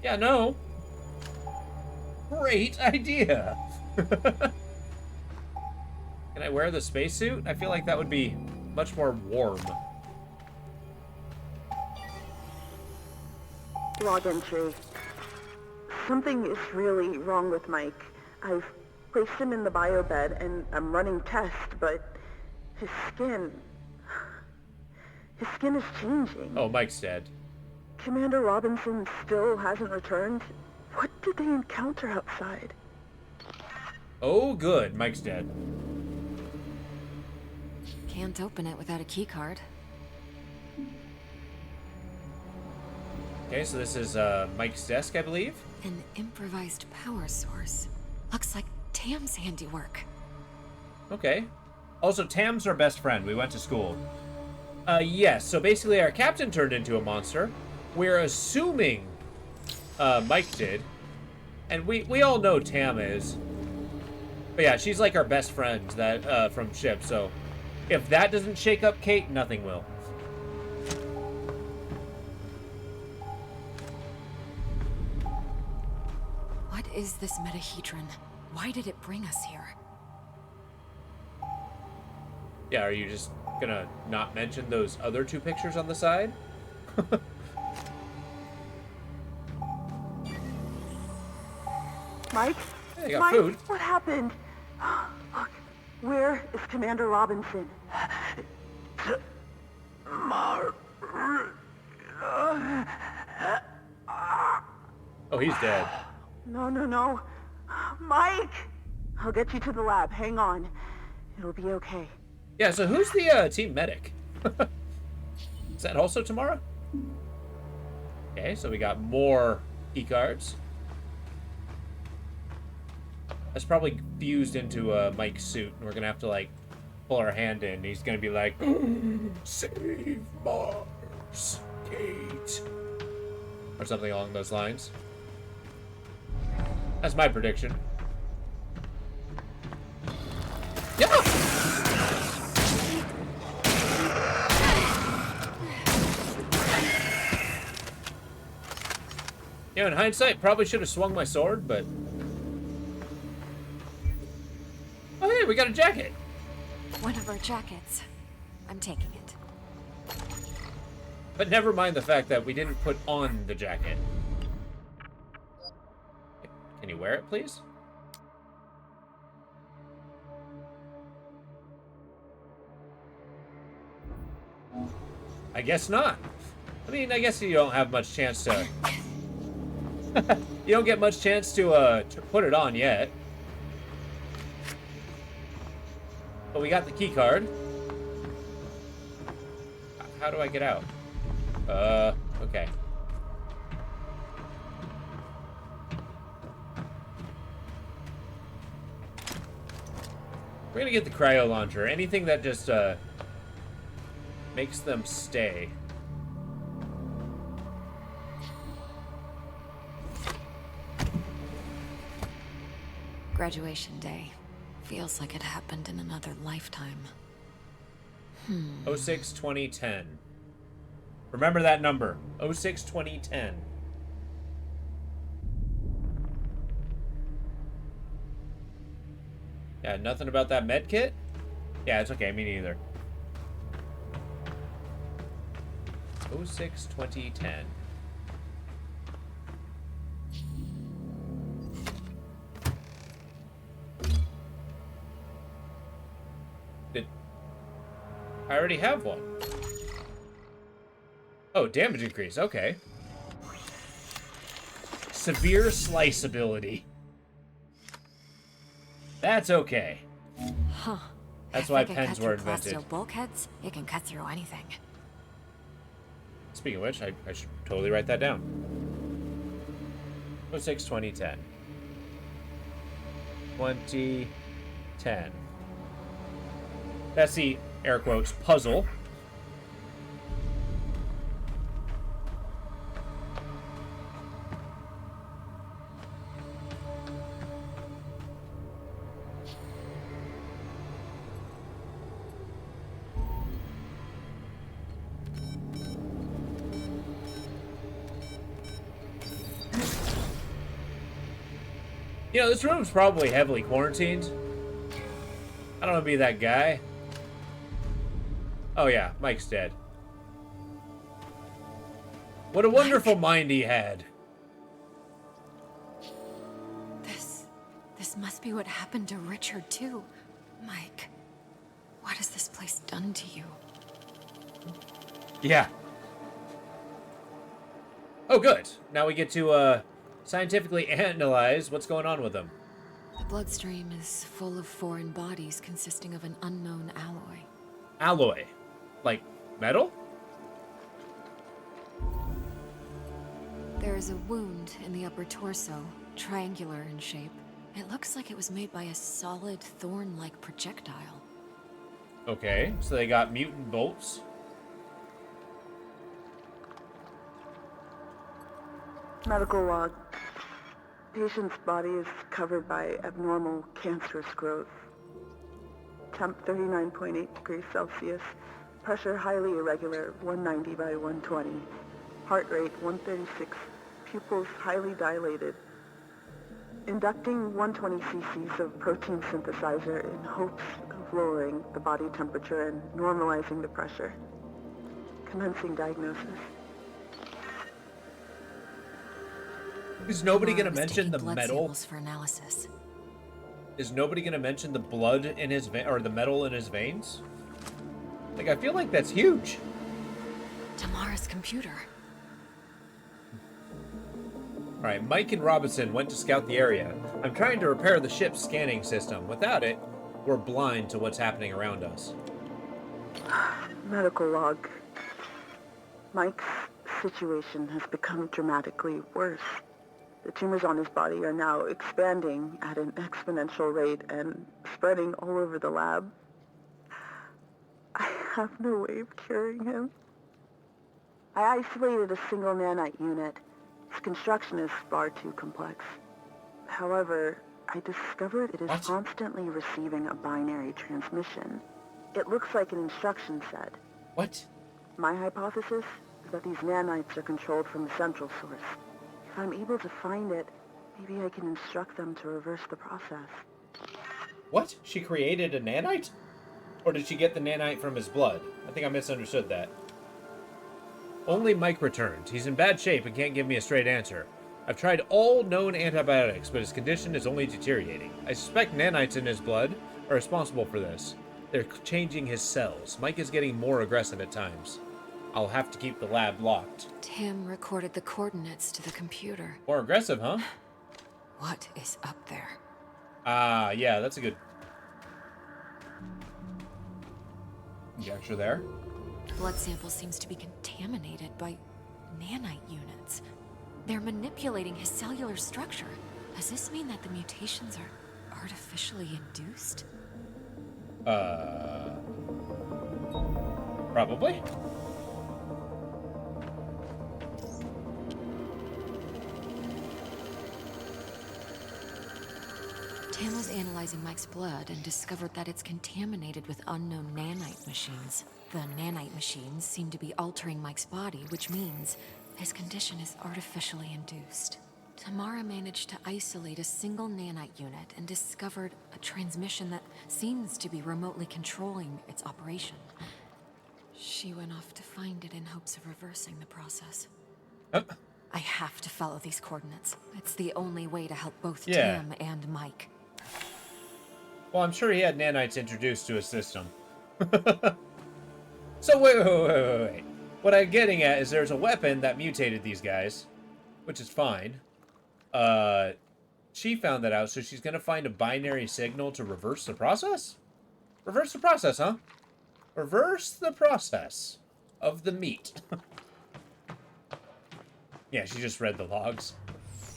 Yeah, no. Great idea. Can I wear the spacesuit? I feel like that would be much more warm. Log entry. Something is really wrong with Mike. I've placed him in the biobed and I'm running tests, but his skin is changing. Oh, Mike's dead. Commander Robinson still hasn't returned. What did they encounter outside? Oh, good. Mike's dead. Can't open it without a keycard. Okay, so this is Mike's desk, I believe. An improvised power source. Looks like Tam's handiwork. Okay. Also, Tam's our best friend. We went to school. Yes, so basically our captain turned into a monster. We're assuming Mike did. And we all know Tam is. But yeah, she's like our best friend that from SHIP, so if that doesn't shake up Kate, nothing will. What is this metahedron? Why did it bring us here? Yeah, are you just gonna not mention those other two pictures on the side. Mike? Hey, I got Mike, food. what happened? Look, where is Commander Robinson? Oh, he's dead. No. Mike! I'll get you to the lab. Hang on. It'll be okay. Yeah, so who's the team medic? Is that also Tamara? Okay, so we got more keycards. That's probably fused into Mike's suit, and we're gonna have to, like, pull our hand in. He's gonna be like, save Mars, Kate. Or something along those lines. That's my prediction. Yeah! Yeah, in hindsight, probably should have swung my sword, but... Oh, hey, we got a jacket! One of our jackets. I'm taking it. But never mind the fact that we didn't put on the jacket. Can you wear it, please? I guess not. I mean, I guess you don't have much chance to... you don't get much chance to put it on yet. But we got the key card. How do I get out? Okay. We're gonna get the cryo launcher. Anything that just, makes them stay. Graduation day. Feels like it happened in another lifetime. 06-2010. Remember that number. 06-2010. Yeah, nothing about that med kit? Yeah, it's okay, me neither. 06-2010. I already have one. Oh, damage increase. Okay. Severe slice ability. That's okay. Huh. That's why If it can pens cut were through invented. plasteel bulkheads, it can cut through anything. Speaking of which, I should totally write that down. 06-2010. 2010. That's the, air quotes, puzzle. You know, this room's probably heavily quarantined. I don't want to be that guy. Oh yeah, Mike's dead. What a wonderful mind he had. This must be what happened to Richard, too. Mike, what has this place done to you? Yeah. Oh, good. Now we get to, scientifically analyze what's going on with them. The bloodstream is full of foreign bodies consisting of an unknown alloy. Alloy? Like metal? There is a wound in the upper torso, triangular in shape. It looks like it was made by a solid thorn-like projectile. Okay, so they got mutant bolts. Medical log. Patient's body is covered by abnormal cancerous growth. Temp 39.8 degrees Celsius. Pressure highly irregular, 190 by 120. Heart rate 136. Pupils highly dilated. Inducting 120 cc's of protein synthesizer in hopes of lowering the body temperature and normalizing the pressure. Commencing diagnosis. Is nobody going to Tomorrow was mention the taking blood metal? samples for analysis. Is nobody going to mention the blood in his or the metal in his veins? Like, I feel like that's huge. Tamara's computer. All right, Mike and Robinson went to scout the area. I'm trying to repair the ship's scanning system. Without it, we're blind to what's happening around us. Medical log. Mike's situation has become dramatically worse. The tumors on his body are now expanding at an exponential rate and spreading all over the lab. I have no way of curing him. I isolated a single nanite unit. Its construction is far too complex. However, I discovered it is constantly receiving a binary transmission. It looks like an instruction set. What? My hypothesis is that these nanites are controlled from the central source. If I'm able to find it, maybe I can instruct them to reverse the process. What? She created a nanite? Or did she get the nanite from his blood? I think I misunderstood that. Only Mike returned. He's in bad shape and can't give me a straight answer. I've tried all known antibiotics, but his condition is only deteriorating. I suspect nanites in his blood are responsible for this. They're changing his cells. Mike is getting more aggressive at times. I'll have to keep the lab locked. Tim recorded the coordinates to the computer. More aggressive, huh? What is up there? Ah, yeah, that's a good conjecture there. Blood sample seems to be contaminated by nanite units. They're manipulating his cellular structure. Does this mean that the mutations are artificially induced? Probably. Tim was analyzing Mike's blood and discovered that it's contaminated with unknown nanite machines. The nanite machines seem to be altering Mike's body, which means his condition is artificially induced. Tamara managed to isolate a single nanite unit and discovered a transmission that seems to be remotely controlling its operation. She went off to find it in hopes of reversing the process. I have to follow these coordinates. It's the only way to help both Tim and Mike. Well, I'm sure he had nanites introduced to his system. So wait. What I'm getting at is there's a weapon that mutated these guys, which is fine. She found that out, so she's gonna find a binary signal to reverse the process? Reverse the process, huh? Reverse the process of the meat. Yeah, she just read the logs.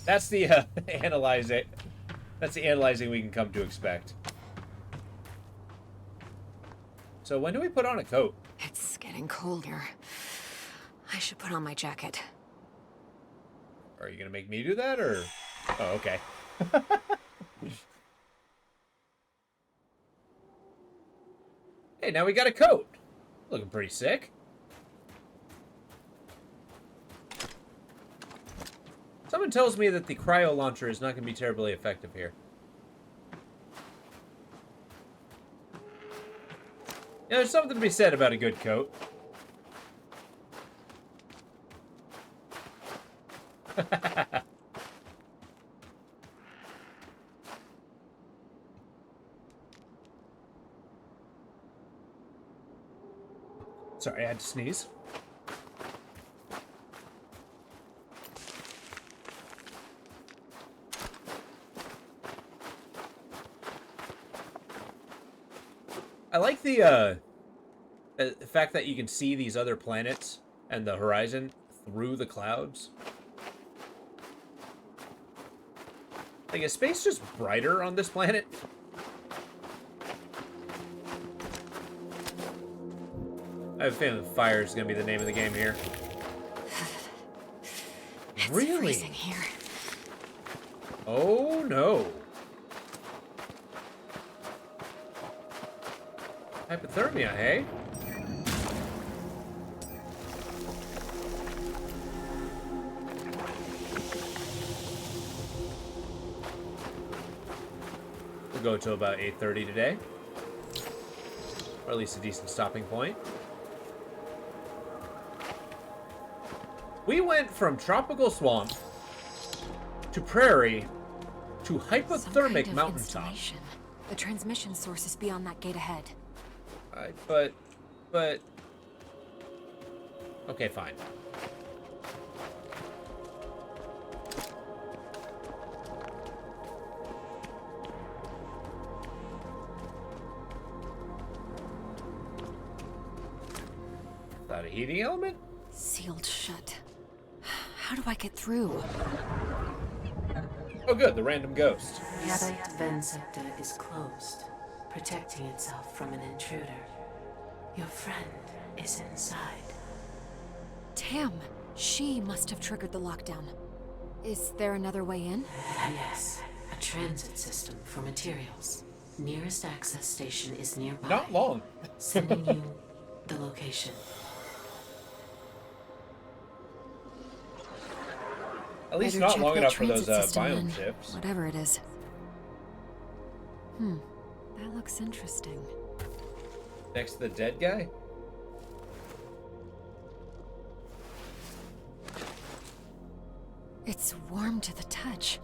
That's the That's the analyzing we can come to expect. So when do we put on a coat? It's getting colder. I should put on my jacket. Are you gonna make me do that, or? Oh, okay. Hey, now we got a coat. Looking pretty sick. Someone tells me that the cryo launcher is not going to be terribly effective here. Yeah, there's something to be said about a good coat. Sorry, I had to sneeze. I like the fact that you can see these other planets and the horizon through the clouds. Like, is space just brighter on this planet? I have a feeling fire is going to be the name of the game here. It's really? freezing here. Oh, no. Hypothermia, hey? We'll go to about 8:30 today. Or at least a decent stopping point. We went from tropical swamp to prairie to hypothermic Some kind of mountaintop. installation. The transmission source is beyond that gate ahead. But... Okay, fine. Is that a heating element? Sealed shut. How do I get through? Oh good, the random ghost. The site vent sector is closed, protecting itself from an intruder. Your friend is inside. Tam, she must have triggered the lockdown. Is there another way in? Yes, a transit system for materials. Nearest access station is nearby. Not long. Sending you the location. At least Better not check long that enough for transit those system biome then, ships. Whatever it is. That looks interesting. Next to the dead guy? It's warm to the touch.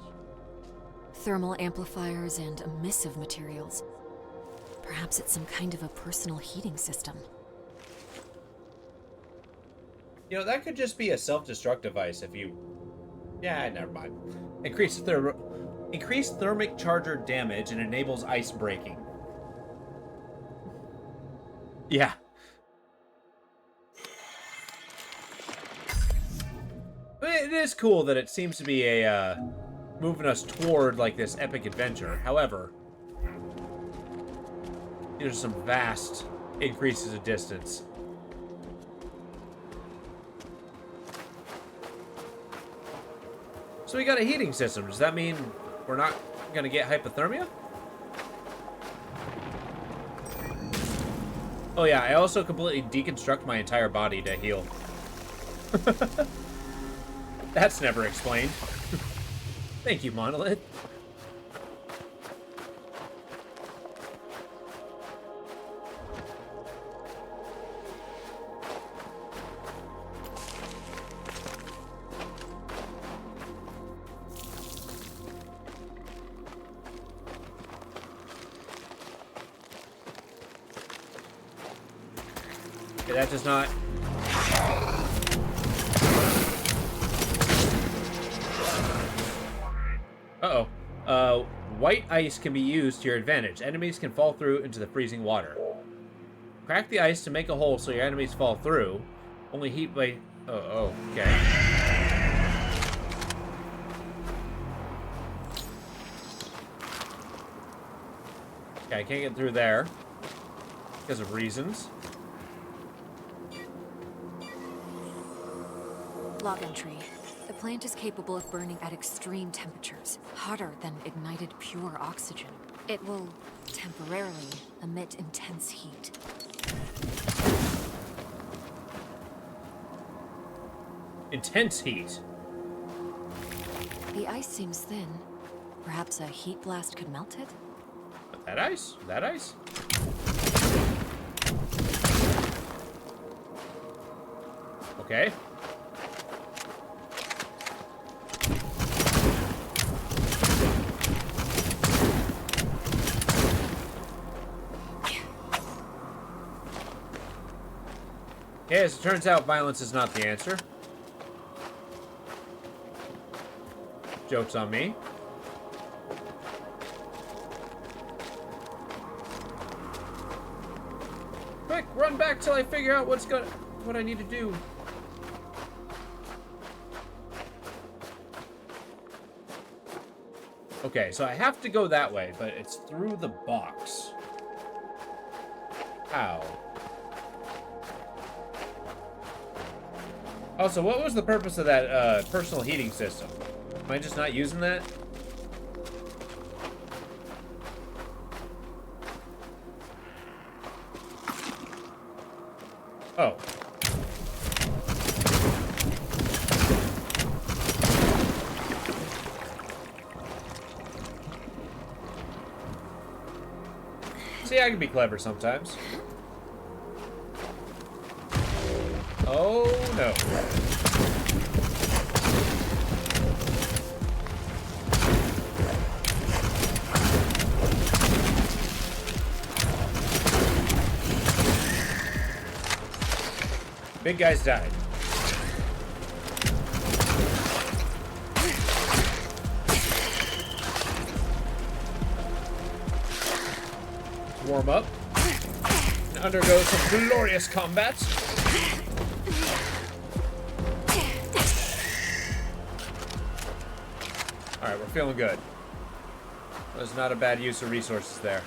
Thermal amplifiers and emissive materials. Perhaps it's some kind of a personal heating system. You know, that could just be a self-destruct device if you... Yeah, never mind. Increased thermic charger damage and enables ice breaking. Yeah. But it is cool that it seems to be a, moving us toward, like, this epic adventure. However, there's some vast increases of distance. So we got a heating system. Does that mean we're not gonna get hypothermia? Oh yeah, I also completely deconstruct my entire body to heal. That's never explained. Thank you, Monolith. Okay, that does not... Uh-oh. White ice can be used to your advantage. Enemies can fall through into the freezing water. Crack the ice to make a hole so your enemies fall through. Only heat by... Oh, okay. Okay, I can't get through there. Because of reasons. Log entry. The plant is capable of burning at extreme temperatures, hotter than ignited pure oxygen. It will temporarily emit intense heat. Intense heat. The ice seems thin. Perhaps a heat blast could melt it? That ice? That ice? Okay. Okay, as it turns out, violence is not the answer. Joke's on me. Quick, run back till I figure out what I need to do. Okay, so I have to go that way, but it's through the box. How? Also, what was the purpose of that personal heating system? Am I just not using that? Oh. See, I can be clever sometimes. Oh, no. Big guys died. Warm up. And undergo some glorious combat. Alright, we're feeling good. There's not a bad use of resources there.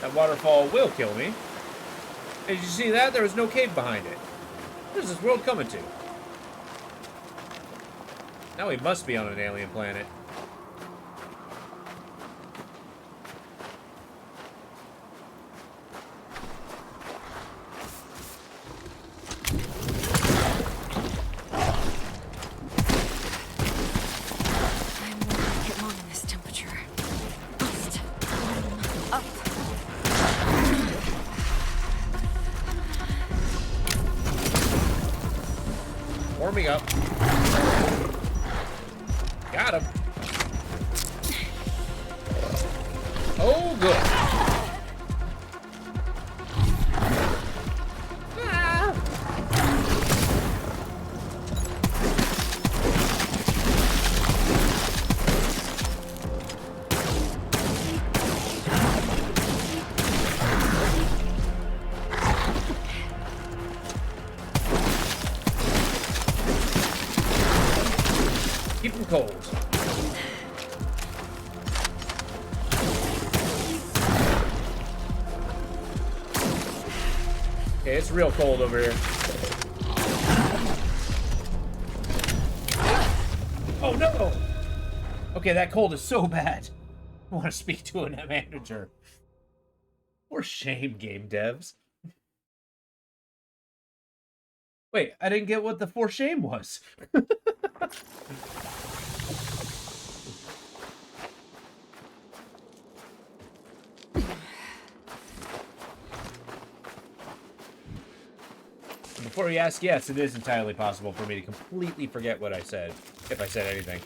That waterfall will kill me. Did you see that? There was no cave behind it. What is this world coming to? Now we must be on an alien planet. Warming up. Got him. Oh, good. Ah. Keep them cold. Okay, it's real cold over here. Oh no! Okay, that cold is so bad. I want to speak to a manager. For shame, game devs. Wait, I didn't get what the for shame was. Before you ask, yes, it is entirely possible for me to completely forget what I said, if I said anything.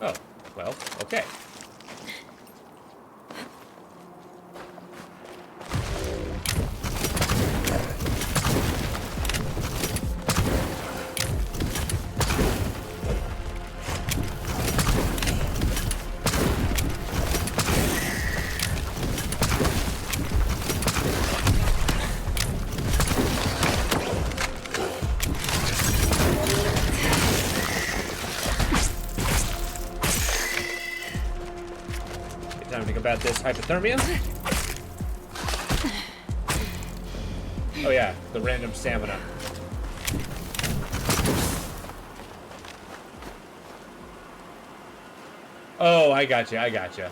Oh, well, okay. Time to combat this hypothermia. Oh yeah, the random stamina. Oh, I gotcha, I gotcha.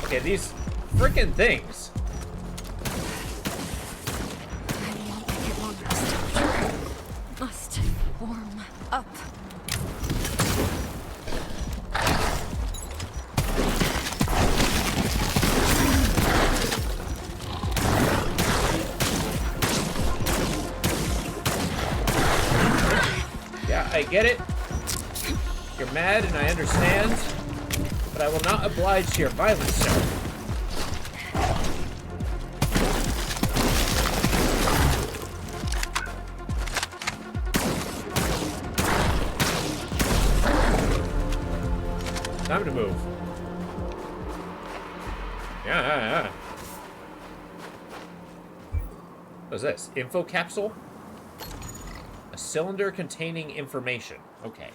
Okay, these frickin' things. Must warm up. Yeah, I get it. You're mad and I understand. But I will not oblige to your violence, sir. Time to move. Yeah. What is this? Info capsule? A cylinder containing information. Okay.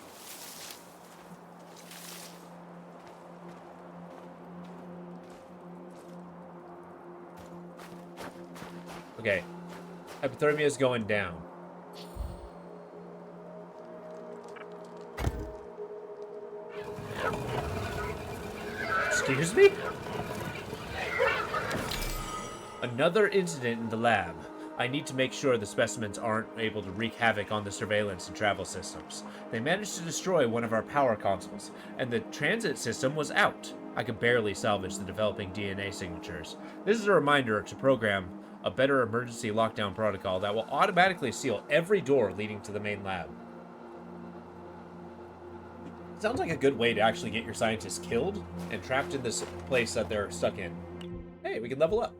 Okay. Hypothermia is going down. Excuse me? Another incident in the lab. I need to make sure the specimens aren't able to wreak havoc on the surveillance and travel systems. They managed to destroy one of our power consoles, and the transit system was out. I could barely salvage the developing DNA signatures. This is a reminder to program a better emergency lockdown protocol that will automatically seal every door leading to the main lab. Sounds like a good way to actually get your scientists killed and trapped in this place that they're stuck in. Hey, we can level up.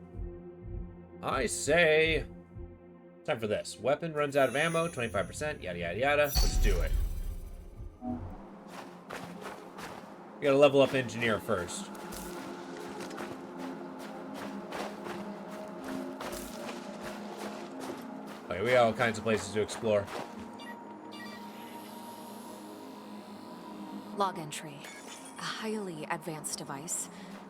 I say... time for this. Weapon runs out of ammo, 25%, yada yada yada. Let's do it. We gotta level up engineer first. Okay, we got all kinds of places to explore. Log entry. A highly advanced device,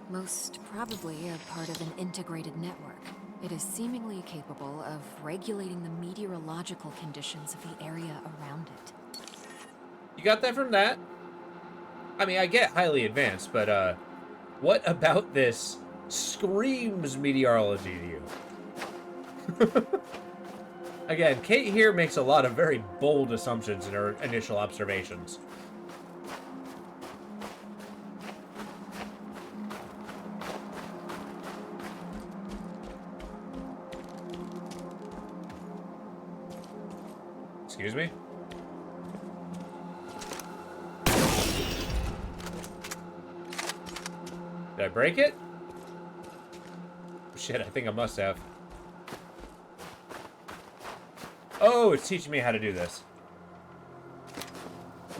most probably a part of an integrated network. It is seemingly capable of regulating the meteorological conditions of the area around it. You got that from that? I mean, I get highly advanced, but what about this screams meteorology to you? Again, Kate here makes a lot of very bold assumptions in her initial observations. Excuse me? Did I break it? Shit, I think I must have. Oh, it's teaching me how to do this.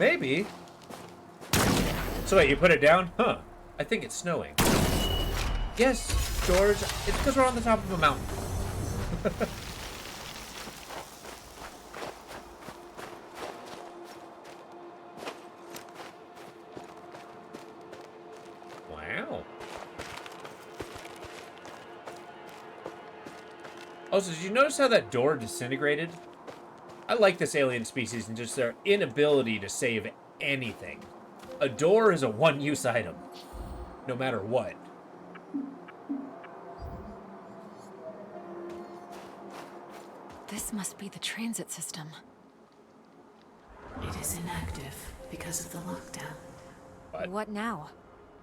Maybe. So wait, you put it down? Huh. I think it's snowing. Yes, George. It's because we're on the top of a mountain. Wow. Also, did you notice how that door disintegrated? I like this alien species and just their inability to save anything. A door is a one-use item, no matter what. This must be the transit system. It is inactive because of the lockdown. What now?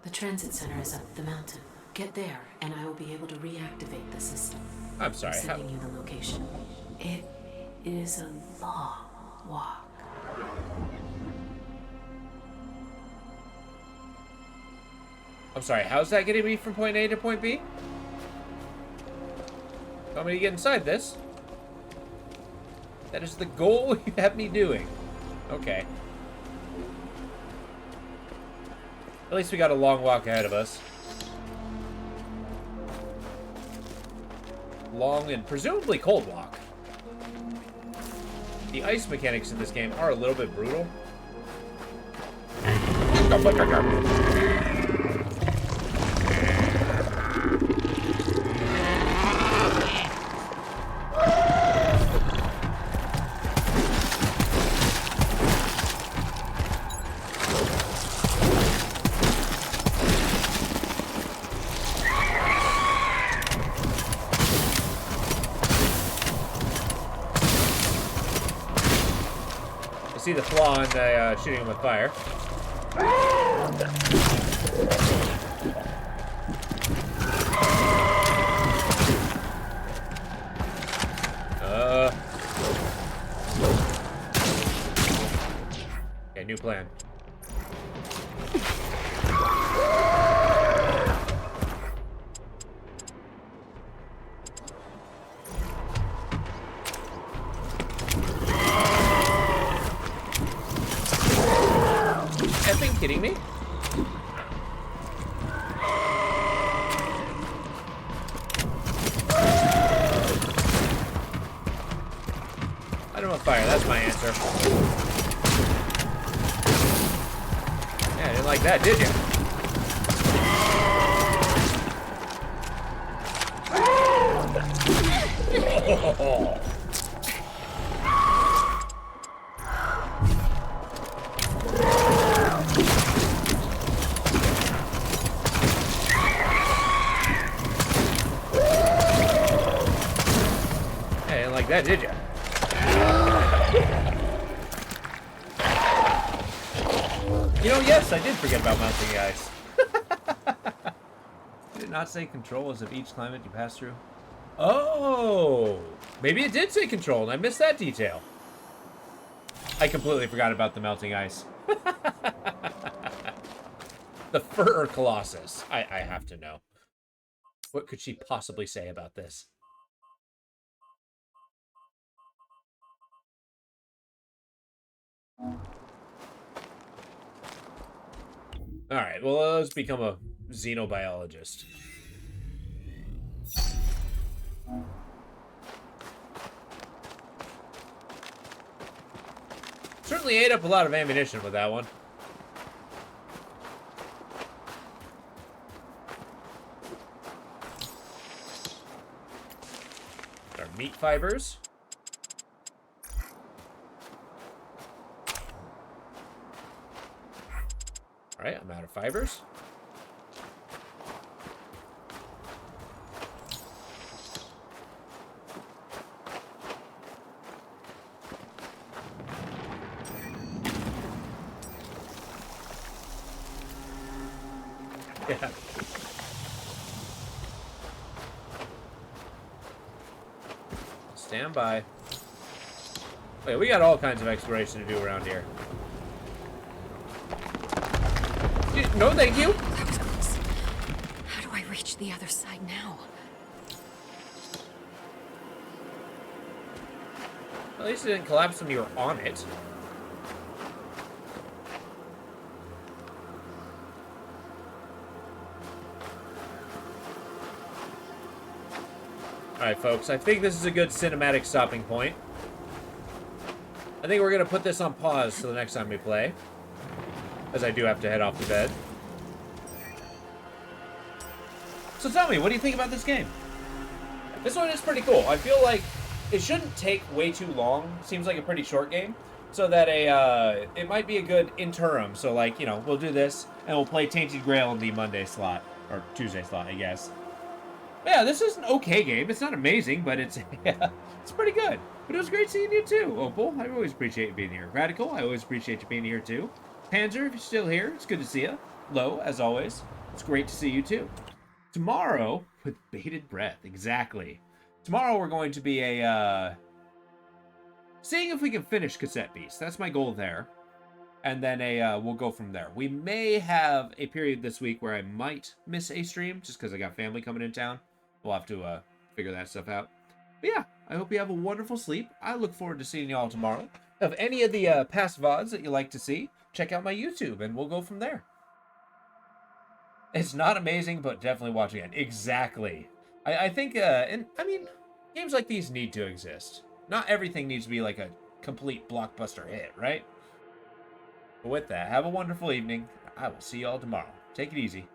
The transit center is up the mountain. Get there, and I will be able to reactivate the system. I'm sorry. I'm sending you the location. It is a long walk. I'm sorry, how's that getting me from point A to point B? Want me to get inside this? That is the goal you have me doing. Okay. At least we got a long walk ahead of us. Long and presumably cold walk. The ice mechanics in this game are a little bit brutal. See the flaw in shooting him with fire. Okay, new plan. Effing kidding me? I don't want fire, that's my answer. Yeah, I didn't like that, did you? Hey, like that, did ya? You know, yes, I did forget about melting the ice. Did it not say controls of each climate you pass through? Oh, maybe it did say control, and I missed that detail. I completely forgot about the melting ice. The Fur Colossus. I have to know. What could she possibly say about this? Alright, well, let's become a xenobiologist. Certainly ate up a lot of ammunition with that one. Our meat fibers. Alright, I'm out of fibers. Yeah. Stand by. Wait, we got all kinds of exploration to do around here. No, thank you. That was close. How do I reach the other side now? At least it didn't collapse when you were on it. Alright, folks, I think this is a good cinematic stopping point. I think we're going to put this on pause till the next time we play, as I do have to head off to bed. So tell me, what do you think about this game? This one is pretty cool. I feel like it shouldn't take way too long. Seems like a pretty short game. So that it might be a good interim. So, like, you know, we'll do this, and we'll play Tainted Grail in the Monday slot. Or Tuesday slot, I guess. But yeah, this is an okay game. It's not amazing, but it's it's pretty good. But it was great seeing you too, Opal. I always appreciate you being here. Radical, I always appreciate you being here too. Panzer, if you're still here, it's good to see you. Low, as always, it's great to see you too. Tomorrow, with bated breath, exactly. Tomorrow we're going to be seeing if we can finish Cassette Beast. That's my goal there. And then we'll go from there. We may have a period this week where I might miss a stream, just because I got family coming in town. We'll have to figure that stuff out. But yeah, I hope you have a wonderful sleep. I look forward to seeing you all tomorrow. Of any of the past VODs that you like to see, check out my YouTube, and we'll go from there. It's not amazing, but definitely watch again. Exactly. I think, and I mean, games like these need to exist. Not everything needs to be like a complete blockbuster hit, right? But with that, have a wonderful evening. I will see you all tomorrow. Take it easy.